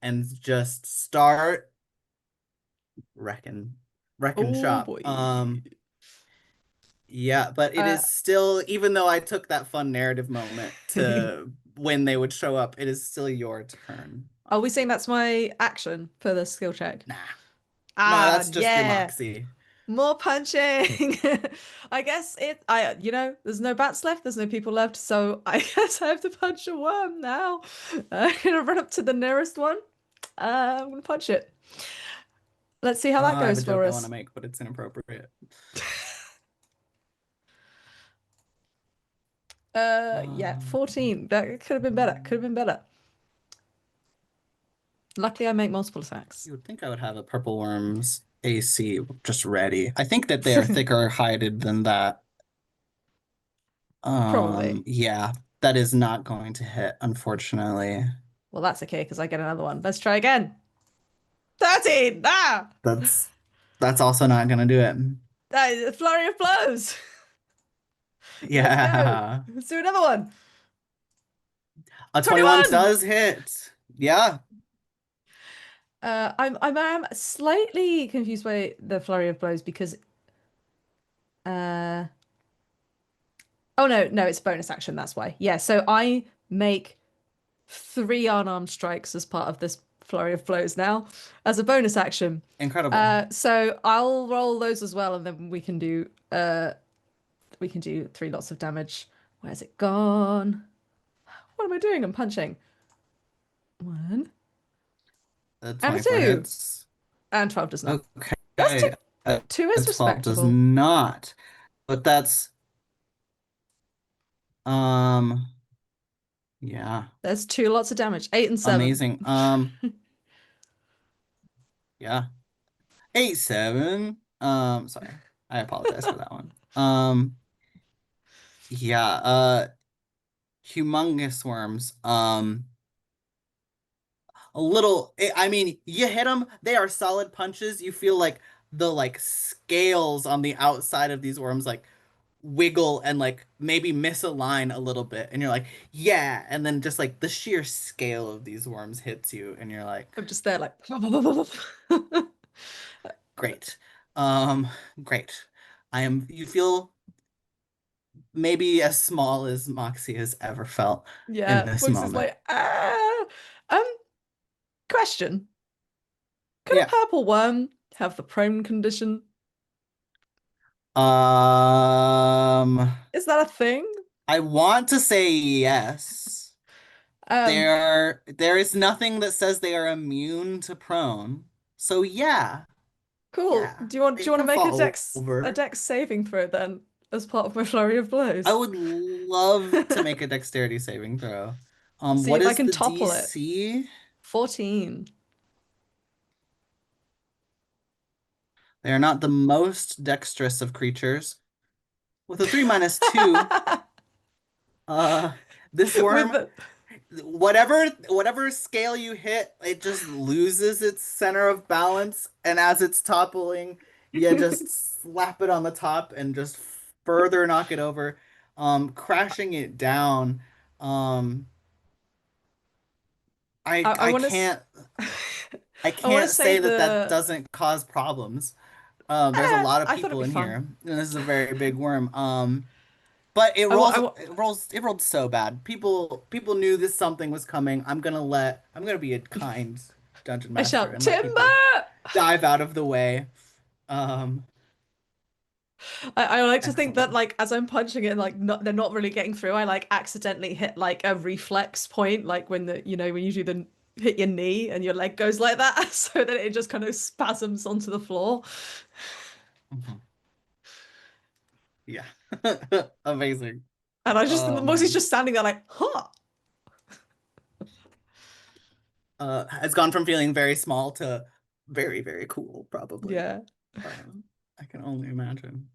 and just start wrecking wrecking Oh shop. boy. Yeah, but it Uh, is still, even though I took that fun narrative moment to when they would show up, it is still your turn. are we saying that's my action for the skill check? Nah. No, Ah, that's just your yeah. moxie. More punching. I guess there's no bats left, there's no people left, so I guess I have to punch a worm now. I'm gonna run up to the nearest one. I'm gonna punch it. Let's see how that I have a goes for joke I want to us. make, but it's inappropriate. Yeah, Um, 14. That could have been better. Could have been better. Luckily, I make multiple attacks. you would think I would have a purple worm's AC just ready. I think that they are thicker hided than that. Probably. Yeah, that is not going to hit, unfortunately. Well, that's okay because I get another one. Let's try again. 13! Ah! That's that's also not gonna do it. Flurry of blows. Let's go. Yeah. Let's do another one. A 21 21. does hit. Yeah. I'm slightly confused by the flurry of blows because oh no, it's a bonus action, that's why. Yeah, so I make 3 unarmed strikes as part of this flurry of blows now as a bonus action. Incredible. So I'll roll those as well, and then we can do 3 lots of damage. Where's it gone? What am I doing? I'm punching. 1 The and a 24 2. hits. And 12 does not. That's Okay. 2 A is 12 does respectable. not. But that's um yeah, There's 2 lots of damage. 8 and 7. amazing. Yeah. 8, 7. Sorry. I apologize for that one. Yeah, humongous worms. A little, I mean, you hit them, they are solid punches. You feel like the like scales on the outside of these worms like wiggle and like maybe misalign a little bit, and you're like, yeah, and then just like the sheer scale of these worms hits you, and you're like, I'm just there like great. Um, great. You feel maybe as small as Moxie has ever felt in Yeah, this Bugs is moment. like, ah. Um, question. Could a Yeah. purple worm have the prone condition? Um, Is that a thing? I want to say yes. Um, There is nothing that says they are immune to prone. So yeah, cool. yeah, Do they you want to can make a fall dex a over. dex saving throw then as part of my flurry of I blows? would love to make a dexterity saving throw. See What if I is can the topple it. DC? 14. They are not the most dexterous of creatures. With a 3 minus 2, uh, this With worm, the whatever scale you hit, it just loses its center of balance, and as it's toppling, you just slap it on the top and just further knock it over, crashing it down. Um, I I want to can't I I want to can't say say that that the doesn't cause problems. There's a lot of I thought it'd people be in here, fun. and this is a very big worm. But I want it rolled so bad. People knew this something was coming. I'm gonna be a kind dungeon I master shout and let timber. people dive out of the way. Um, I like to think that excellent. like as I'm punching it, like they're not really getting through. I like accidentally hit like a reflex point, like when when you do the hit your knee and your leg goes like that, so that it just kind of spasms onto the floor. Mhm. Yeah. Amazing. And I just Oh Moxie's man. just standing there like, huh? Has gone from feeling very small to very, very cool, probably. Yeah. I can only imagine.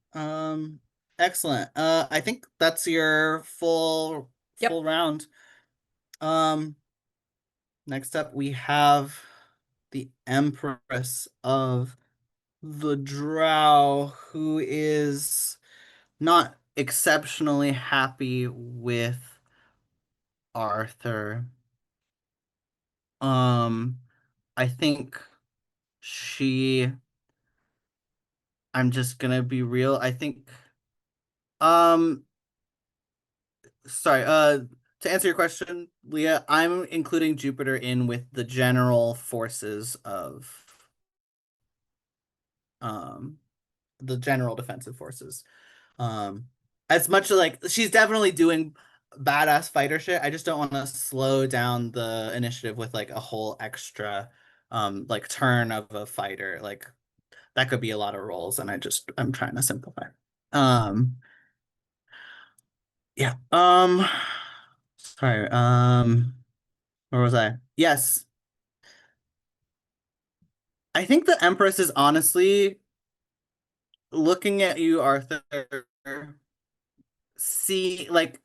Excellent. I think that's your full Yep. round. Um, Next up we have the Empress of the Drow, who is not exceptionally happy with Arthur. Um, I think she, I'm just gonna be real. I think, um, sorry, to answer your question, Leah, I'm including Jupiter in with the general forces of, um, the general defensive forces. Um, as much like she's definitely doing badass fighter shit, I just don't want to slow down the initiative with like a whole extra, like turn of a fighter. Like that could be a lot of rolls, and I'm trying to simplify. Um, yeah. Sorry. Where was I? Yes. I think the Empress is honestly looking at you, Arthur, see like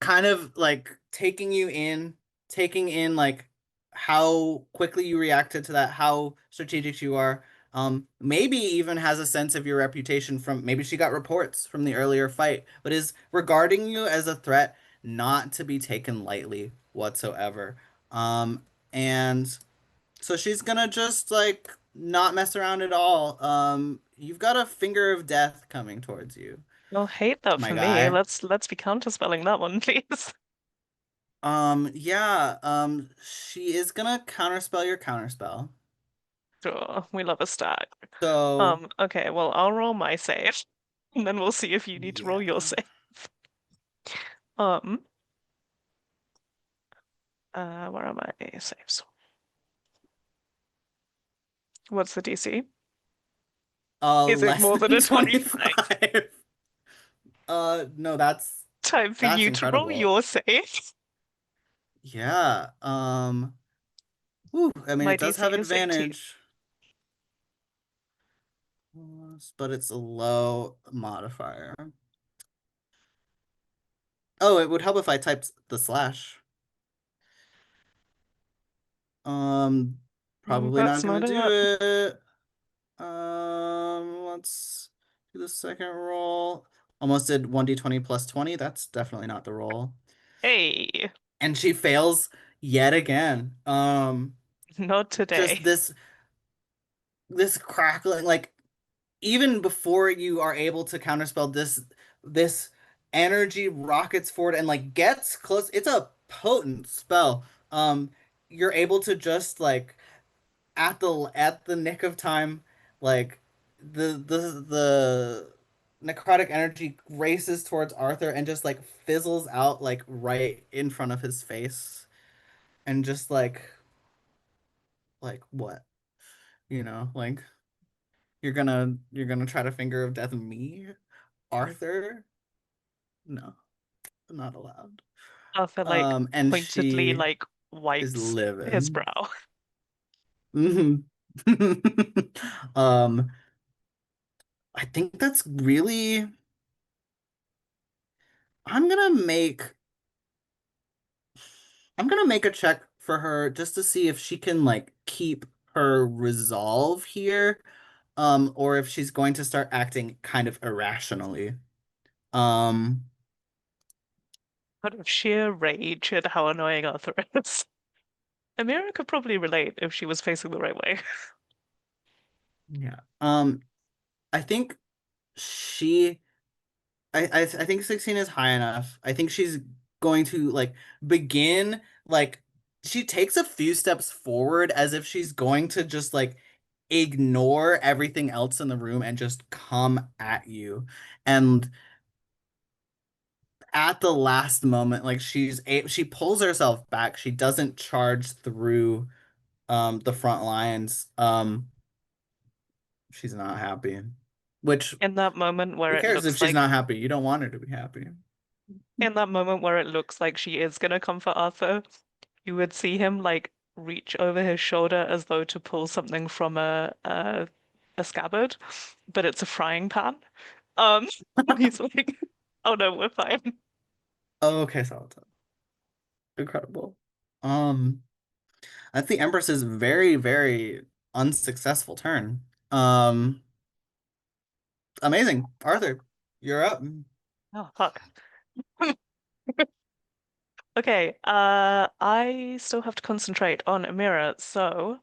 kind of like taking in like how quickly you reacted to that, how strategic you are. Maybe even has a sense of your reputation from maybe she got reports from the earlier fight, but is regarding you as a threat not to be taken lightly whatsoever. And so she's gonna just like not mess around at all. You've got a finger of death coming towards you, You'll hate that my for me. guy. Let's be counterspelling that one, please. Yeah, she is gonna counterspell your counterspell. Sure, we love a stack. So, Okay, well, I'll roll my save, and then we'll see if you need to roll your yeah. save. Um, where are my saves? What's the DC? Is it Less more than than a 25? 25. No, Time for that's you to roll incredible. your save. Yeah. I mean, My it does DC have is 18. advantage, but it's a low modifier. Oh, it would help if I typed the slash. Um, Probably not That's gonna not do it. it. Let's do the second roll. Almost did 1d20 plus 20. That's definitely not the roll. Hey, And she fails yet again. not Just today. this crackling, like even before you are able to counterspell this energy rockets forward and like gets close. It's a potent spell. You're able to just like at the nick of time, like the necrotic energy races towards Arthur and just like fizzles out like right in front of his face and just like what? Like you're gonna try to finger of death me, Arthur? No, not allowed. Arthur like And pointedly she like is wipes his living. brow. hmm Um, I think that's really. I'm gonna make. I'm gonna make a check for her just to see if she can like keep her resolve here, or if she's going to start acting kind of irrationally. Um, Out of sheer rage at how annoying Arthur is. Amira could probably relate if she was facing the right way. yeah. I think she I think 16 is high enough. I think she's going to like begin like she takes a few steps forward as if she's going to just like ignore everything else in the room and just come at you. And at the last moment, like she pulls herself back. She doesn't charge through the front lines. She's not happy. Which In that moment where who it cares if looks she's like not happy? You don't want her to be happy. in that moment where it looks like she is gonna comfort Arthur, you would see him like reach over his shoulder as though to pull something from a scabbard, but it's a frying pan. Um, he's like, "Oh no, we're fine." Oh, okay, solid. Incredible. Um, that's the Empress's very, very unsuccessful turn. Um, Amazing. Arthur, you're up. Oh fuck. Okay, I still have to concentrate on Amira, so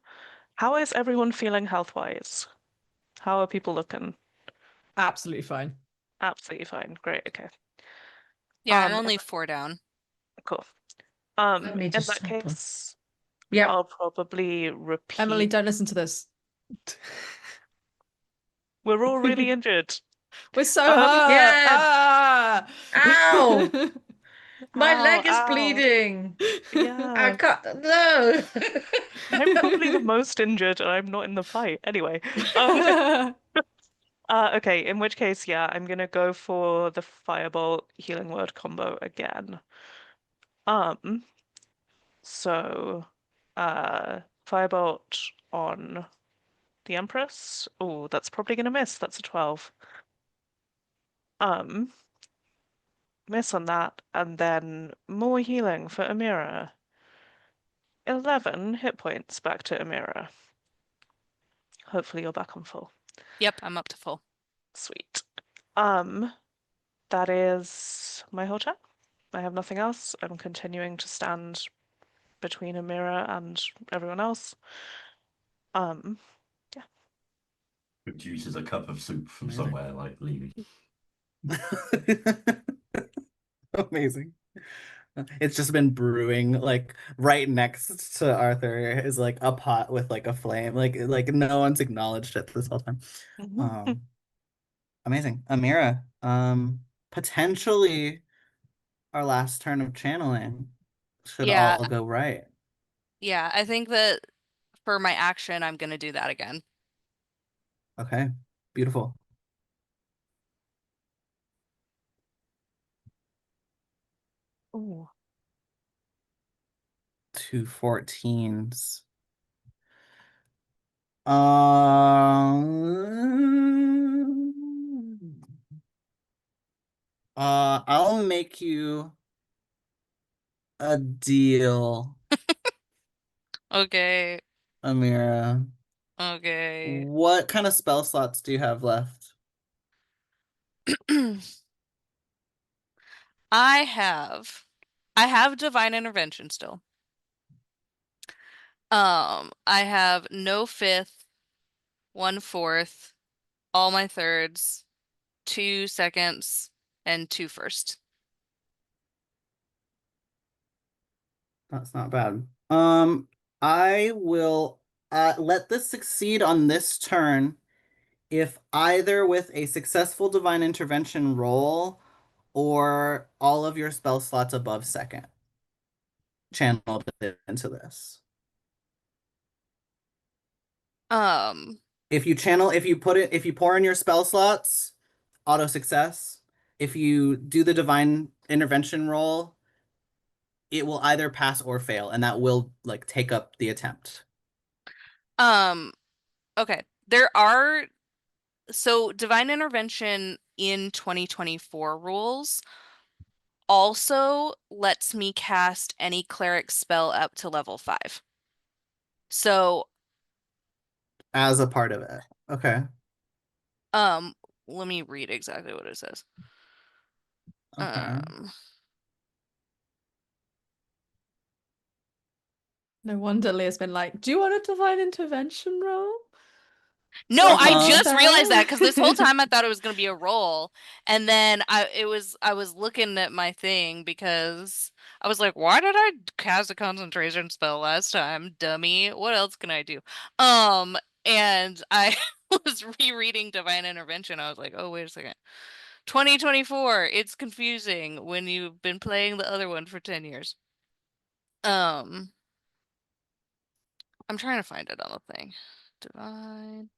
how is everyone feeling health-wise? How are people looking? Absolutely fine. Absolutely fine. Great, okay. Yeah, I'm In only that- 4 down. cool. Let me In just that sample. case, Yep. I'll probably Emily, repeat. don't listen to this. We're all really injured. We're so Um, hurt. Yeah. Ah! Ow! My ow, leg is ow. bleeding. I Yeah, can't. No. I'm probably the most injured and I'm not in the fight. Anyway, um, okay, in which case, yeah, I'm gonna go for the Firebolt Healing Word combo again. Um, so, Firebolt on the Empress. Oh, that's probably gonna miss. That's a 12. Um, Miss on that, and then more healing for Amira. 11 hit points back to Amira. Hopefully you're back on full. Yep, I'm up to full. Sweet. That is my whole turn. I have nothing else. I'm continuing to stand between Amira and everyone else. Yeah. Produces a cup of soup from Amazing. somewhere, like leaving. Amazing. It's just been brewing like right next to Arthur is like a pot with like a flame. Like no one's acknowledged it this whole time. Um Amazing. Amira, potentially our last turn of channeling should Yeah, all go right. yeah, I think that for my action, I'm gonna do that again. Okay. Beautiful. Ooh. 2 14s. Um, I'll make you a deal, Okay, Amira. okay. What kind of spell slots do you have left? I have I have divine intervention still. I have no fifth, 1/4, all my thirds, 2 seconds, and 2 first. That's not bad. I will let this succeed on this turn if either with a successful divine intervention roll or all of your spell slots above second channeled into this. Um, If you pour in your spell slots, auto success. If you do the divine intervention roll, it will either pass or fail, and that will like take up the attempt. um, okay. There are so divine intervention in 2024 rules also lets me cast any cleric spell up to level 5. So, As a part of it. Okay. um, let me read exactly what it says. Okay. Um, No wonder Leah's been like, "Do you want a divine intervention roll?" no, I Uh-huh. just realized that because this whole time I thought it was gonna be a roll, and then I was looking at my thing because I was like, why did I cast a concentration spell last time, dummy? What else can I do? Um, and I was rereading Divine Intervention. I was like, oh, wait a second. 2024, it's confusing when you've been playing the other one for 10 years. Um, I'm trying to find it on the thing. Divine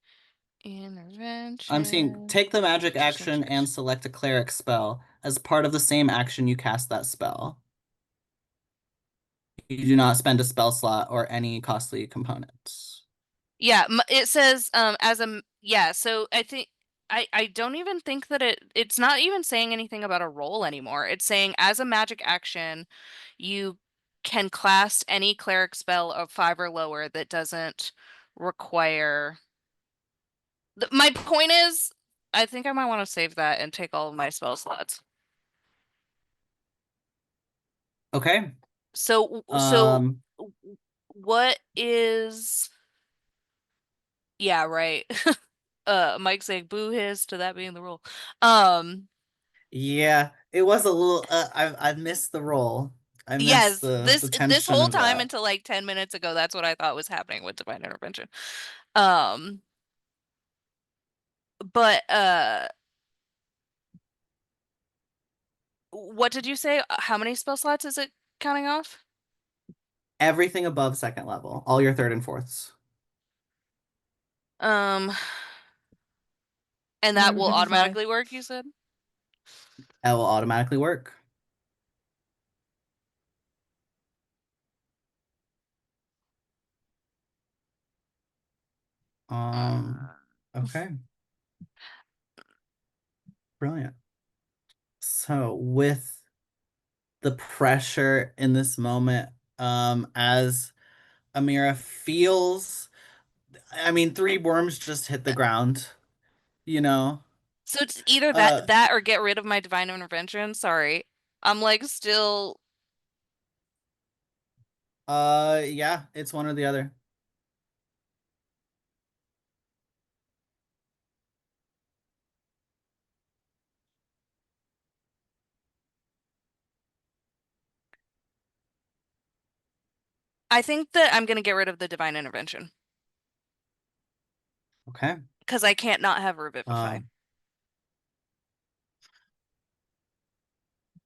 I'm seeing Intervention. take the magic action and Percentage. select a cleric spell. As part of the same action, you cast that spell. You do not spend a spell slot or any costly components. Yeah, it says yeah, so I think I don't even think that it's not even saying anything about a roll anymore. It's saying as a magic action, you can cast any cleric spell of 5 or lower that doesn't require my point is I think I might want to save that and take all of my spell slots. Okay. So Um, what is yeah, right. Mike saying boo hiss to that being the rule. Um, yeah, it was a little I missed the roll. I missed yes, the this tension whole of time that. until like 10 minutes ago, that's what I thought was happening with divine intervention. Um, but what did you say? How many spell slots is it counting off? Everything above second level, all your third and fourths. Um, and No, that we're will doing 5. automatically work, you said? That will automatically work. Um, Uh, okay. Brilliant. So with the pressure in this moment, as Amira feels I mean, three worms just hit the ground, you know? So it's either Uh, that or get rid of my divine intervention. Sorry. I'm like still yeah, it's one or the other. I think that I'm gonna get rid of the divine intervention Okay. because I can't not have revivify. Um,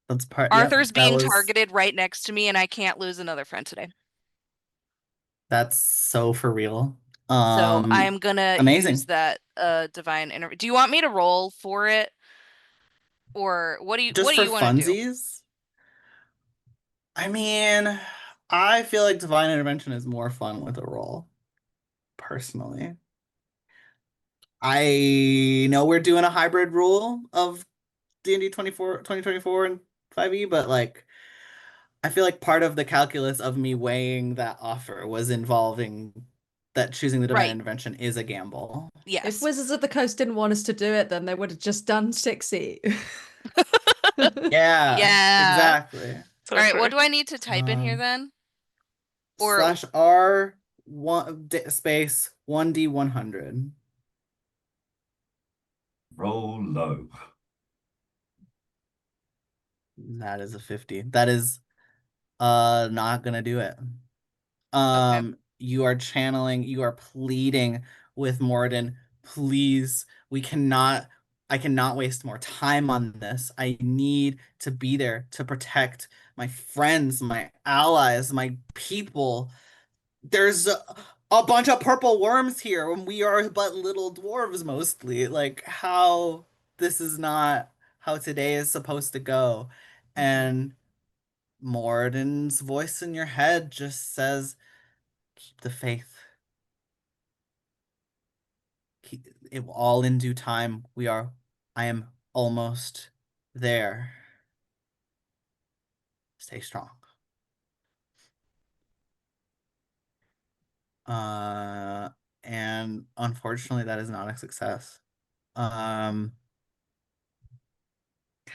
that's part, yep, Arthur's being targeted right next to me and I can't lose another friend today. that's so for real. So I'm gonna use Amazing. that divine inter Do you want me to roll for it? Or Just what do for you want to do? funsies, I mean, I feel like divine intervention is more fun with a roll, personally. I know we're doing a hybrid rule of D&D 2024 and 5e, but like I feel like part of the calculus of me weighing that offer was involving that choosing the divine Right. intervention is a gamble. If Yes. Wizards of the Coast didn't want us to do it, then they would have just done 6e. Yeah, Yeah. exactly. All So right, what true. do I need to type in here Um, then? Or slash R space 1D100. Roll low. That is a 50. That is not gonna do it. okay. You are channeling, you are pleading with Morden, please, I cannot waste more time on this. I need to be there to protect my friends, my allies, my people. There's a bunch of purple worms here, and we are but little dwarves mostly. Like, how this is not how today is supposed to go. And Morden's voice in your head just says, keep the faith. It will all in due time. I am almost there. Stay strong. Uh, and unfortunately, that is not a success. Um,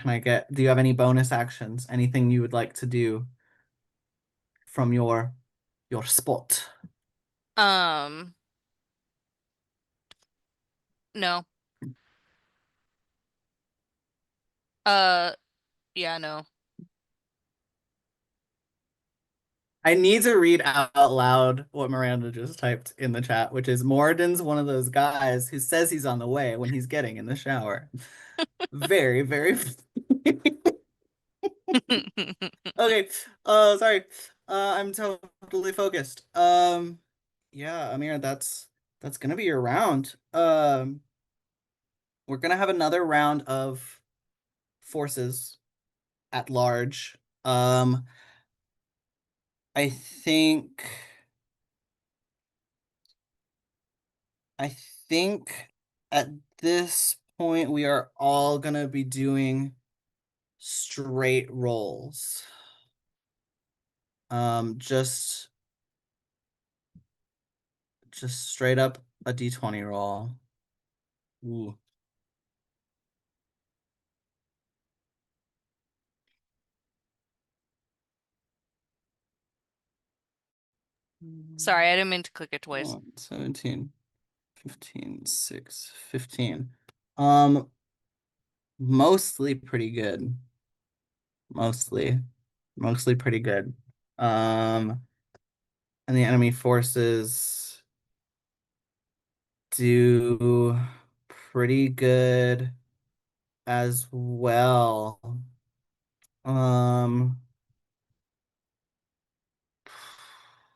do you have any bonus actions? Anything you would like to do from your spot? Um, no. Uh, yeah, no. I need to read out loud what Miranda just typed in the chat, which is Morden's one of those guys who says he's on the way when he's getting in the shower. Very, very. Okay. Sorry. I'm totally focused. Yeah, Amir, that's gonna be your round. We're gonna have another round of forces at large. I think I think at this point we are all gonna be doing straight rolls. Just straight up a d20 roll. Ooh. Sorry, I didn't mean to click it twice. 17, 15, 6, 15. Um, mostly pretty good. Mostly. Mostly pretty good. Um, and the enemy forces do pretty good as well. Um,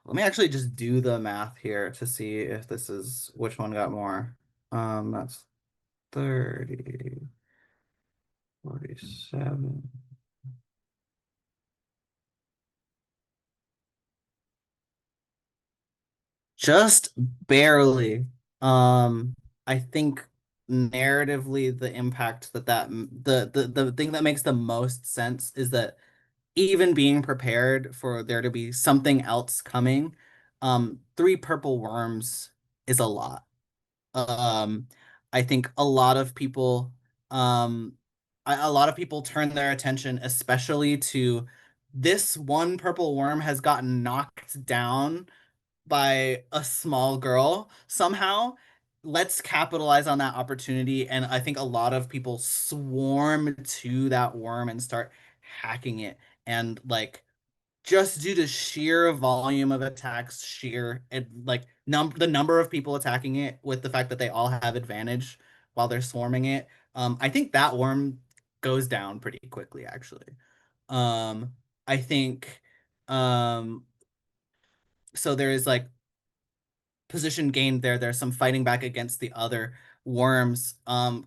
let me actually just do the math here to see if this is which one got more. That's 30, 47. Just barely. I think narratively the impact the thing that makes the most sense is that even being prepared for there to be something else coming, three purple worms is a lot. Um, I think a lot of people, um, a lot of people turn their attention, especially to this one purple worm has gotten knocked down by a small girl somehow. Let's capitalize on that opportunity. And I think a lot of people swarm to that worm and start hacking it. And like just due to sheer volume of attacks, sheer and like the number of people attacking it with the fact that they all have advantage while they're swarming it, I think that worm goes down pretty quickly actually. I think um so there is like position gained there. There's some fighting back against the other worms.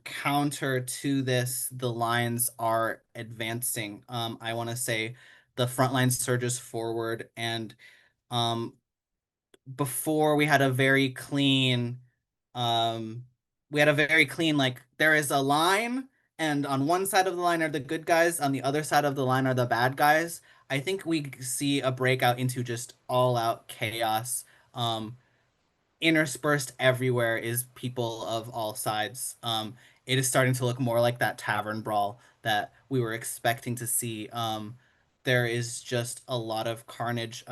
Counter to this, the lines are advancing. I want to say the front line surges forward, and um, before um, we had a very clean like there is a line, and on one side of the line are the good guys, on the other side of the line are the bad guys. I think we see a breakout into just all out chaos. Um, Interspersed everywhere is people of all sides. It is starting to look more like that tavern brawl that we were expecting to see. There is just a lot of carnage.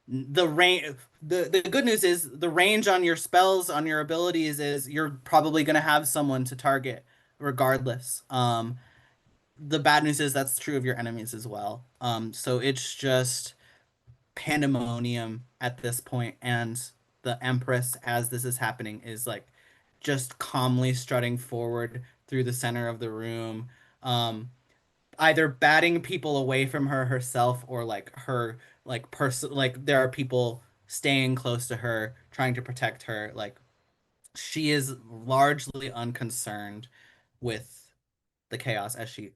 The range, the good news is the range on your spells, on your abilities is you're probably gonna have someone to target regardless. The bad news is that's true of your enemies as well. So it's just pandemonium at this point, and the Empress, as this is happening, is like just calmly strutting forward through the center of the room, um, either batting people away from her herself or like her like person like there are people staying close to her trying to protect her. Like she is largely unconcerned with the chaos as she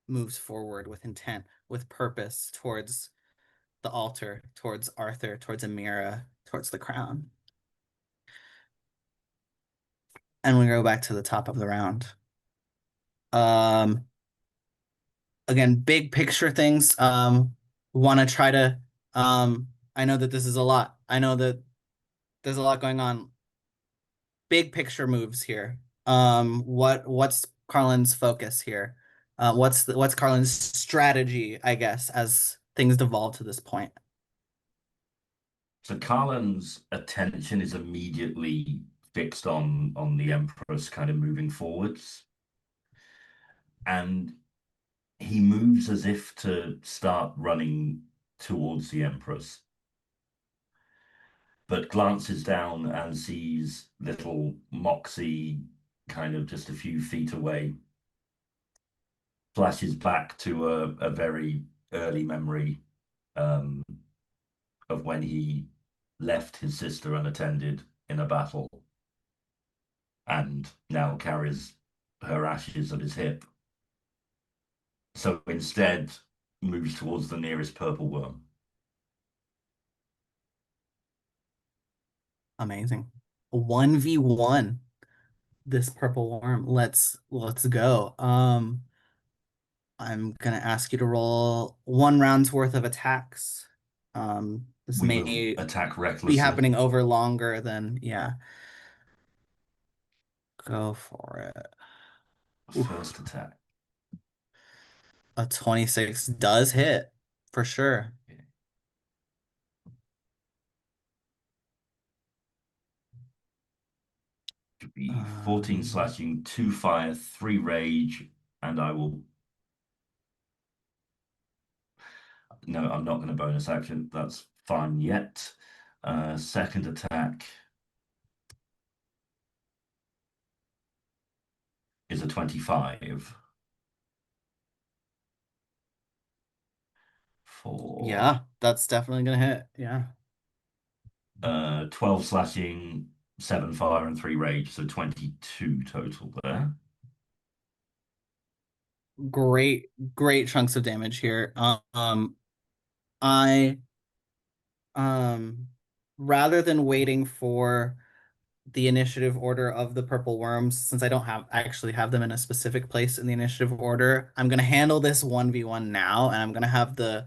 moves forward with intent, with purpose towards the altar, towards Arthur, towards Amira, towards the crown. And we go back to the top of the round. Um, Again, big picture things. Want to try to. I know that this is a lot. I know that there's a lot going on. Big picture moves here. What's Carlin's focus here? What's Carlin's strategy, I guess, as things devolve to this point? So Carlin's attention is immediately fixed on the Empress kind of moving forwards. And he moves as if to start running towards the Empress, but glances down and sees little Moxie kind of just a few feet away, flashes back to a very early memory um, of when he left his sister unattended in a battle and now carries her ashes at his hip. So instead, moves towards the nearest purple worm. Amazing. 1v1 this purple worm. Let's go. I'm gonna ask you to roll 1 round's worth of attacks. This We will may attack be recklessly. happening over longer than yeah. Go for it. First Oof. attack. A 26 does hit for sure. To be 14 slashing, 2 fire, 3 rage, and I will. No, I'm not going to bonus action. That's fine yet. Second attack is a 25 for Yeah, that's definitely gonna hit. Yeah. 12 slashing, 7 fire, and 3 rage, so 22 total there. Great chunks of damage here. I um rather than waiting for the initiative order of the purple worms, since I don't have actually have them in a specific place in the initiative order, I'm gonna handle this 1v1 now, and I'm gonna have the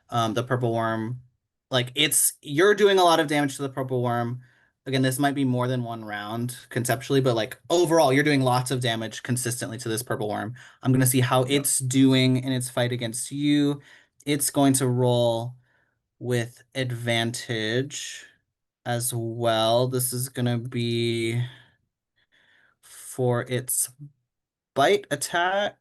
purple worm like it's you're doing a lot of damage to the purple worm. again, this might be more than one round conceptually, but like overall, you're doing lots of damage consistently to this purple worm. I'm gonna see how Yeah. it's doing in its fight against you. It's going to roll with advantage as well. This is gonna be for its bite attack.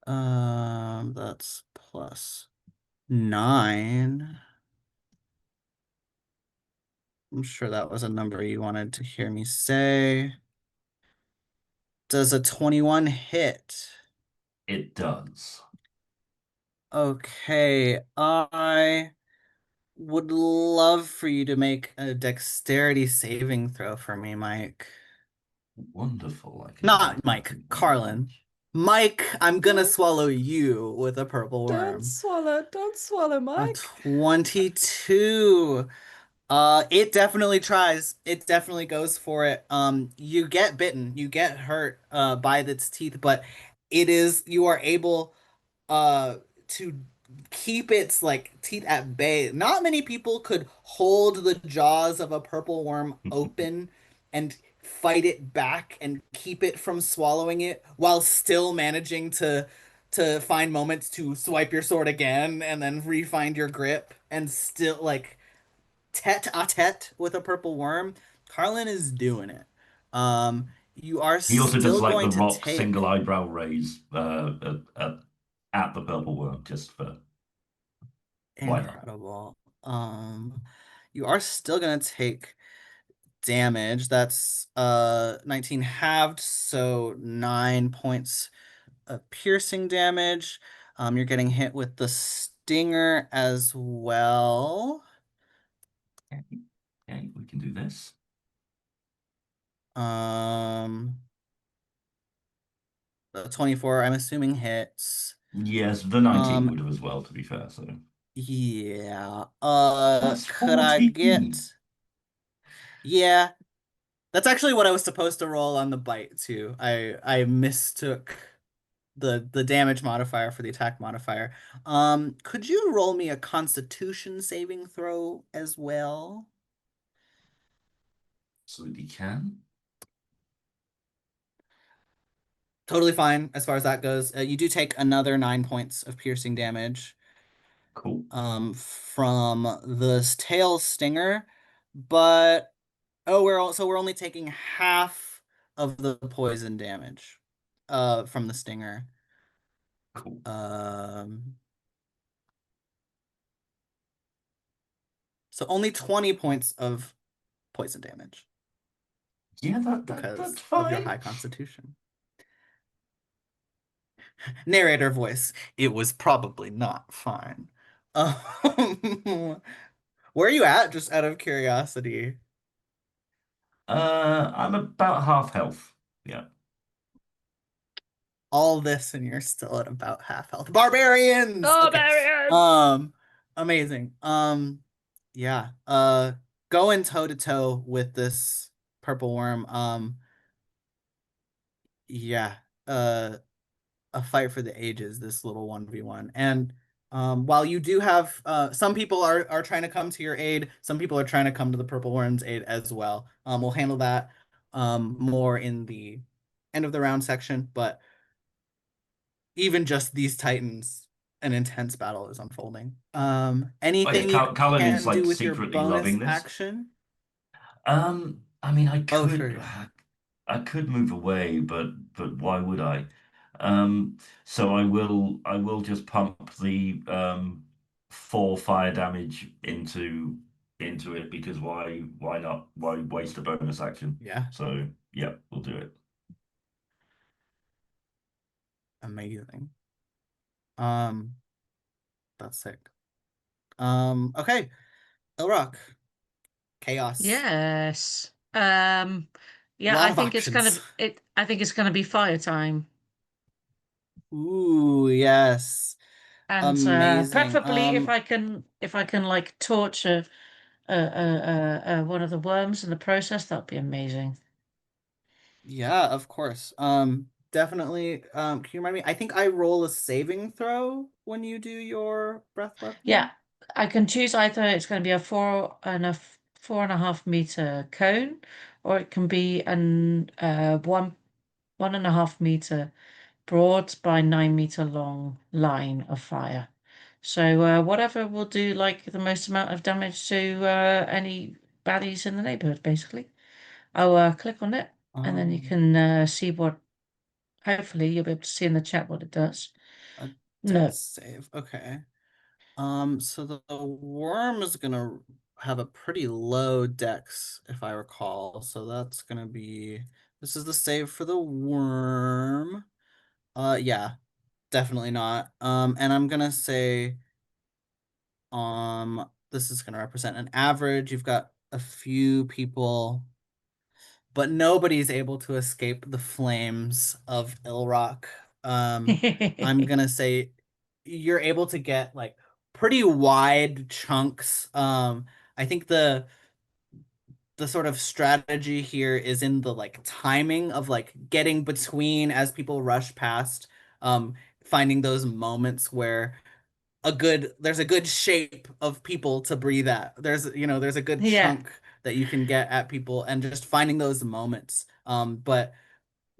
That's +9. I'm sure that was a number you wanted to hear me say. Does a 21 hit? It does. Okay, I would love for you to make a dexterity saving throw for me, Mike. Wonderful. I can do Not that Mike, in one Carlin. range. Mike, I'm gonna Don't, swallow you with a purple don't worm. swallow, don't swallow, A Mike. 22. It definitely tries. It definitely goes for it. You get bitten, you get hurt by its teeth, but you are able to keep its like teeth at bay. Not many people could hold the jaws of a purple worm open and fight it back and keep it from swallowing it while still managing to find moments to swipe your sword again and then re-find your grip and still like tete-a-tete with a purple worm. Carlin is doing it. You are He also does still like the going to rock single take eyebrow raise at the purple worm, just for why not? incredible. Um, you are still gonna take damage. That's 19 halved, so 9 points of piercing damage. You're getting hit with the stinger as well. Okay, okay, we can do this. Um, the 24, I'm assuming hits. Yes, the 19 Um, would have as well, to be fair. So yeah. that's Could I 14. get? Yeah, that's actually what I was supposed to roll on the bite too. I mistook the damage modifier for the attack modifier. Could you roll me a Constitution saving throw as well? Absolutely can. Totally fine as far as that goes. You do take another 9 points of piercing damage Cool. from the tail stinger, but oh, we're only taking half of the poison damage from the stinger. Cool. Um, so only 20 points of poison damage Yeah, that's because of your fine. high constitution. Narrator voice. It was probably not fine. Um, where are you at, just out of curiosity? I'm about half health. Yeah. All this and you're still at about half health. Barbarians! Oh, Okay. Barbarians! Um, amazing. Yeah. Going toe to toe with this purple worm. Yeah. Uh, a fight for the ages, this little 1v1. And while you do have some people are trying to come to your aid, some people are trying to come to the purple worm's aid as well. We'll handle that more in the end of the round section, but even just these titans, an intense battle is unfolding. Oh yeah, Anything you Cullen is can like do with your secretly bonus loving this. action? I mean, Oh, sure, yeah. I could move away, but why would I? So I will just pump the 4 fire damage into it because why not? Why waste a bonus action? Yeah, So yeah, we'll do it. amazing. Um, that's sick. Okay, Elrock, chaos, Yes. Yeah, lot I of think it's options. I think it's gonna be fire time. Ooh, yes, And amazing. preferably if I can like torture one of the worms in the process, that'd be amazing. Yeah, of course. Definitely. Can you remind me? I think I roll a saving throw when you do your breath Yeah, weapon. I can choose either it's going to be a 4 and a 4.5 meter cone, or it can be an 1.5 meter broad by 9 meter long line of fire. So whatever will do like the most amount of damage to any baddies in the neighborhood, basically. I'll click on it, and then you Um, can see what. Hopefully, you'll be able to see in the chat what it does. a No. dex save. Okay. So the worm is gonna have a pretty low dex, if I recall. So that's gonna be this is the save for the worm. Yeah, definitely not. And I'm gonna say this is gonna represent an average. You've got a few people, but nobody's able to escape the flames of Ilrock. I'm gonna say you're able to get like pretty wide chunks. I think the sort of strategy here is in the like timing of like getting between as people rush past, um, finding those moments where there's a good shape of people to breathe at. There's a good Yeah. chunk that you can get at people and just finding those moments. But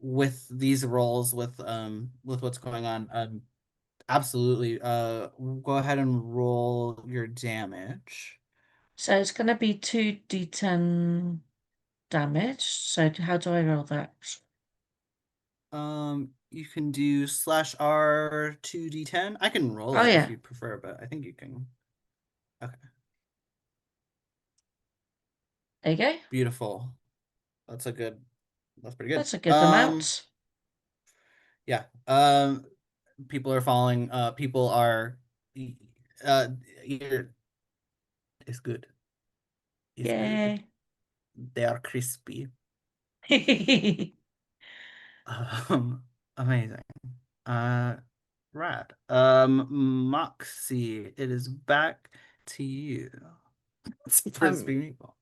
with these roles, with what's going on, absolutely. Go ahead and roll your damage. So it's going to be 2d10 damage. So how do I roll that? You can do /R 2d10. I can roll Oh it if yeah. you prefer, but I think you can. Okay, There you go. beautiful. That's a good. That's pretty good. That's a good amount. Yeah. People are falling. People are. Ear is good. Is good. Yay. They are crispy. Amazing. Uh, Rad. Moxie, it is back to you. It's Um, crispy meatball.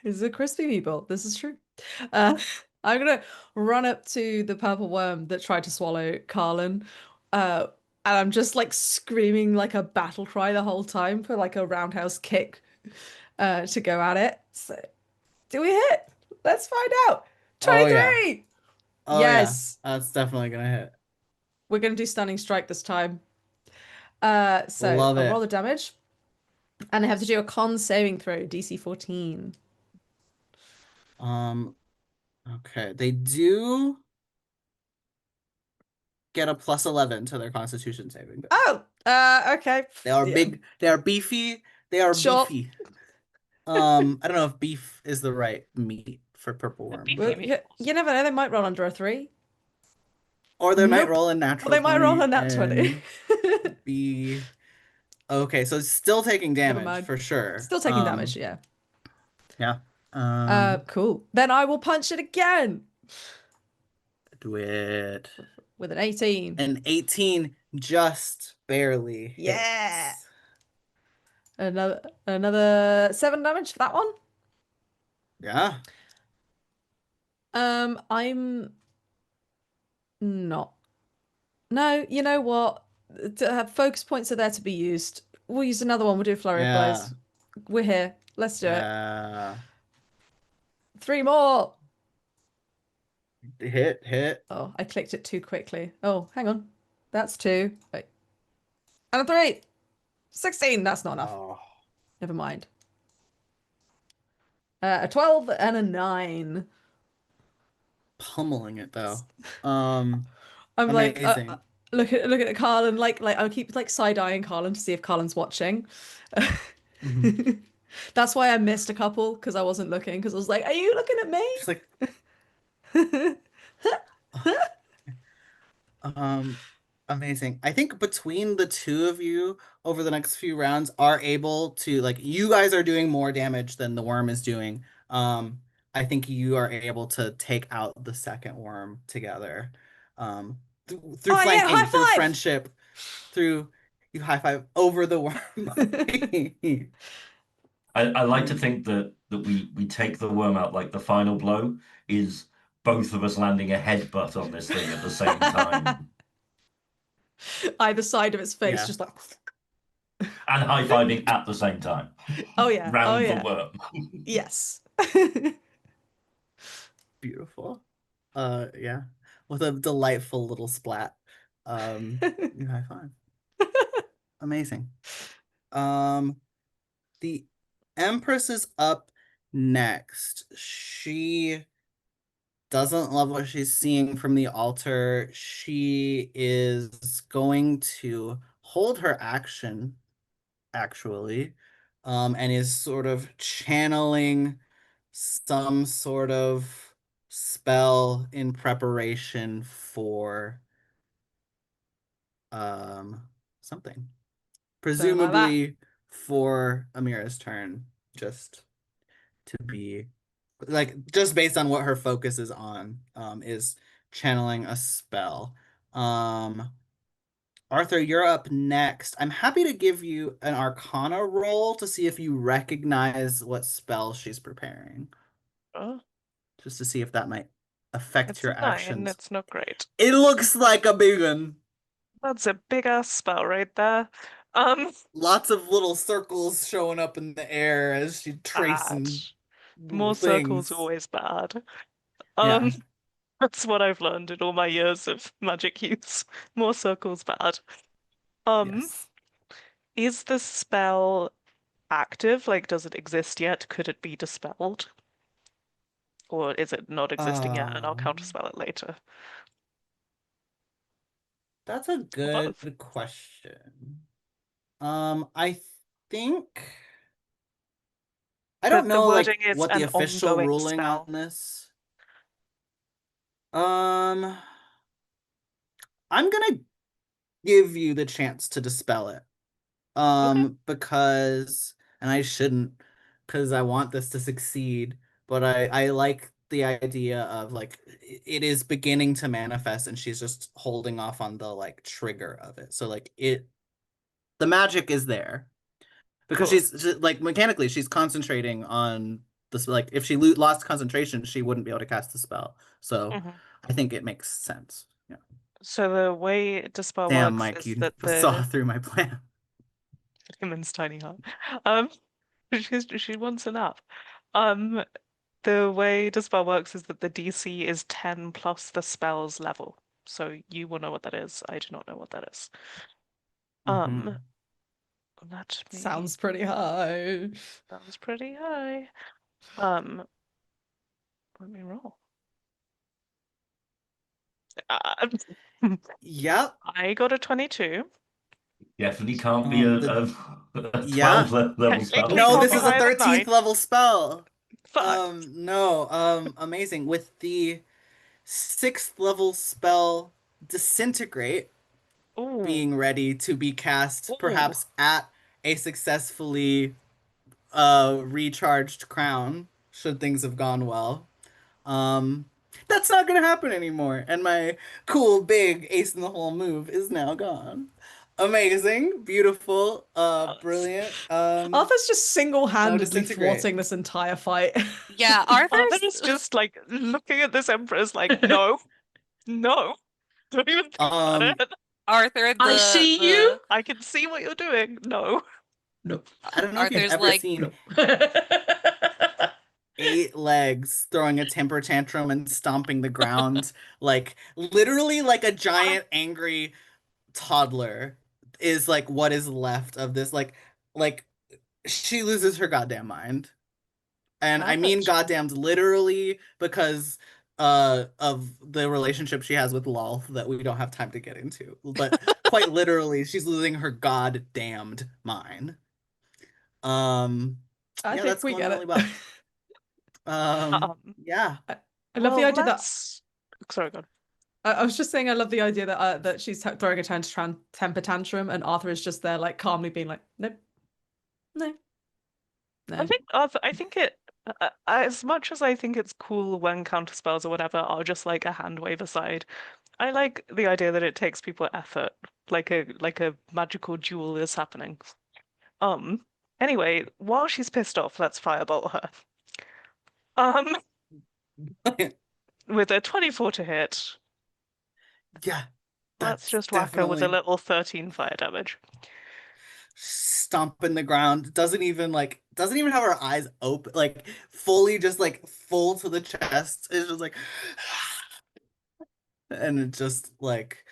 It's a crispy meatball. This is true. Uh, I'm gonna run up to the purple worm that tried to swallow Carlin. Uh, and I'm just like screaming like a battle cry the whole time for like a roundhouse kick to go at it. So, do we hit? Let's find out. Oh yeah. 23! Oh yeah. Yes. That's definitely gonna hit. We're gonna do stunning strike this time. So Love I'll roll it. the damage. And I have to do a con saving throw, DC 14. Um, okay. They do get a +11 to their Constitution saving throw. Oh, okay. They are Yeah, big. They are beefy. They are sure. beefy. I don't know if beef is the right meat for purple The worm, beefy Well, but meatballs. you never know. They might roll under a 3. or they might Nope. roll a Well, natural they might roll 20 a nat 20. and be okay. So it's still taking Never damage mind. for sure. Still taking damage, yeah. Yeah. Cool. Then I will punch it again Do it. with an 18. An 18 just barely Yeah. hits. Another 7 damage for that one. Yeah. I'm not. No, you know what? To have focus points are there to be used. We'll use another one. We'll do a flurry of Yeah. blows. We're here. Let's do it. Yeah. 3 more. Hit. Oh, I clicked it too quickly. Oh, hang on. That's 2. Wait. And a 3. 16. That's not enough. Oh, Never mind. A 12 and a 9. pummeling it though. Um, I'm like, amazing. look at Carlin. Like I keep like side eyeing Carlin to see if Carlin's watching. Mhm. That's why I missed a couple because I wasn't looking. Because I was like, "Are you looking at Just like, me?" um, amazing. I think between the two of you over the next few rounds are able to like you guys are doing more damage than the worm is doing. I think you are able to take out the second worm together. Through Oh yeah, flanking, through high friendship, through you high five over the worm. five! I like to think that we take the worm out like the final blow is both of us landing a headbutt on this thing at the same time. Either side of its face, Yeah. just like. And high-fiving at the same time. Oh yeah. Oh Round the yeah. worm. Yes. Beautiful. Yeah. With a delightful little splat. You high five. Amazing. Um, the Empress is up next. She doesn't love what she's seeing from the altar. She is going to hold her action, actually, and is sort of channeling some sort of spell in preparation for um something. Don't like that. Presumably for Amira's turn, just to be like just based on what her focus is on, is channeling a spell. Um, Arthur, you're up next. I'm happy to give you an Arcana roll to see if you recognize what spell she's preparing, Oh, just to see if that might affect it's your a 9. actions. It's not great. It looks like a big one. That's a big ass spell right there. Um, Lots of little circles showing up in the air as she bad. tracing More circles things. always bad. Yeah. Um, that's what I've learned in all my years of magic use. More circles bad. Um, Yes. is the spell active? Like, does it exist yet? Could it be dispelled? Or is it not existing yet and I'll Um, counterspell it later? that's a Or good both. question. I think I don't But the know like wording is what the an official ongoing ruling on spell. this. Um, I'm gonna give you the chance to dispel it. Okay. Because and I shouldn't, because I want this to succeed, but I like the idea of like it is beginning to manifest and she's just holding off on the like trigger of it. So like the magic is there because Cool. like mechanically she's concentrating on this, like if she lost concentration she wouldn't be able to cast the spell. So hmm I think it makes sense. Yeah. So the way Dispel Damn, works Mike, is you that saw the through my plan. Human's tiny heart. Um, she wants a nap. Um, the way Dispel works is that the DC is 10 plus the spell's level. So you will know what that is. I do not know what that is. Hmm. Um, let me. Sounds pretty high. That was pretty high. Um, let me roll. Uh, Yep. I got a 22. Definitely can't be a, The a Yeah. 12 level Technically spell. No, can't this be is a higher than 13th 9. level spell. Fuck. No, amazing. With the 6th level spell Disintegrate Ooh. being ready to be cast Ooh. perhaps at a successfully recharged crown, should things have gone well. Um, that's not gonna happen anymore, and my cool big ace in the hole move is now gone. Amazing, beautiful, That's- brilliant. Arthur's just Now single-handedly disintegrate. thwarting this entire fight. Yeah, Arthur Arthur's is just like looking at this empress like, no, no, don't even think about Um, it. Arthur I the see you. the I can see what you're doing. No. No, I don't know if you've Arthur's ever like, seen no. 8 legs throwing a temper tantrum and stomping the ground, like literally like a giant angry toddler is like what is left of this like she loses her goddamn mind. And I mean Perfect. goddamned literally because of the relationship she has with Lol that we don't have time to get into. But quite literally, she's losing her goddamned mind. Um I yeah, think that's we going get really it. well. Yeah. I, I love the Well, idea that let's. Sorry, God. I was just saying I love the idea that that she's throwing a temper tantrum and Arthur is just there like calmly being like, nope, no, I no. think Arthur. I think it. As much as I think it's cool when counterspells or whatever are just like a hand wave aside, I like the idea that it takes people effort, like a magical duel is happening. Um. Anyway, while she's pissed off, let's firebolt her. Um, with a 24 to hit, Yeah, let's that's just whack her with a definitely little 13 fire damage. stomping the ground, doesn't even have her eyes open, like fully just like full to the chest. It's just like and it just like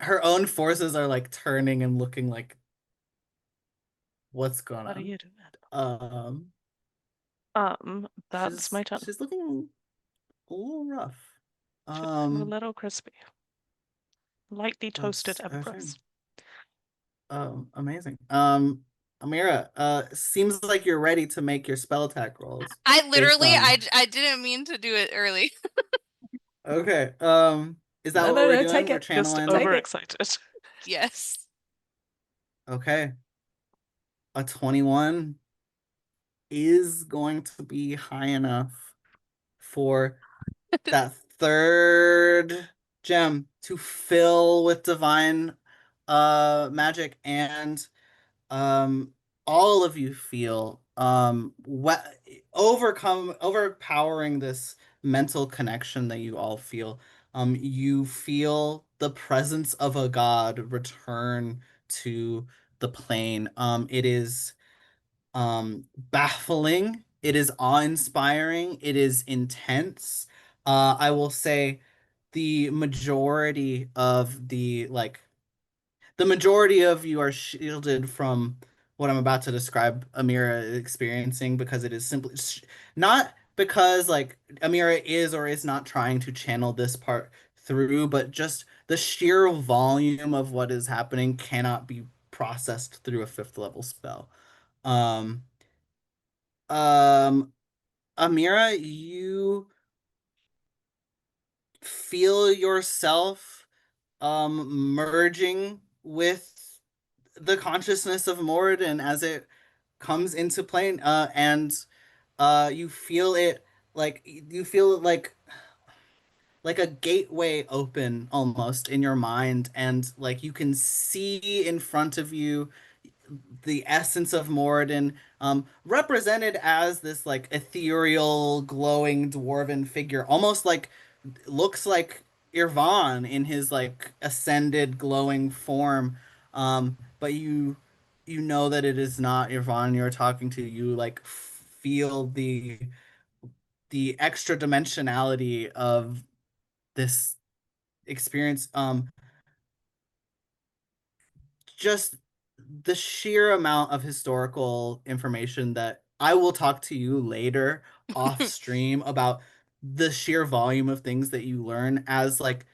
her own forces are like turning and looking like what's going What are on. you doing? That's my turn. She's looking a little rough. She's looking a Um, little crispy. Lightly toasted that's her empress. turn. Amazing. Amira, seems like you're ready to make your spell attack rolls I based literally, on. I didn't mean to do it early. Okay. Is that No, what no, we're no, doing? take We're it. Just channeling. Take it. overexcited. Yes. Okay. A 21 is going to be high enough for that third gem to fill with divine magic, and um all of you feel overpowering this mental connection that you all feel. You feel the presence of a god return to the plane. It is baffling, it is awe-inspiring, it is intense. I will say the majority of the majority of you are shielded from what I'm about to describe Amira experiencing, because it is simply not because like Amira is or is not trying to channel this part through, but just the sheer volume of what is happening cannot be processed through a fifth level spell. Um, um, Amira, you feel yourself merging with the consciousness of Moradin as it comes into play, and you feel it you feel it like a gateway open almost in your mind, and like you can see in front of you the essence of Moradin, represented as this like ethereal, glowing dwarven figure, almost like looks like Irvan in his like ascended, glowing form. But you know that it is not Irvan you're talking to. You like feel the extra dimensionality of this experience. Just the sheer amount of historical information that I will talk to you later off stream about, the sheer volume of things that you learn as like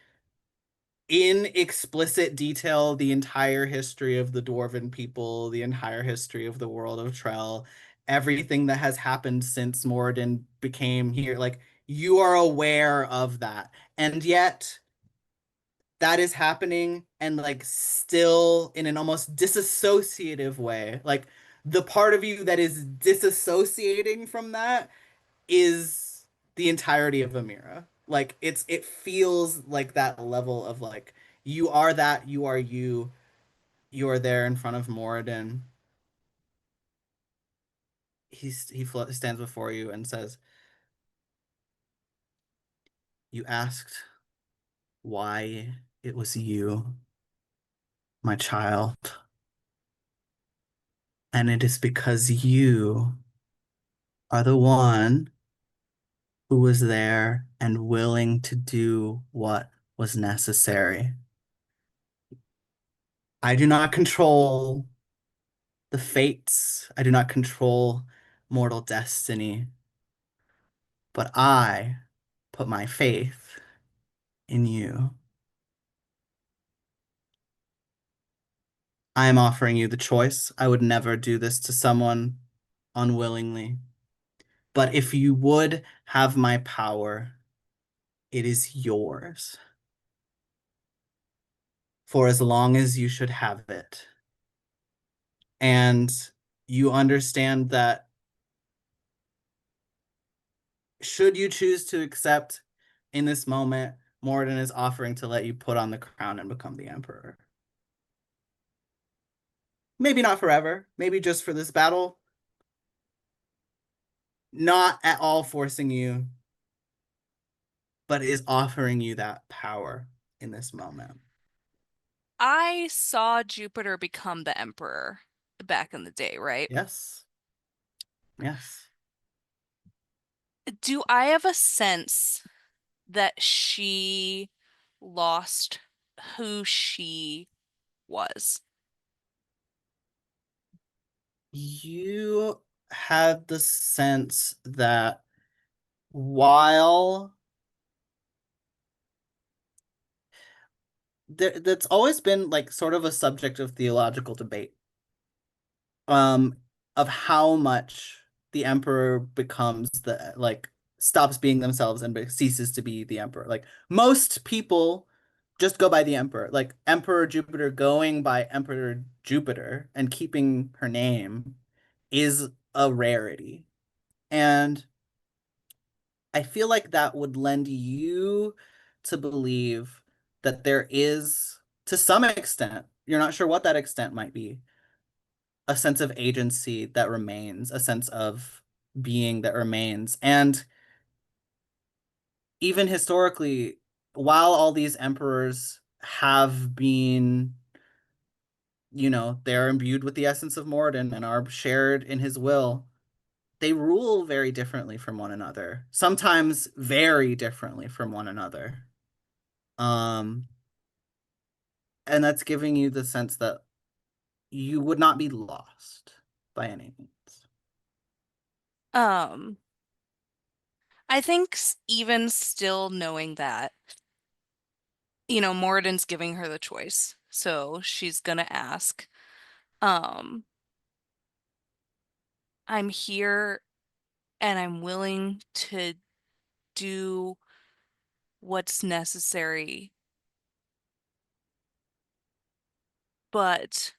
in explicit detail the entire history of the dwarven people, the entire history of the world of Trell, everything that has happened since Moradin became here. Like you are aware of that. And yet that is happening, and like still in an almost disassociative way. Like the part of you that is disassociating from that is the entirety of Amira. Like it feels like that level of like you are that, you are you, you are there in front of Moradin. Stands before you and says, "You asked why it was you, my child, and it is because you are the one who was there and willing to do what was necessary. I do not control the fates, I do not control mortal destiny, but I put my faith in you. I am offering you the choice. I would never do this to someone unwillingly. But if you would have my power, it is yours. For as long as you should have it. And you understand that should you choose to accept in this moment, Moradin is offering to let you put on the crown and become the emperor. Maybe not forever, maybe just for this battle. Not at all forcing you, but is offering you that power in this moment. I saw Jupiter become the emperor back in the day, right? Yes. Yes. Do I have a sense that she lost who she was? You had the sense that while that's always been like sort of a subject of theological debate, um, of how much the emperor becomes the like stops being themselves and ceases to be the emperor. Like most people just go by the emperor. Like Emperor Jupiter going by Emperor Jupiter and keeping her name is a rarity. And I feel like that would lend you to believe that there is, to some extent, you're not sure what that extent might be, a sense of agency that remains, a sense of being that remains. And even historically, while all these emperors have been, they're imbued with the essence of Moradin and are shared in his will, they rule very differently from one another, sometimes very differently from one another. Um, and that's giving you the sense that you would not be lost by any means. Um, I think even still knowing that, Moradin's giving her the choice. So she's gonna ask. Um, I'm here and I'm willing to do what's necessary, but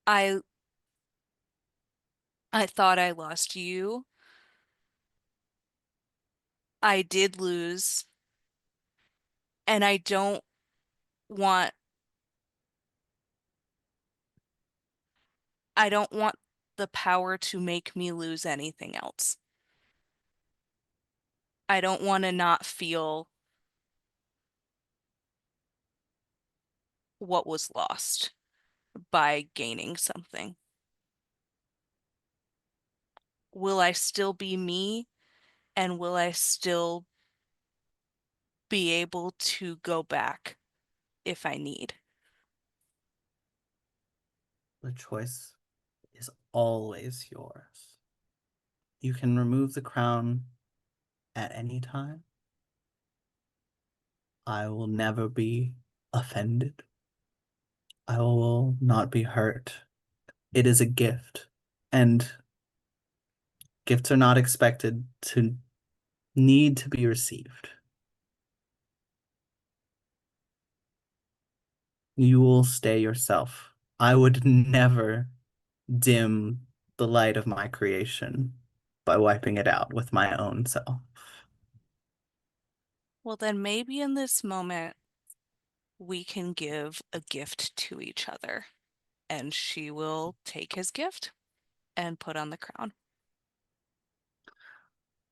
I I thought I lost you. I did lose, and want I don't want the power to make me lose anything else. I don't want to not feel what was lost by gaining something. Will I still be me? And will I still be able to go back if I need? The choice is always yours. You can remove the crown at any time. I will never be offended. I will not be hurt. It is a gift, and gifts are not expected to need to be received. You will stay yourself. I would never dim the light of my creation by wiping it out with my own self. Well, then maybe in this moment we can give a gift to each other. And she will take his gift and put on the crown.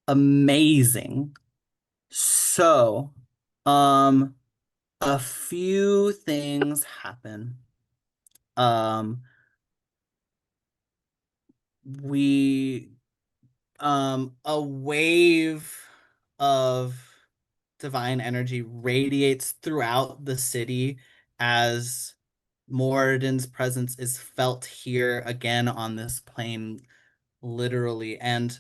Amazing. So, um, a few things happen. Um, we a wave of divine energy radiates throughout the city as Moradin's presence is felt here again on this plane, literally. And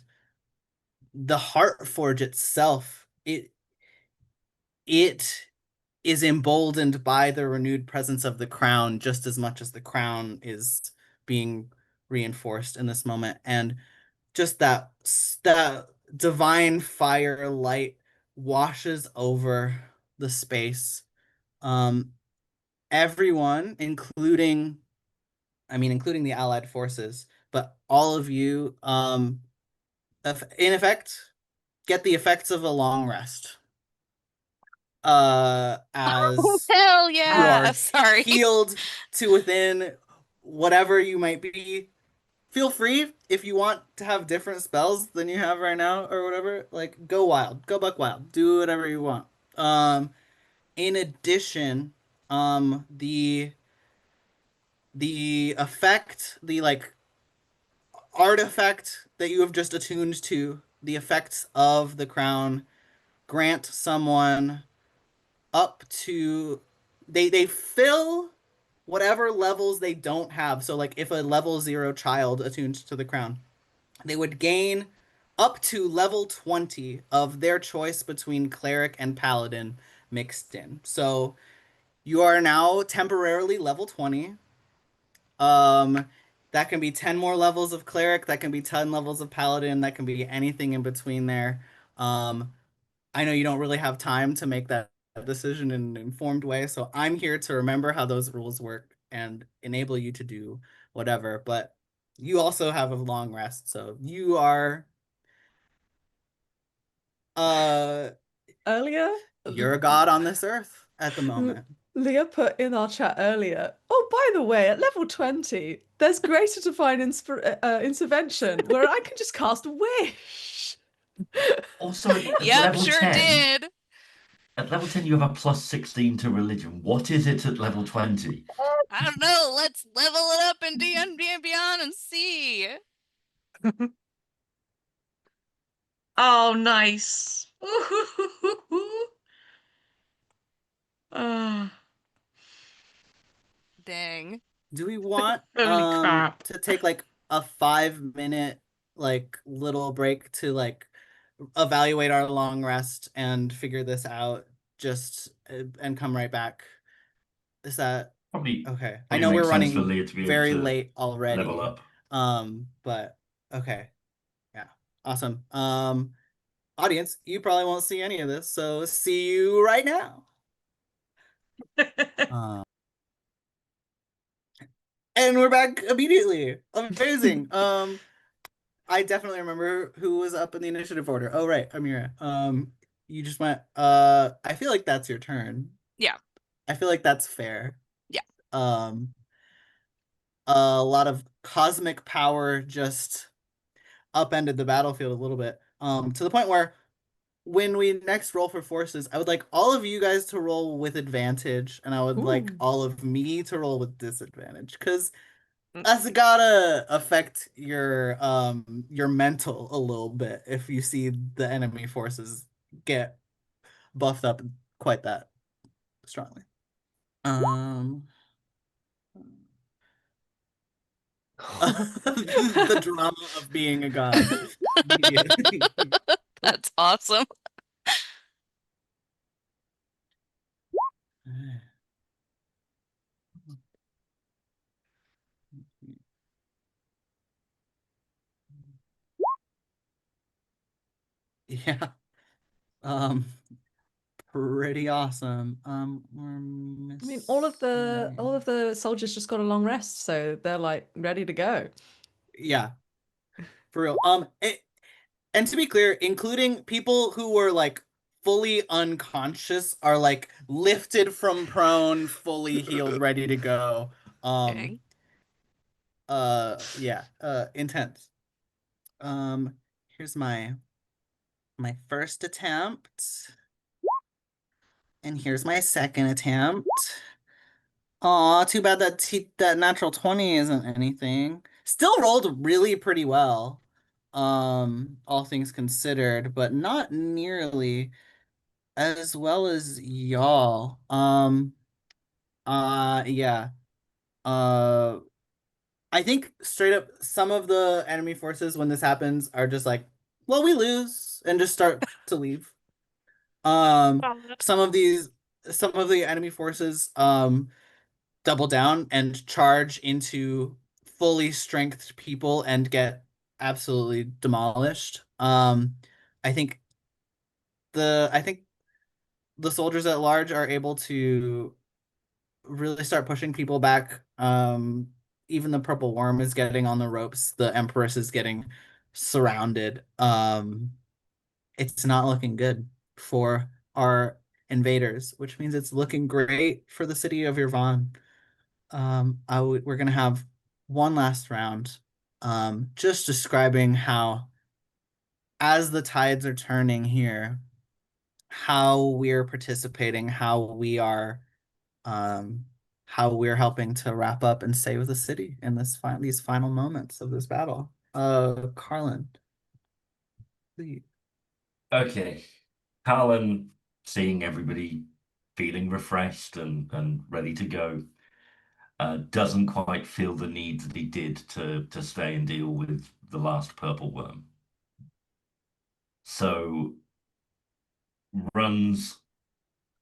the Heartforge itself, it is emboldened by the renewed presence of the crown just as much as the crown is being reinforced in this moment. And just that divine fire light washes over the space. Um, Everyone, including the Allied forces, but all of you, in effect, get the effects of a long rest. Oh, As hell you yeah. are Sorry. healed to within whatever you might be, feel free if you want to have different spells than you have right now or whatever, like go wild, go buck wild, do whatever you want. In addition, the effect, the like artifact that you have just attuned to, the effects of the crown grant someone up to they fill whatever levels they don't have. So like if a level 0 child attuned to the crown, they would gain up to level 20 of their choice between cleric and paladin mixed in. So you are now temporarily level 20. Um, that can be 10 more levels of cleric, that can be 10 levels of paladin, that can be anything in between there. Um, I know you don't really have time to make that decision in an informed way, so I'm here to remember how those rules work and enable you to do whatever, but you also have a long rest, so you are uh Earlier, you're a god on this earth at the moment. Leah put in our chat earlier. Oh, by the way, at level 20, there's greater divine intervention where I can just cast wish. Also, at Yep, level sure 10, did. at level 10, you have a plus 16 to religion. What is it at level 20? I don't know. Let's level it up in D&D and Beyond and see. Oh, nice. Ah, Dang. Do we want holy crap. to take like a 5 minute like little break to like evaluate our long rest and figure this out just and come right back? Is that Probably, okay? I probably know we're makes sense for running Leah to be able very to late level already. up. But okay. Yeah. Awesome. Audience, you probably won't see any of this, so see you right now. Um, and we're back immediately. Amazing. I definitely remember who was up in the initiative order. Oh, right, Amira. You just went, I feel like that's your turn. Yeah. I feel like that's fair. Yeah. Um, a lot of cosmic power just upended the battlefield a little bit. To the point where when we next roll for forces, I would like all of you guys to roll with advantage, and I would like Ooh. all of me to roll with disadvantage, because Mm, that's gotta affect your mental a little bit if you see the enemy forces get buffed up quite that strongly. Um the drama of being a god. Immediately. That's awesome. Yeah. Um Pretty awesome. We're I mean, all of missing. the soldiers just got a long rest, so they're like ready to go. Yeah, for real. And to be clear, including people who were like fully unconscious are like lifted from prone, fully healed, ready to go. Um, Dang. yeah, intense. Um, here's my first attempt, and here's my second attempt. Aw, too bad that natural 20 isn't anything. Still rolled really pretty well, all things considered, but not nearly as well as y'all. Yeah. Uh, I think straight up some of the enemy forces when this happens are just like, well, we lose and just start to leave. Um, Valid. some of these, some of the enemy forces, double down and charge into fully strengthed people and get absolutely demolished. I think I think the soldiers at large are able to really start pushing people back. Even the purple worm is getting on the ropes. The empress is getting surrounded. It's not looking good for our invaders, which means it's looking great for the city of Yvonne. We're gonna have one last round, just describing how, as the tides are turning here, how we're participating, um, how we're helping to wrap up and save the city in these final moments of this battle. Carlin, please. Okay. Carlin, seeing everybody feeling refreshed and ready to go, doesn't quite feel the need that he did to stay and deal with the last purple worm. So runs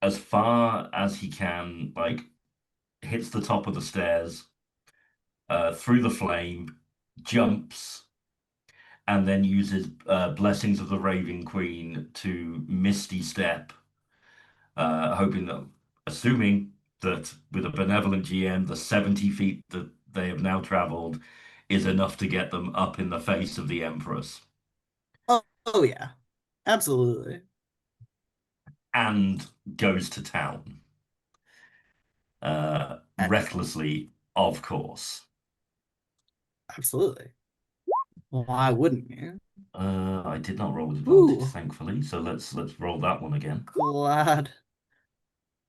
as far as he can, like hits the top of the stairs, through the flame, jumps, and then uses Blessings of the Raving Queen to Misty Step, hoping that, assuming that with a benevolent GM, the 70 feet that they have now traveled is enough to get them up in the face of the Empress, Oh yeah, absolutely, and goes to town. excellent, Recklessly, of course. absolutely. Why wouldn't you? I did not roll with advantage, Ooh, thankfully, so let's roll that one again. glad.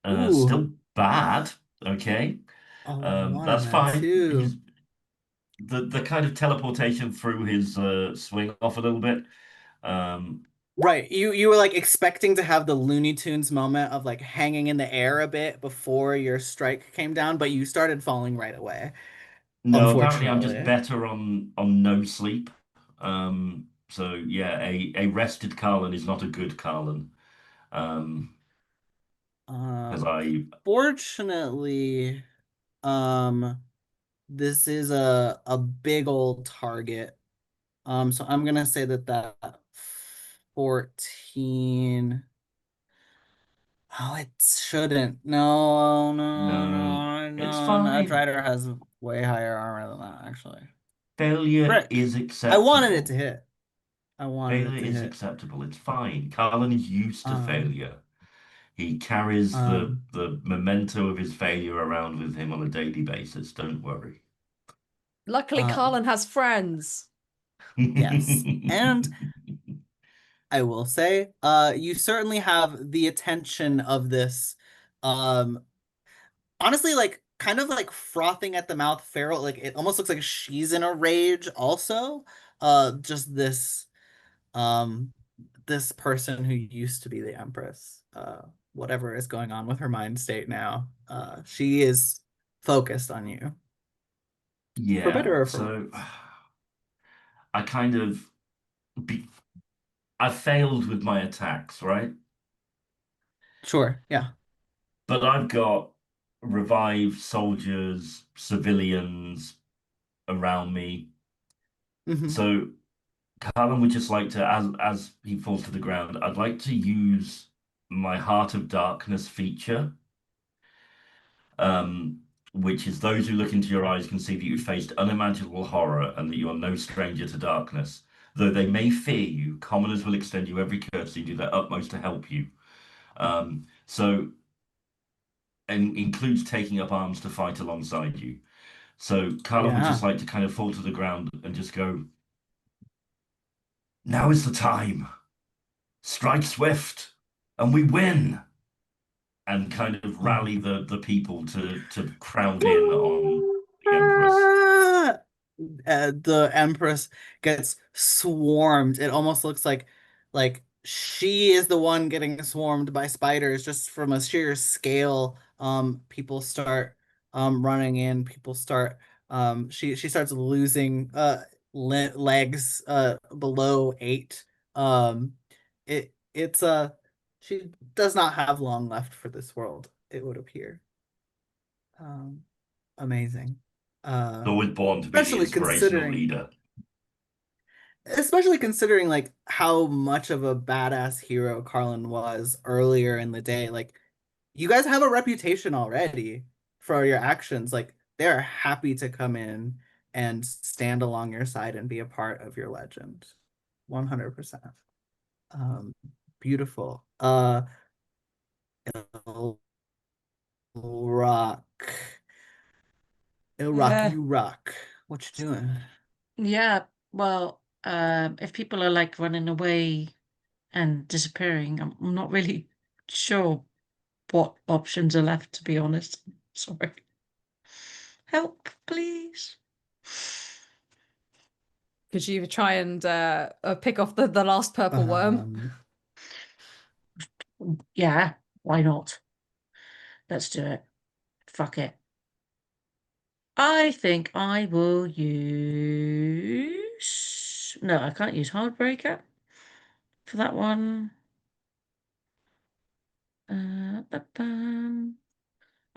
Ooh, Still bad. Okay. a one That's and a fine. two. He's the kind of teleportation through his swing off a little bit. Um, Right. You were like expecting to have the Looney Tunes moment of like hanging in the air a bit before your strike came down, but you started falling right away, no, apparently I'm just unfortunately. better on no sleep. So yeah, a rested Carlin is not a good Carlin. Um, Uh because I Fortunately, um this is a big old target. So I'm gonna say that 14. Oh, it shouldn't. No, no, no, no, it's no. Knight fine. Rider has way higher armor than that, actually. Failure Frick. is I wanted it to acceptable. hit. I wanted it Failure to is hit. acceptable. It's fine. Carlin is used to Um, failure. He carries um, the memento of his failure around with him on a daily basis. Don't worry. Luckily, uh, Carlin has friends. yes. And I will say, you certainly have the attention of this, um, honestly, like kind of like frothing at the mouth feral. Like it almost looks like she's in a rage also. Just um, this person who used to be the Empress, whatever is going on with her mind state now, she is focused on you, for Yeah, better or for so worse. I kind of be, I failed with my attacks, right? Sure, yeah. But I've got revived soldiers, civilians around me. Hmm. So Callum would just like to, as he falls to the ground, I'd like to use my Heart of Darkness feature, um, which is those who look into your eyes can see that you faced unimaginable horror and that you are no stranger to darkness. Though they may fear you, commoners will extend you every courtesy and do their utmost to help you. So, and includes taking up arms to fight alongside you. So, Carla would just Yeah. like to kind of fall to the ground and just go, now is the time. Strike swift, and we win. And kind of Oh rally my. the people to crowd in on the Empress. The Empress gets swarmed. It almost looks like she is the one getting swarmed by spiders just from a sheer scale. People start running in, people start she starts losing legs below 8. It's she does not have long left for this world, it would appear. Um Amazing. Uh Always born to be the especially inspirational considering leader. especially considering like how much of a badass hero Carlin was earlier in the day. Like you guys have a reputation already for your actions. Like they're happy to come in and stand along your side and be a part of your legend. 100%. Um Beautiful. Rock. Rock, Yeah. you rock. What you doing? Yeah, well, if people are like running away and disappearing, I'm not really sure what options are left, to be honest. Sorry. Help, please. Could you try and pick off the last purple worm? Yeah, why not? Let's do it. Fuck it. I think I will use... No, I can't use Heartbreaker for that one. Oh,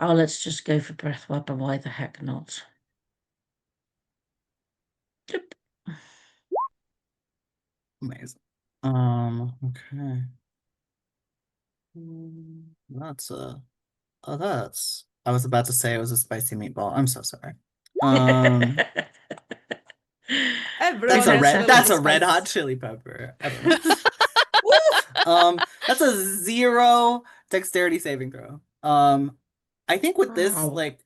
let's just go for Breath Weapon. Why the heck not? Yep. Amazing. Okay. That's that's. I was about to say it was a spicy meatball. I'm so sorry. Everyone gets a little That's bit a red hot spicy. chili pepper. I don't know. Woo! That's a 0 dexterity saving throw. I think with this, Wow. like,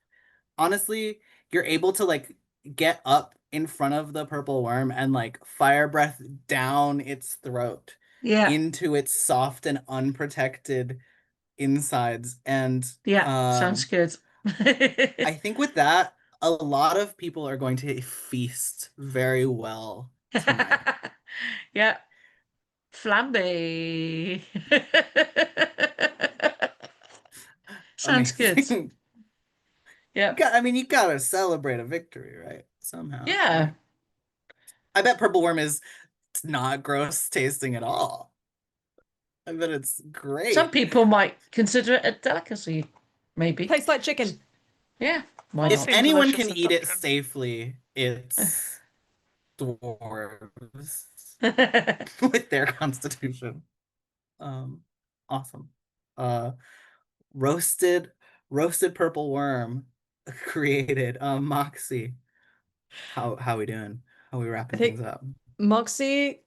honestly, you're able to like get up in front of the purple worm and like fire breath down its throat Yeah, into its soft and unprotected insides. And yeah, sounds good. I think with that, a lot of people are going to feast very well tonight. Yeah, flambe. Sounds good. Amazing. Yeah, I mean, you gotta celebrate a victory, right? Somehow, yeah. right? I bet purple worm is not gross tasting at all. I bet it's Some great. people might consider it a delicacy, maybe. Tastes like chicken. Yeah, why Does If not? seem anyone delicious can in eat it dungeon. safely, it's dwarves with their constitution. Um, awesome. Uh, roasted, roasted purple worm created. Moxie, how we doing? How we I wrapping things think up? Moxie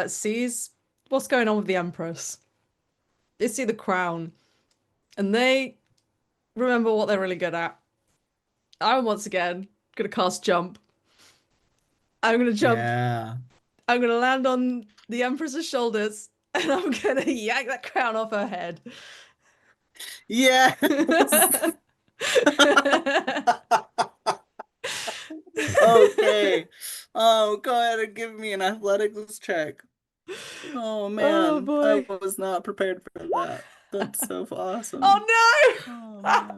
sees what's going on with the Empress. They see the crown, and they remember what they're really good at. I'm once again gonna cast jump. I'm gonna jump. Yeah. I'm gonna land on the Empress's shoulders, and I'm gonna yank that crown off her head. Yes. Okay. Oh, go ahead and give me an athletics check. Oh Oh man, I boy. was not prepared for that. That's so awesome. Oh Oh no! man.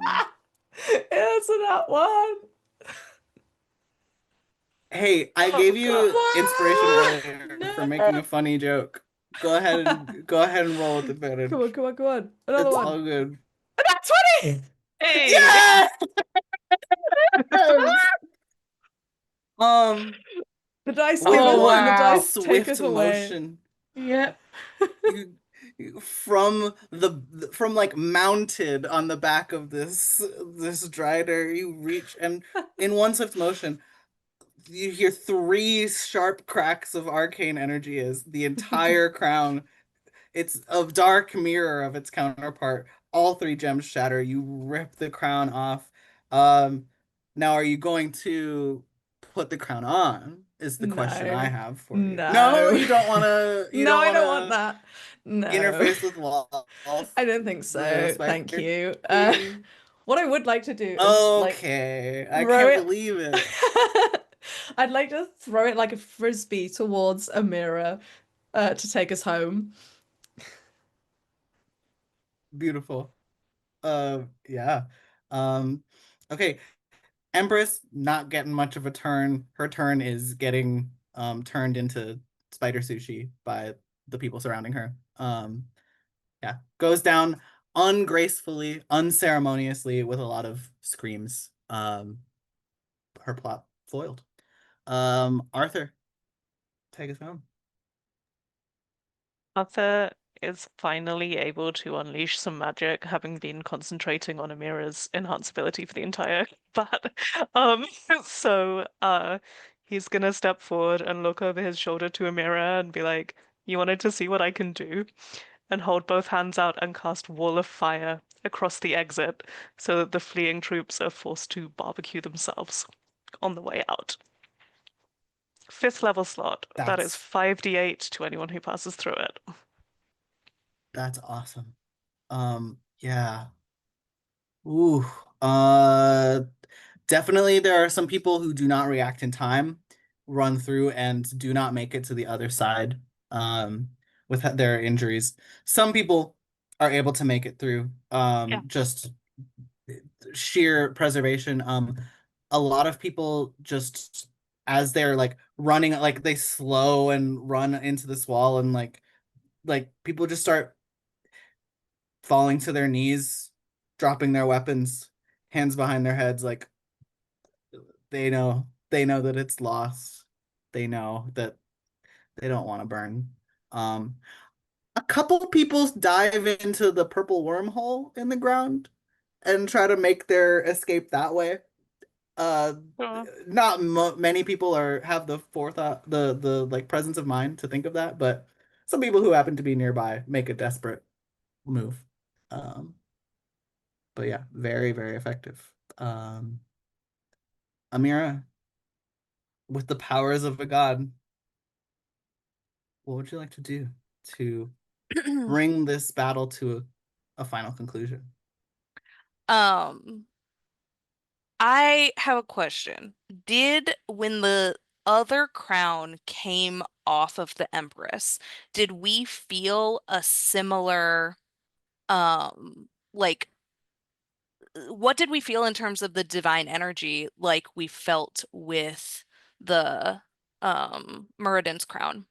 It's that one. Hey, I Oh, gave God. you inspiration earlier for making No. a funny joke. Go ahead and roll with Come on, advantage. come on, come on. Another It's one. all good. That's 20! Hey! Yes! Um, The dice give with Oh, us and the one wow. dice take swift us away. motion, Yep. you from from like mounted on the back of this drider, you reach and in one swift motion you hear three sharp cracks of arcane energy as the entire crown, it's a dark mirror of its counterpart, all three gems shatter. You rip the crown off. um Now are you going to put the crown on is the question I No. have for you. No, No. you don't want to, you No, don't I want don't want to that. No. interface with Wolf, I don't think the so. Thank spider you. queen. What I would like to do is like Okay, I throw can't it. believe it. I'd like to throw it like a frisbee towards a mirror to take us home. Beautiful. Yeah. Um, okay. Empress not getting much of a turn. Her turn is getting turned into spider sushi by the people surrounding her. Yeah. Goes down ungracefully, unceremoniously with a lot of screams. Her plot foiled. Arthur, take us home. Arthur is finally able to unleash some magic, having been concentrating on Amira's enhance ability for the entire bat. So he's gonna step forward and look over his shoulder to Amira and be like, "You wanted to see what I can do?" And hold both hands out and cast Wall of Fire across the exit so that the fleeing troops are forced to barbecue themselves on the way out. 5th level slot. That is That's 5d8 to anyone who passes through it. that's awesome. Yeah. Ooh. Uh, Definitely there are some people who do not react in time, run through and do not make it to the other side with their injuries. Some people are able to make it through Yeah. just sheer preservation. A lot of people just as they're like running, like they slow and run into this wall, and like people just start falling to their knees, dropping their weapons, hands behind their heads, like they know that it's lost. They know that they don't want to burn. Um, a couple people dive into the purple wormhole in the ground and try to make their escape that way. Uh, Sure. not mo many people have the forethought, the like presence of mind to think of that, but some people who happen to be nearby make a desperate move. Um, but yeah, very, very effective. Amira, with the powers of a god, what would you like to do to bring this battle to a final conclusion? Um, I have a question. Did when the other crown came off of the Empress, did we feel a similar like what did we feel in terms of the divine energy like we felt with the Muradin's crown?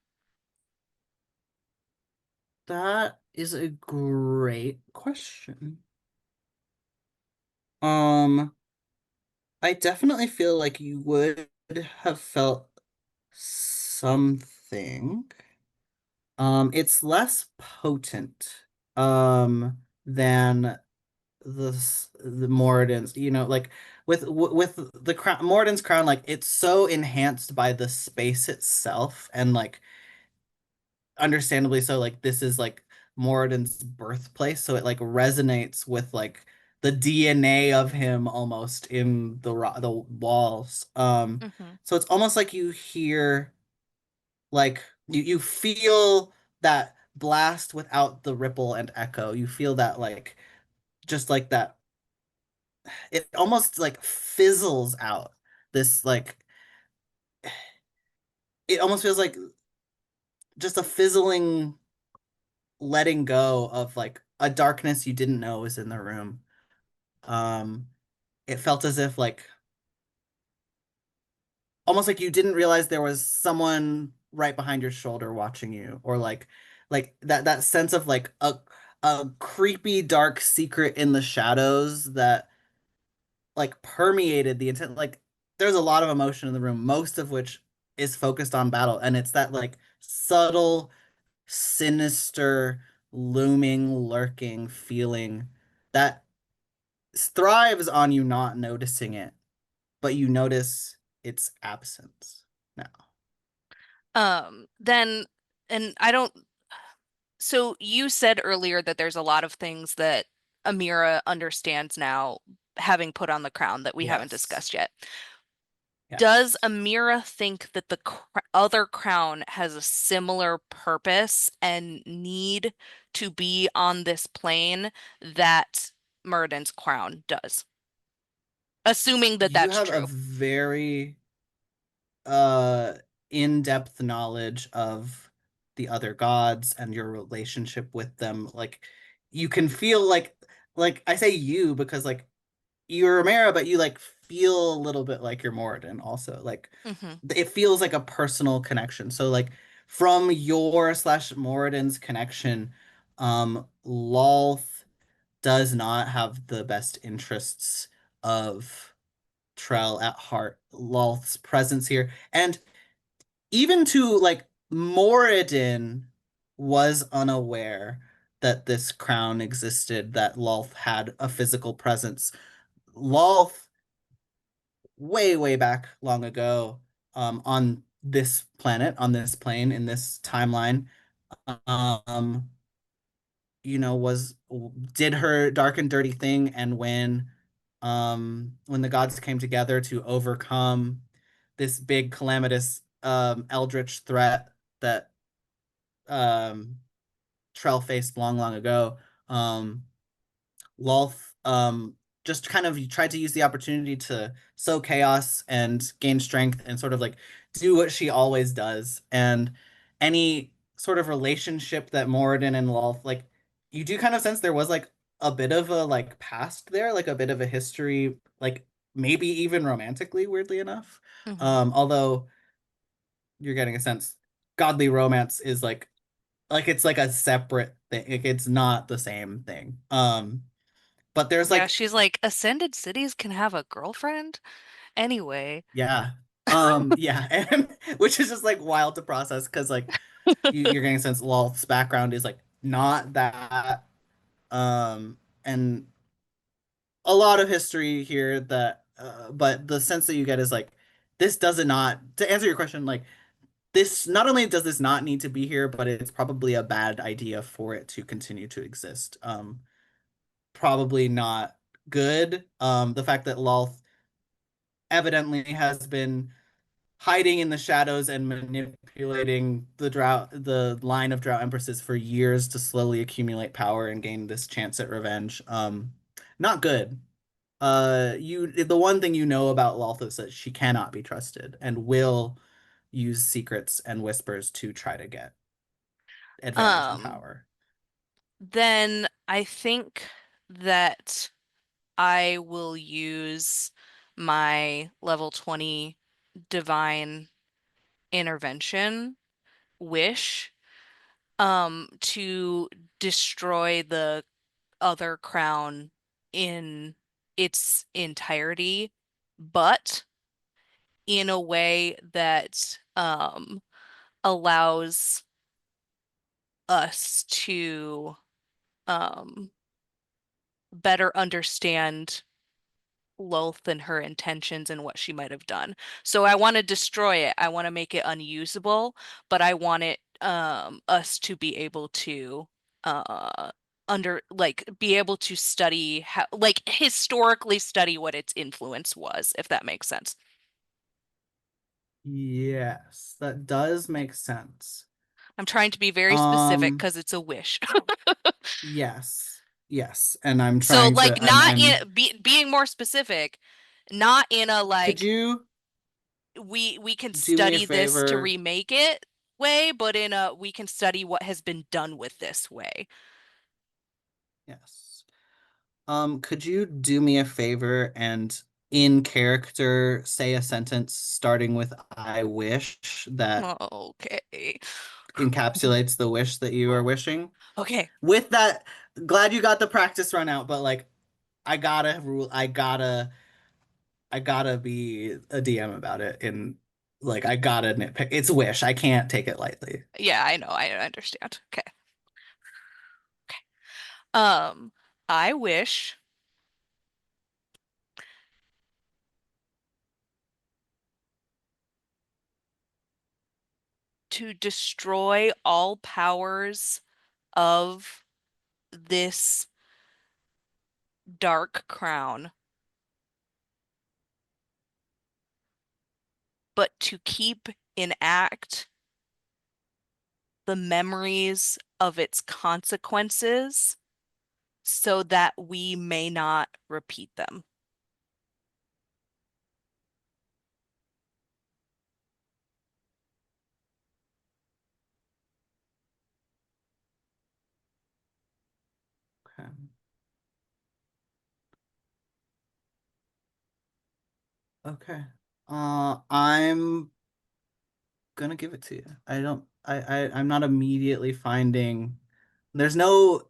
That is a great question. Um, I definitely feel like you would have felt something. It's less potent than the Moradin's, like with the crown, Moradin's crown, like it's so enhanced by the space itself, and like understandably so, like this is like Moradin's birthplace, so it like resonates with like the DNA of him almost in the walls. Hmm. So it's almost like you hear, like you feel that blast without the ripple and echo. You feel that, like, just like that, it almost like fizzles out. This like it almost feels like just a fizzling letting go of like a darkness you didn't know was in the room. Um, it felt as if like almost like you didn't realize there was someone right behind your shoulder watching you, or like that sense of like a creepy dark secret in the shadows that like permeated the intent. Like there's a lot of emotion in the room, most of which is focused on battle, and it's that like subtle, sinister, looming, lurking feeling that thrives on you not noticing it, but you notice its absence now. Then and I don't so you said earlier that there's a lot of things that Amira understands now, having put on the crown, that we haven't Yes. discussed yet. Does Yes. Amira think that the other crown has a similar purpose and need to be on this plane that Muradin's crown does? Assuming that You that's have a true. very uh in-depth knowledge of the other gods and your relationship with them. Like you can feel like I say you because like you're Romero, but you like feel a little bit like you're Moradin also. Like Hmm. it feels like a personal connection. So like from your slash Moradin's connection, Lolth does not have the best interests of Trell at heart. Lolth's presence here, and even to like Moradin was unaware that this crown existed, that Lolth had a physical presence. Lolth, way, way back long ago, on this planet, on this plane, in this timeline, um, was did her dark and dirty thing, and when when the gods came together to overcome this big calamitous eldritch threat that um Trell faced long, long ago. Lolth just kind of tried to use the opportunity to sow chaos and gain strength and sort of like do what she always does. And any sort of relationship that Moradin and Lolth like you do kind of sense there was like a bit of a like past there, like a bit of a history, like maybe even romantically, weirdly enough. Hmm. Although you're getting a sense godly romance is like it's like a separate thing. Like, it's not the same thing. But there's Yeah, like she's like, Ascended Cities can have a girlfriend? Anyway. yeah. Yeah, and which is just like wild to process because like you're getting a sense Lolth's background is like not that and a lot of history here that but the sense that you get is like this does it not to answer your question like this not only does this not need to be here but it's probably a bad idea for it to continue to exist. Probably not good. The fact that Lolth evidently has been hiding in the shadows and manipulating the line of Drow Empresses for years to slowly accumulate power and gain this chance at revenge. Not good. The one thing you know about Lolth is that she cannot be trusted and will use secrets and whispers to try to get advantage and Um, power. then I think that I will use my level 20 divine intervention wish to destroy the other crown in its entirety, but in a way that allows us to um better understand Lolth and her intentions and what she might have done. So I want to destroy it. I want to make it unusable, but I want it us to be able to under like be able to study how like historically study what its influence was, if that makes sense. Yes, that does make sense. I'm trying to be very specific Um, because it's a wish. yes. Yes, and I'm So trying like to not in being more specific, not in a could like you we can do me a study this to favor? remake it way, but in a we can study what has been done with this way. Yes. Could you do me a favor and in character say a sentence starting with I wish that Okay. encapsulates the wish that you are wishing? Okay. With that, glad you got the practice run out, but like I gotta be a DM about it in like I gotta nitpick. It's wish. I can't take it lightly. Yeah, I know. I understand. Okay. Um, I wish to destroy all powers of this dark crown, but to keep enact the memories of its consequences so that we may not repeat them. Okay. Okay. I'm gonna give it to you. I don't I'm not immediately finding there's no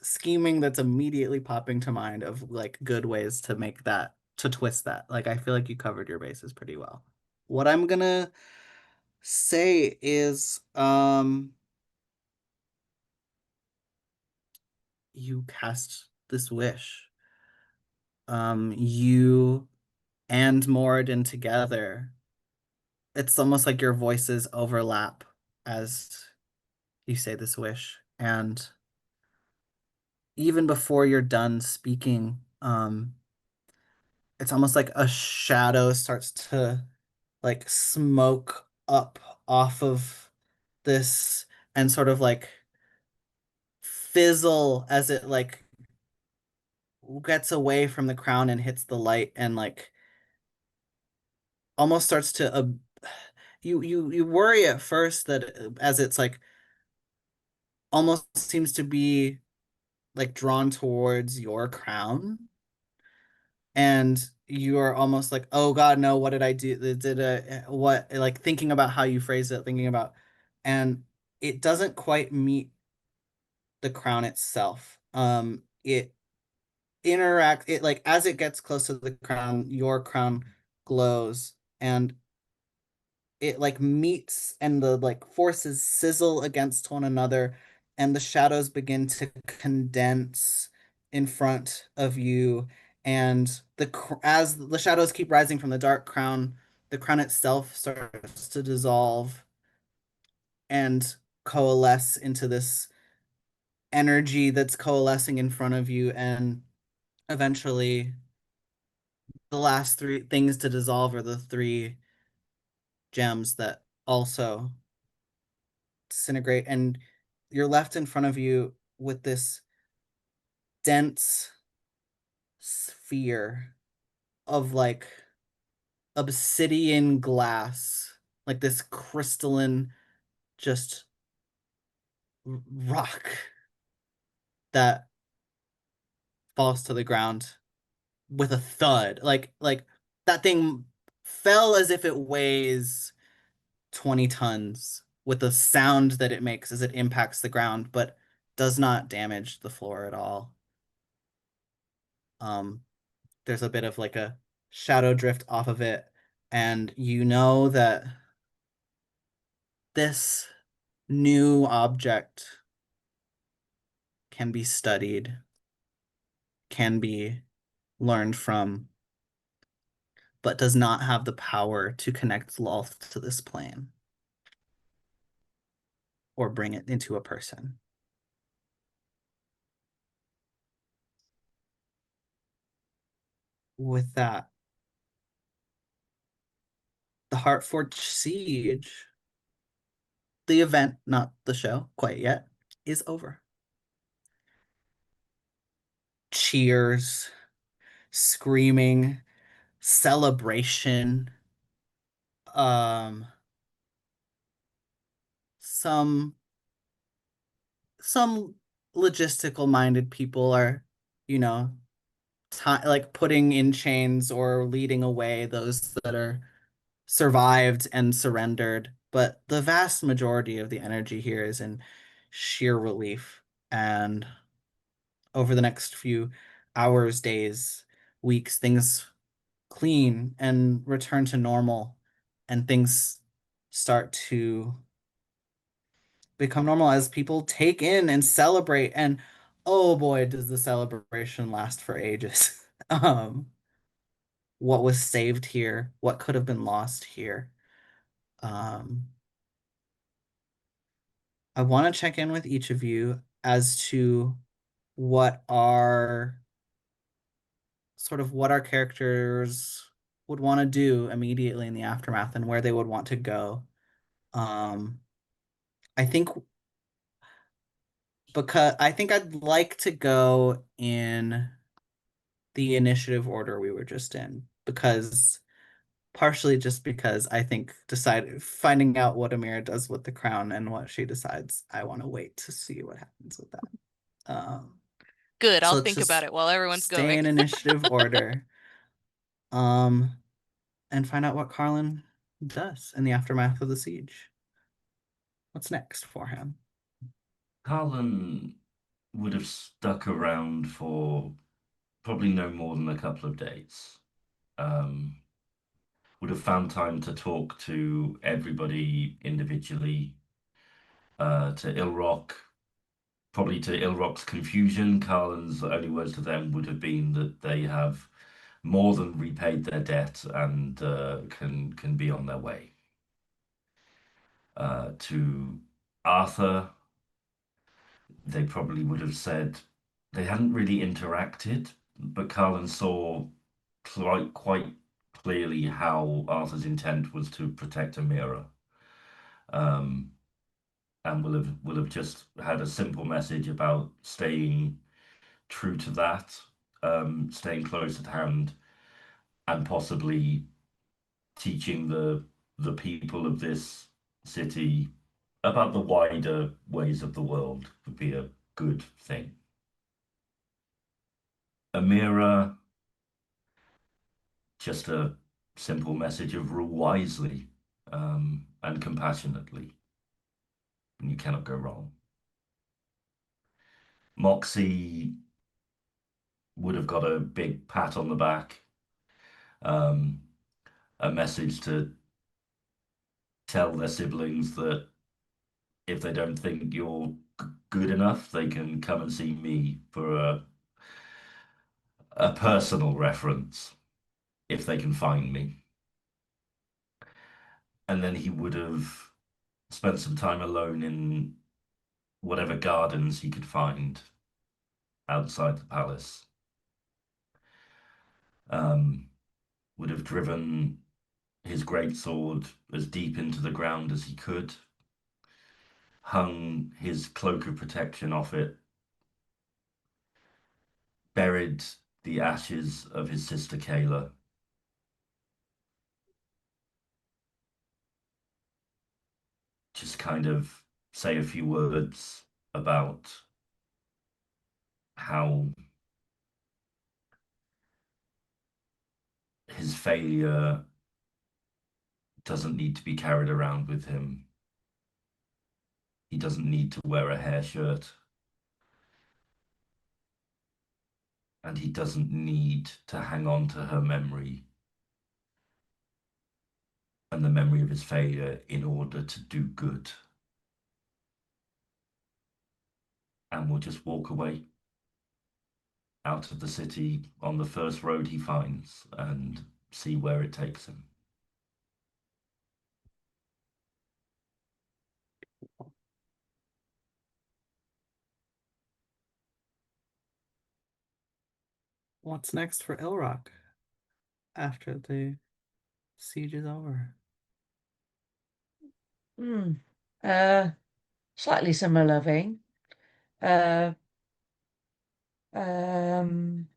scheming that's immediately popping to mind of like good ways to make that to twist that. Like I feel like you covered your bases pretty well. What I'm gonna say is you cast this wish. You and Moradin together. It's almost like your voices overlap as you say this wish. And even before you're done speaking, it's almost like a shadow starts to like smoke up off of this and sort of like fizzle as it like gets away from the crown and hits the light and like almost starts to you worry at first that as it's like almost seems to be like drawn towards your crown and you are almost like, oh God, no, what did I do? What, like thinking about how you phrase it, thinking about, and it doesn't quite meet the crown itself. It it like as it gets close to the crown, your crown glows and it like meets and the like forces sizzle against one another and the shadows begin to condense in front of you and as the shadows keep rising from the dark crown, the crown itself starts to dissolve and coalesce into this energy that's coalescing in front of you and eventually the last three things to dissolve are the three gems that also disintegrate and you're left in front of you with this dense sphere of like obsidian glass, like this crystalline just rock that falls to the ground with a thud. Like that thing fell as if it weighs 20 tons with the sound that it makes as it impacts the ground, but does not damage the floor at all. Um, there's a bit of like a shadow drift off of it, and you know that this new object can be studied, can be learned from, but does not have the power to connect Lolth to this plane or bring it into a person. With that, the Heartforge Siege, the event, not the show quite yet, is over. Cheers, screaming, celebration. Um, some some logistical minded people are, you know, like putting in chains or leading away those that are survived and surrendered. But the vast majority of the energy here is in sheer relief. And over the next few hours, days, weeks, things clean and return to normal, and things start to become normal as people take in and celebrate. And oh boy, does the celebration last for ages. What was saved here, what could have been lost here. Um, I want to check in with each of you as to what are what our characters would want to do immediately in the aftermath and where they would want to go. Um, I think I think I'd like to go in the initiative order we were just in because partially just because I think finding out what Amira does with the crown and what she decides, I want to wait to see what happens with that. Um, Good, so I'll let's think about just it while everyone's stay going. in initiative order, um, and find out what Carlin does in the aftermath of the siege. What's next for him? Carlin would have stuck around for probably no more than a couple of days. Um, would have found time to talk to everybody individually, to Ilrock, probably to Ilrock's confusion. Carlin's only words to them would have been that they have more than repaid their debt and can be on their way. To Arthur, they probably would have said they hadn't really interacted, but Carlin saw quite clearly how Arthur's intent was to protect Amira. Um, and will have just had a simple message about staying true to that, staying close at hand, and possibly teaching the people of this city about the wider ways of the world would be a good thing. Amira, just a simple message of rule wisely, and compassionately, and you cannot go wrong. Moxie would have got a big pat on the back, um, a message to tell their siblings that if they don't think you're good enough, they can come and see me for a personal reference if they can find me. And then he would have spent some time alone in whatever gardens he could find outside the palace. Um, would have driven his great sword as deep into the ground as he could, hung his cloak of protection off it, buried the ashes of his sister Kayla, just kind of say a few words about how his failure doesn't need to be carried around with him. He doesn't need to wear a hair shirt. And he doesn't need to hang on to her memory and the memory of his failure in order to do good. And will just walk away out of the city on the first road he finds and see where it takes him. What's next for Ilrock after the siege is over? Hmm. Uh, Slightly similar vein. Uh, um,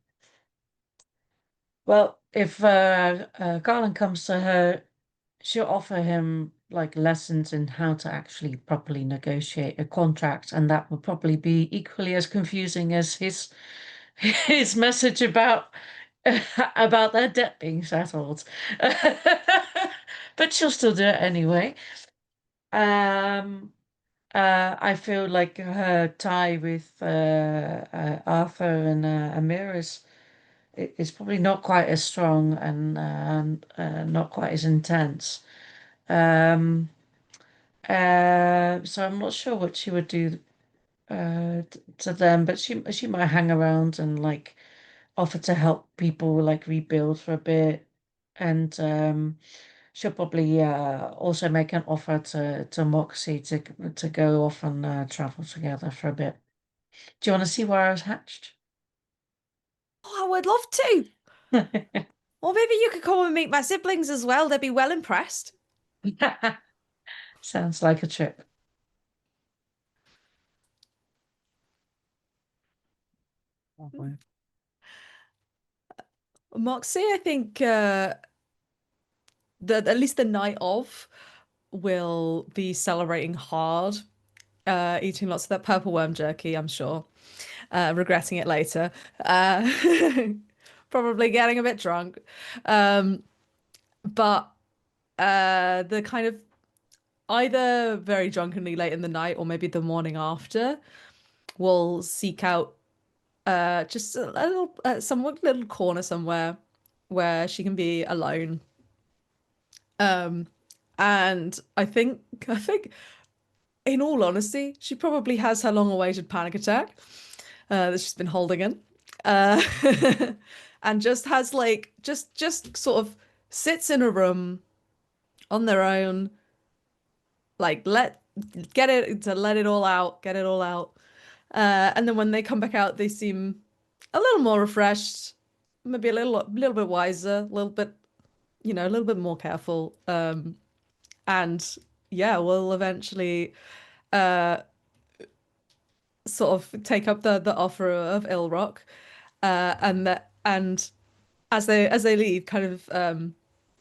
well, if Garland comes to her, she'll offer him like lessons in how to actually properly negotiate a contract, and that would probably be equally as confusing as his message about about their debt being settled. But she'll still do it anyway. Um, I feel like her tie with Arthur and Amir is probably not quite as strong and not quite as intense. Um, so I'm not sure what she would do to them, but she might hang around and like offer to help people like rebuild for a bit, and she'll probably also make an offer to Moxie to go off and travel together for a bit. Do you want to see where I was hatched? Oh, I would love to. Or maybe you could come and meet my siblings as well. They'd be well impressed. Sounds like a trip. Lovely. Moxie, I think at least the night of will be celebrating hard, eating lots of that purple worm jerky, I'm sure. Regretting it later. Uh, probably getting a bit drunk. But the kind of either very drunkenly late in the night or maybe the morning after will seek out just a little some little corner somewhere where she can be alone. Um, and I think in all honesty, she probably has her long-awaited panic attack that she's been holding in, uh, and just has like just sort of sits in a room on their own, like let it all out, get it all out, and then when they come back out, they seem a little more refreshed, maybe a little bit wiser, a little bit, a little bit more careful. And yeah, we'll eventually uh sort of take up the offer of Ilrock, and as they leave, kind of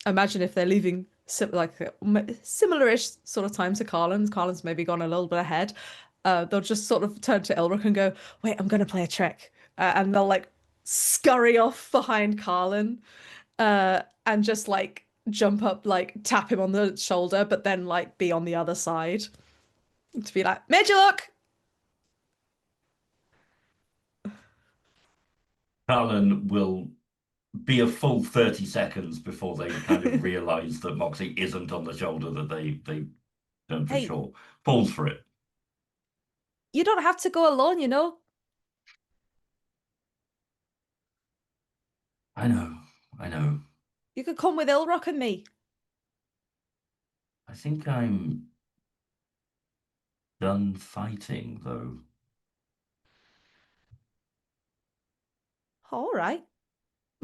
imagine if they're leaving similar-ish sort of time to Carlin's. Carlin's maybe gone a little bit ahead. They'll just sort of turn to Ilrock and go, "Wait, I'm gonna play a trick," and they'll like scurry off behind Carlin, and just like jump up, like tap him on the shoulder, but then like be on the other side to be like, "Made you look." Carlin will be a full 30 seconds before they kind of realize that Moxie isn't on the shoulder that they know for Hey, sure. Falls for it. you don't have to go alone, you know. I know, I know. You could come with Ilrock and me. I think I'm done fighting, though. All right.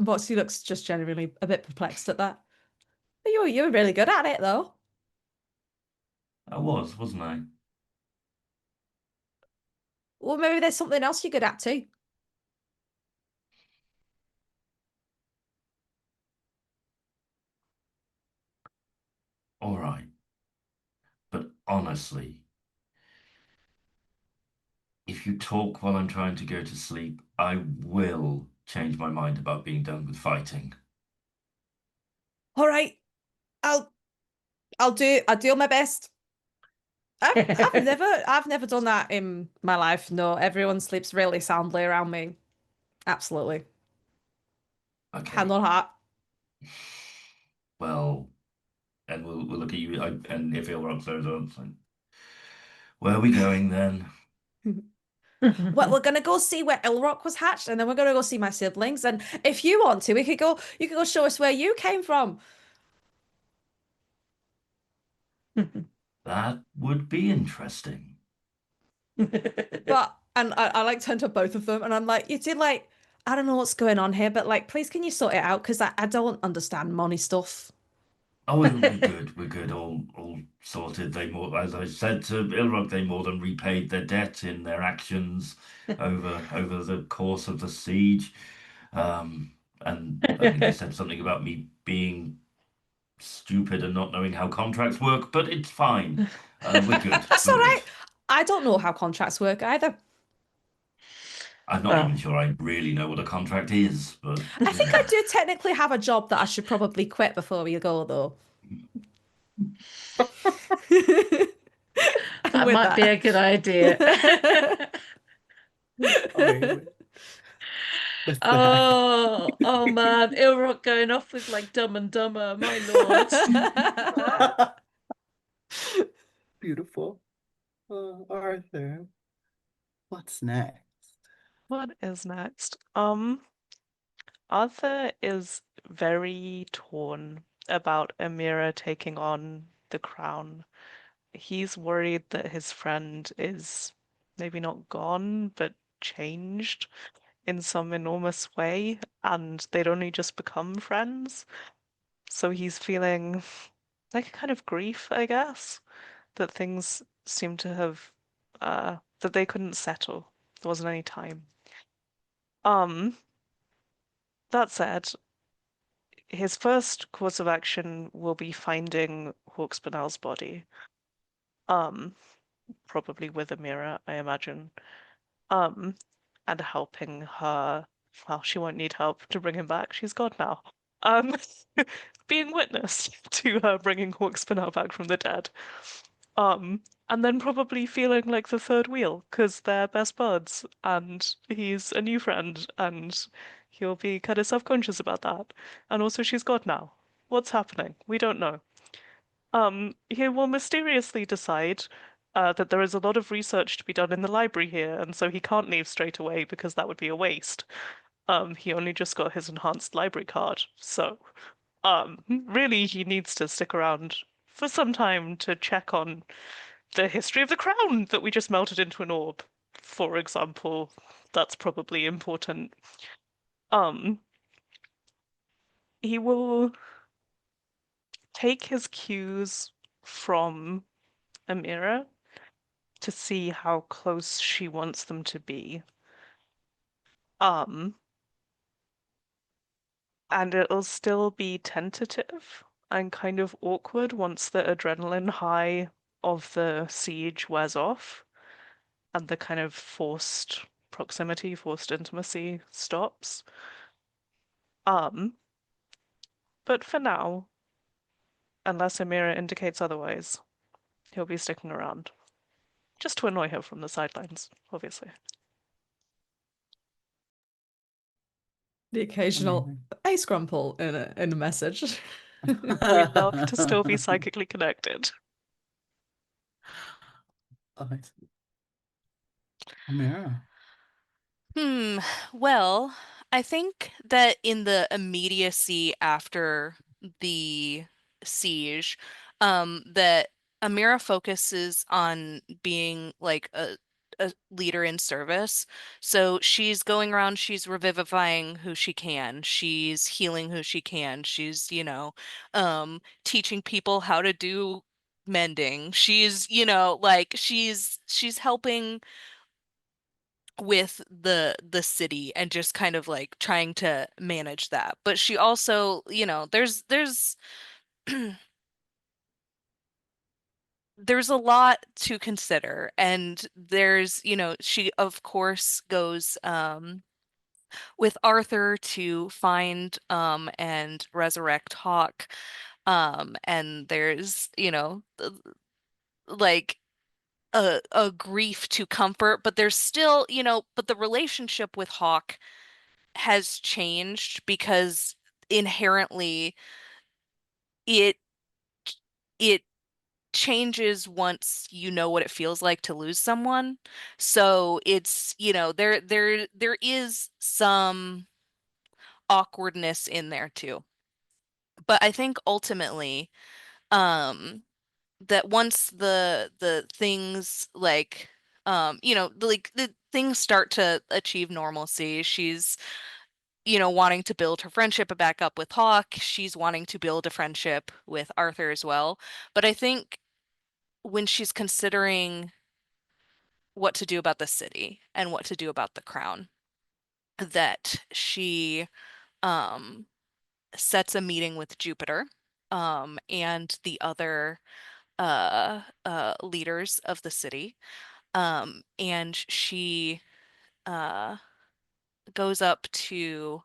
Boxy looks just genuinely a bit perplexed at that. But you were really good at it, though. I was, wasn't I? Well, maybe there's something else you're good at too. All right. But honestly, if you talk while I'm trying to go to sleep, I will change my mind about being done with fighting. All right. I'll I'll do my best. I've never done that in my life. No, everyone sleeps really soundly around me. Absolutely. Hand Okay. on heart. Well, and we'll look at you, and if you're upstairs, it's like, where are we going then? Well, we're gonna go see where Ilrock was hatched, and then we're gonna go see my siblings. And if you want to, we could go. You could go show us where you came from. That would be interesting. But and I like turn to both of them, and I'm like, you did like, I don't know what's going on here, but like, please can you sort it out? Because I don't understand money stuff. Oh, we're good. We're good. All sorted. They more, as I said to Ilrock, they more than repaid their debt in their actions over the course of the siege. And I think they said something about me being stupid and not knowing how contracts work, but it's fine. We're good. That's We're all right. good. I don't know how contracts work either. I'm not even Well, sure I really know what a contract is, but I think I do technically have a job that I should probably quit before we go, though. And that with might be a good idea. that. Amazing. With that. Oh man, Ilrock going off with like Dumb and Dumber, my lord. Beautiful. Arthur, what's next? What is next? Arthur is very torn about Amira taking on the crown. He's worried that his friend is maybe not gone, but changed in some enormous way, and they'd only just become friends. So he's feeling like a kind of grief, I guess, that things seem to have that they couldn't settle. There wasn't any time. Um, that said, his first course of action will be finding Hawkspanel's body. Um, Probably with Amira, I imagine. Um, and helping her. Well, she won't need help to bring him back. She's gone now. Um, being witness to her bringing Hawkspanel back from the dead. And then probably feeling like the third wheel because they're best buds and he's a new friend and he'll be kind of self-conscious about that. And also she's gone now. What's happening? We don't know. He will mysteriously decide that there is a lot of research to be done in the library here, and so he can't leave straight away because that would be a waste. He only just got his enhanced library card, so really he needs to stick around for some time to check on the history of the crown that we just melted into an orb, for example. That's probably important. Um, he will take his cues from Amira to see how close she wants them to be. And it'll still be tentative and kind of awkward once the adrenaline high of the siege wears off and the kind of forced proximity, forced intimacy stops. But for now, unless Amira indicates otherwise, he'll be sticking around. Just to annoy her from the sidelines, obviously. The occasional Amazing. "Hey, Scrumple" in a message. We love to still be psychically connected. Oh, I see. Amira. Well, I think that in the immediacy after the siege, that Amira focuses on being like a leader in service. So she's going around, she's revivifying who she can, she's healing who she can, she's, teaching people how to do mending. She's, like she's helping with the city and just kind of like trying to manage that. But she also, there's there's a lot to consider, and she of course goes with Arthur to find and resurrect Hawk. And there's, like a grief to comfort, but there's still, but the relationship with Hawk has changed because inherently it it changes once you know what it feels like to lose someone. So it's, there is some awkwardness in there too. But I think ultimately, um, that once the things like like the things start to achieve normalcy, she's wanting to build her friendship back up with Hawk. She's wanting to build a friendship with Arthur as well. But I think when she's considering what to do about the city and what to do about the crown, that she um, sets a meeting with Jupiter and the other leaders of the city. And she uh, goes up to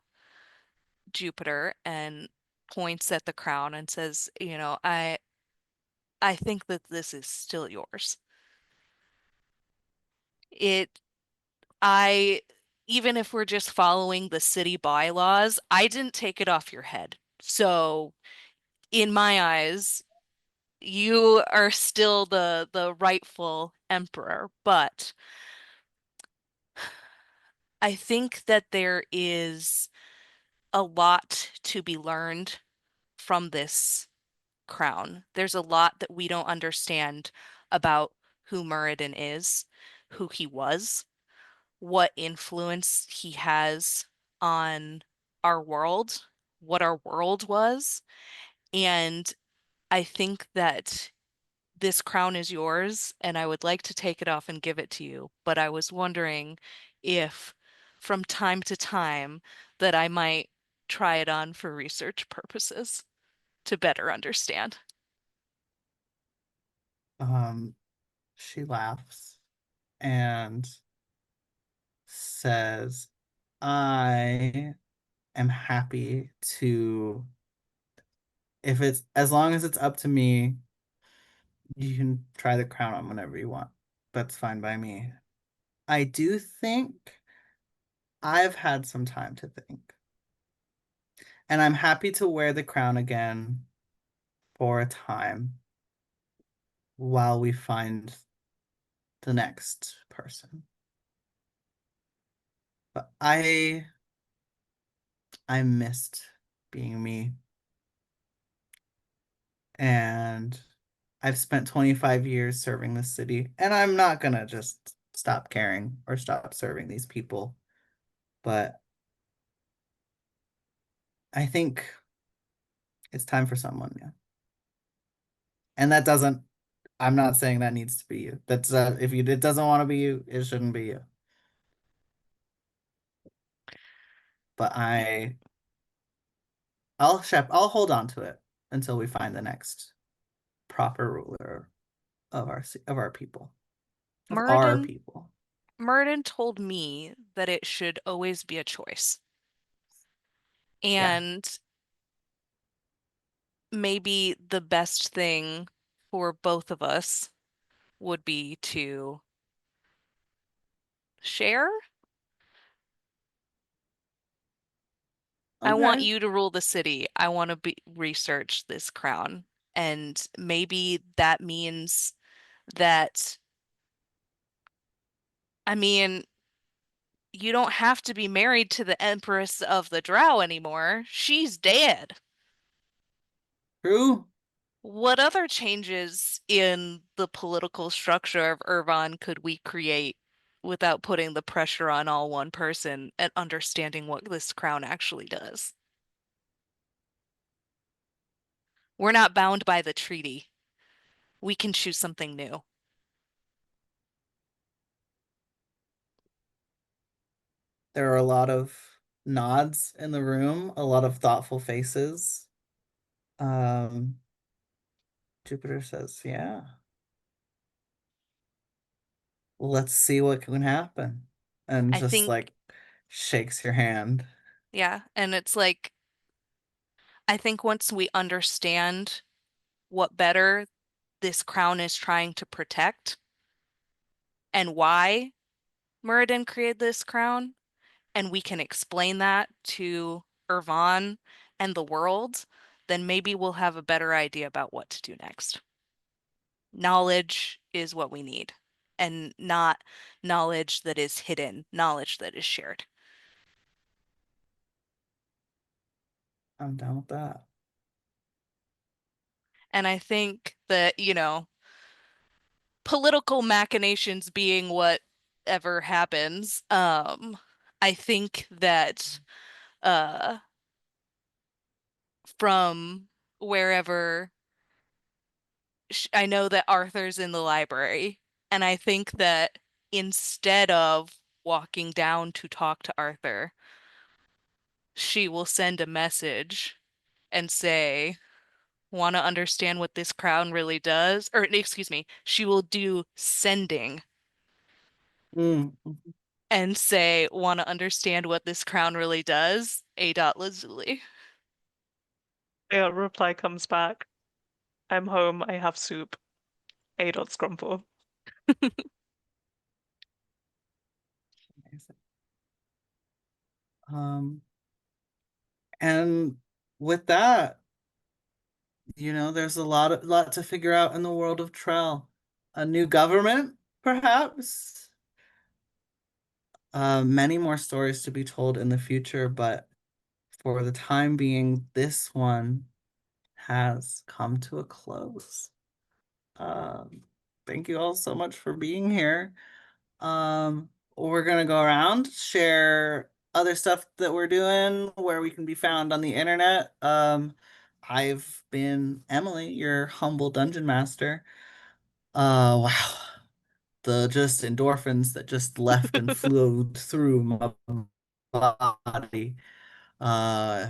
Jupiter and points at the crown and says, I think that this is still yours. It I Even if we're just following the city bylaws, I didn't take it off your head. So in my eyes, you are still the rightful emperor, but I think that there is a lot to be learned from this crown. There's a lot that we don't understand about who Muradin is, who he was, what influence he has on our world, what our world was. And I think that this crown is yours, and I would like to take it off and give it to you. But I was wondering if from time to time that I might try it on for research purposes to better understand. Um, she laughs and says, I am happy to, if it's as long as it's up to me, you can try the crown on whenever you want. That's fine by me. I do think I've had some time to think, and I'm happy to wear the crown again for a time while we find the next person. But I missed being me, and I've spent 25 years serving this city, and I'm not gonna just stop caring or stop serving these people. But I think It's time for someone, yeah. And that doesn't, I'm not saying that needs to be you. That's if you it doesn't want to be you, it shouldn't be you. But I'll hold on to it until we find the next proper ruler of our people. Of our Murden people. Murden told me that it should always be a choice. Yeah. And maybe the best thing for both of us would be to share. I want Okay. you to rule the city. I want to be research this crown. And maybe that means that, I mean, you don't have to be married to the Empress of the Drow anymore. She's dead. True. What other changes in the political structure of Irvine could we create without putting the pressure on all one person and understanding what this crown actually does? We're not bound by the treaty. We can choose something new. There are a lot of nods in the room, a lot of thoughtful faces. Um, Jupiter says, yeah, let's see what can happen. And I just think, like shakes your hand. yeah, and it's like, I think once we understand what better this crown is trying to protect and why Muradin created this crown, and we can explain that to Irvan and the world, then maybe we'll have a better idea about what to do next. Knowledge is what we need, and not knowledge that is hidden, knowledge that is shared. I'm down with that. And I think that, political machinations being whatever happens, I think that uh from wherever I know that Arthur's in the library, and I think that instead of walking down to talk to Arthur, she will send a message and say, want to understand what this crown really does? Or, excuse me, she will do sending Mm. and say, want to understand what this crown really does? A. Lazuli. A reply comes back. I'm home, I have soup. A. Scrumple. Um, and with that, there's a lot to figure out in the world of Trell. A new government, perhaps. Many more stories to be told in the future, but for the time being, this one has come to a close. Um, Thank you all so much for being here. We're gonna go around, share other stuff that we're doing, where we can be found on the internet. I've been Emily, your humble dungeon master. Wow. The just endorphins that just left and flowed through my body. Uh,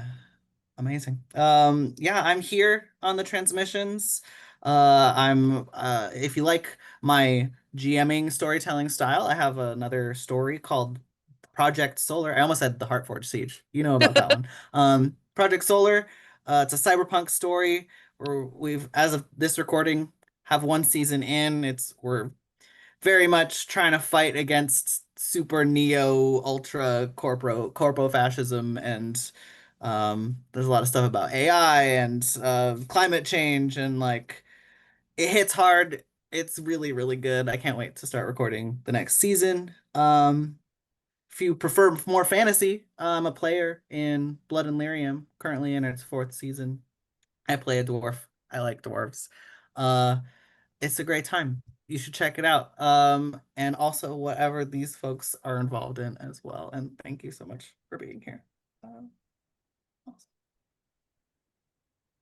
Amazing. Yeah, I'm here on the transmissions. I'm if you like my GMing storytelling style, I have another story called Project Solar. I almost said the Heartforge Siege. You know about that one. Project Solar, it's a cyberpunk story where we've, as of this recording, have one season in. We're very much trying to fight against super neo ultra corpo fascism, and there's a lot of stuff about AI and climate change, and like it hits hard. It's really really good. I can't wait to start recording the next season. If you prefer more fantasy, I'm a player in Blood and Lyrium, currently in its fourth season. I play a dwarf. I like dwarves. Uh, it's a great time. You should check it out. And also whatever these folks are involved in as well. And thank you so much for being here. Awesome.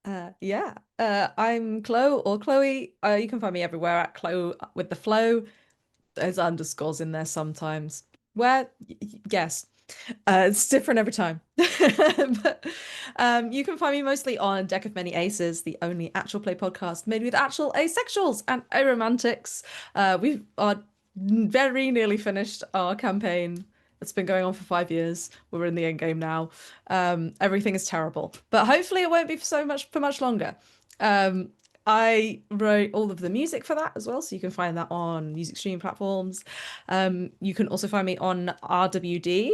I'm Chloe or Chloe. You can find me everywhere at Chloe with the flow. There's underscores in there sometimes. Where? Yes. It's different every time. But you can find me mostly on Deck of Many Aces, the only actual play podcast made with actual asexuals and aromantics. We are very nearly finished our campaign. It's been going on for 5 years. We're in the end game now. Everything is terrible, but hopefully it won't be for much longer. Um, I wrote all of the music for that as well, so you can find that on music streaming platforms. You can also find me on RWD,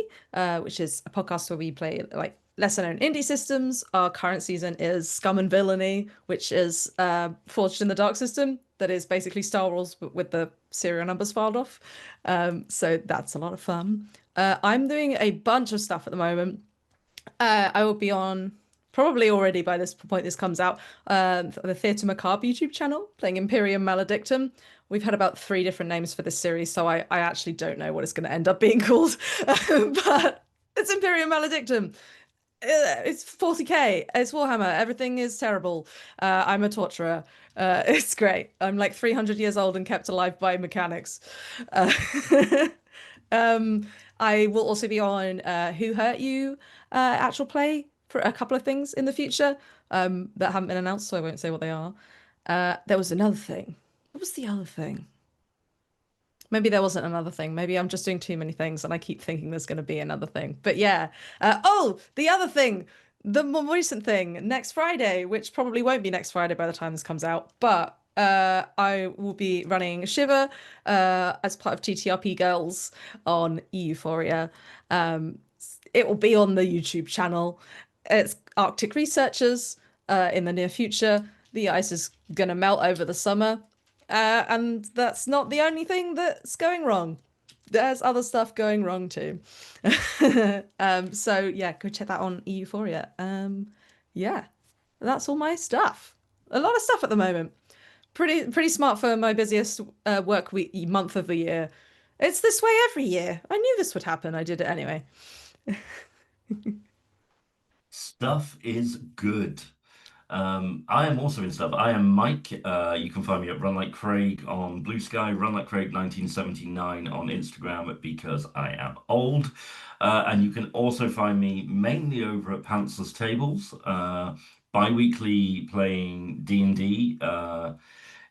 which is a podcast where we play like lesser known indie systems. Our current season is Scum and Villainy, which is Forged in the Dark system that is basically Star Wars but with the serial numbers filed off. So that's a lot of fun. I'm doing a bunch of stuff at the moment. I will be on probably already by this point this comes out the Theatre Macabre YouTube channel playing Imperium Maledictum. We've had about 3 different names for this series, so I actually don't know what it's going to end up being called. But it's Imperium Maledictum. It's 40k. It's Warhammer. Everything is terrible. I'm a torturer. It's great. I'm like 300 years old and kept alive by mechanics. Uh, um, I will also be on Who Hurt You actual play for a couple of things in the future that haven't been announced, so I won't say what they are. There was another thing. What was the other thing? Maybe there wasn't another thing. Maybe I'm just doing too many things and I keep thinking there's going to be another thing. But yeah. Oh, the other thing, the more recent thing, next Friday, which probably won't be next Friday by the time this comes out, but I will be running Shiver as part of TTRP Girls on Euphoria. It will be on the YouTube channel. It's Arctic researchers in the near future. The ice is going to melt over the summer. And that's not the only thing that's going wrong. There's other stuff going wrong too. So yeah, go check that on Euphoria. Yeah, that's all my stuff. A lot of stuff at the moment. Pretty smart for my busiest work week month of the year. It's this way every year. I knew this would happen. I did it anyway. Stuff is good. I am also in stuff. I am Mike. You can find me at Run Like Craig on Blue Sky, Run Like Craig 1979 on Instagram because I am old. And you can also find me mainly over at Pantsler's Tables, bi-weekly playing D&D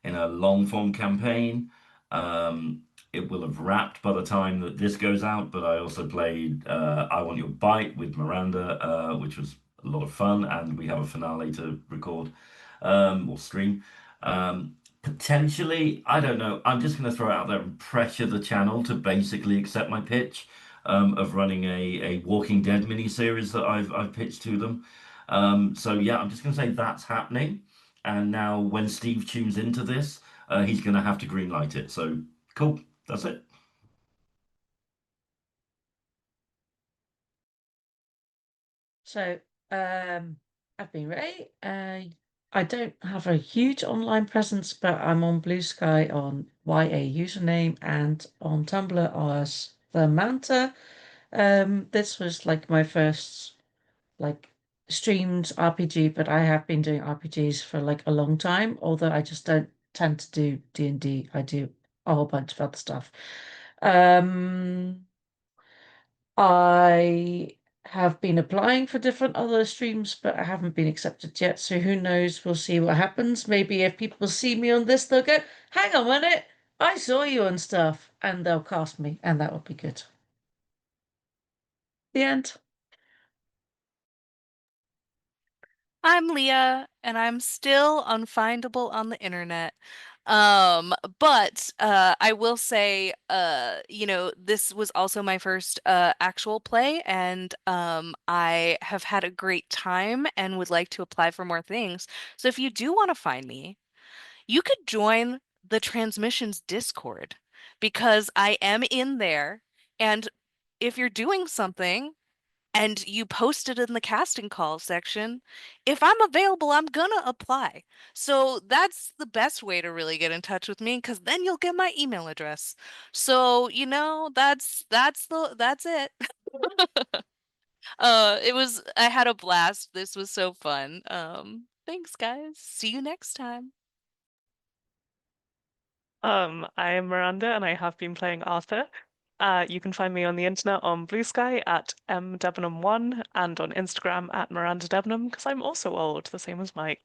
in a long form campaign. It will have wrapped by the time that this goes out, but I also played I Want Your Bite with Miranda, which was a lot of fun, and we have a finale to record or stream. Potentially, I don't know. I'm just going to throw it out there and pressure the channel to basically accept my pitch of running a Walking Dead miniseries that I've pitched to them. So yeah, I'm just going to say that's happening. And now when Steve tunes into this, he's going to have to green light it. So cool. That's it. So, I've been Ray. I don't have a huge online presence, but I'm on Blue Sky on YA username and on Tumblr as the Manta. This was like my first like streamed RPG, but I have been doing RPGs for like a long time, although I just don't tend to do D&D. I do a whole bunch of other stuff. I have been applying for different other streams, but I haven't been accepted yet. So who knows? We'll see what happens. Maybe if people see me on this, they'll go, hang on a minute, I saw you and stuff, and they'll cast me, and that would be good. The end. I'm Leah, and I'm still unfindable on the internet. But I will say, this was also my first actual play, and I have had a great time and would like to apply for more things. So if you do want to find me, you could join the Transmissions Discord because I am in there, and if you're doing something and you post it in the casting call section, if I'm available, I'm gonna apply. So that's the best way to really get in touch with me because then you'll get my email address. So, that's it. I had a blast. This was so fun. Thanks, guys. See you next time. I am Miranda and I have been playing Arthur. You can find me on the internet on Blue Sky at mdebenham1 and on Instagram at Miranda Debenham because I'm also old, the same as Mike.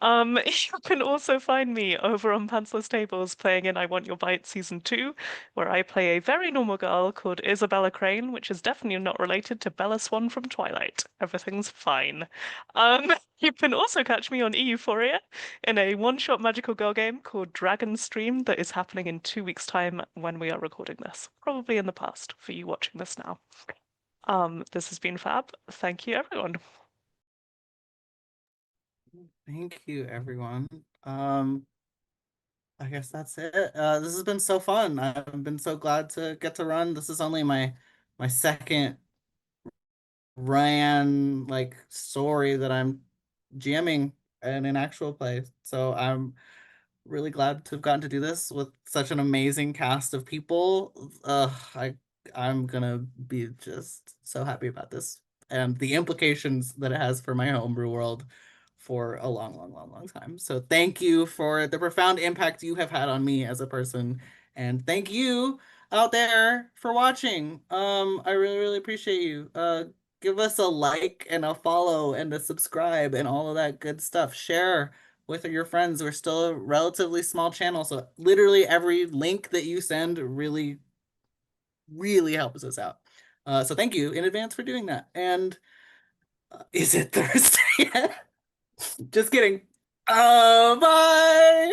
You can also find me over on Pantsless Tables playing in I Want Your Bite Season 2, where I play a very normal girl called Isabella Crane, which is definitely not related to Bella Swan from Twilight. Everything's fine. You can also catch me on Euphoria in a one-shot magical girl game called Dragon Stream that is happening in 2 weeks' time when we are recording this. Probably in the past for you watching this now. This has been fab. Thank you, everyone. Thank you, everyone. I guess that's it. This has been so fun. I've been so glad to get to run. This is only my second ran like story that I'm GMing in an actual play. So I'm really glad to have gotten to do this with such an amazing cast of people. I'm gonna be just so happy about this and the implications that it has for my homebrew world for a long, long, long, long time. So thank you for the profound impact you have had on me as a person, and thank you out there for watching. I really, really appreciate you. Give us a like and a follow and a subscribe and all of that good stuff. Share with your friends. We're still a relatively small channel, so literally every link that you send really, really helps us out. So thank you in advance for doing that. And is it Thursday yet? Just kidding. Bye.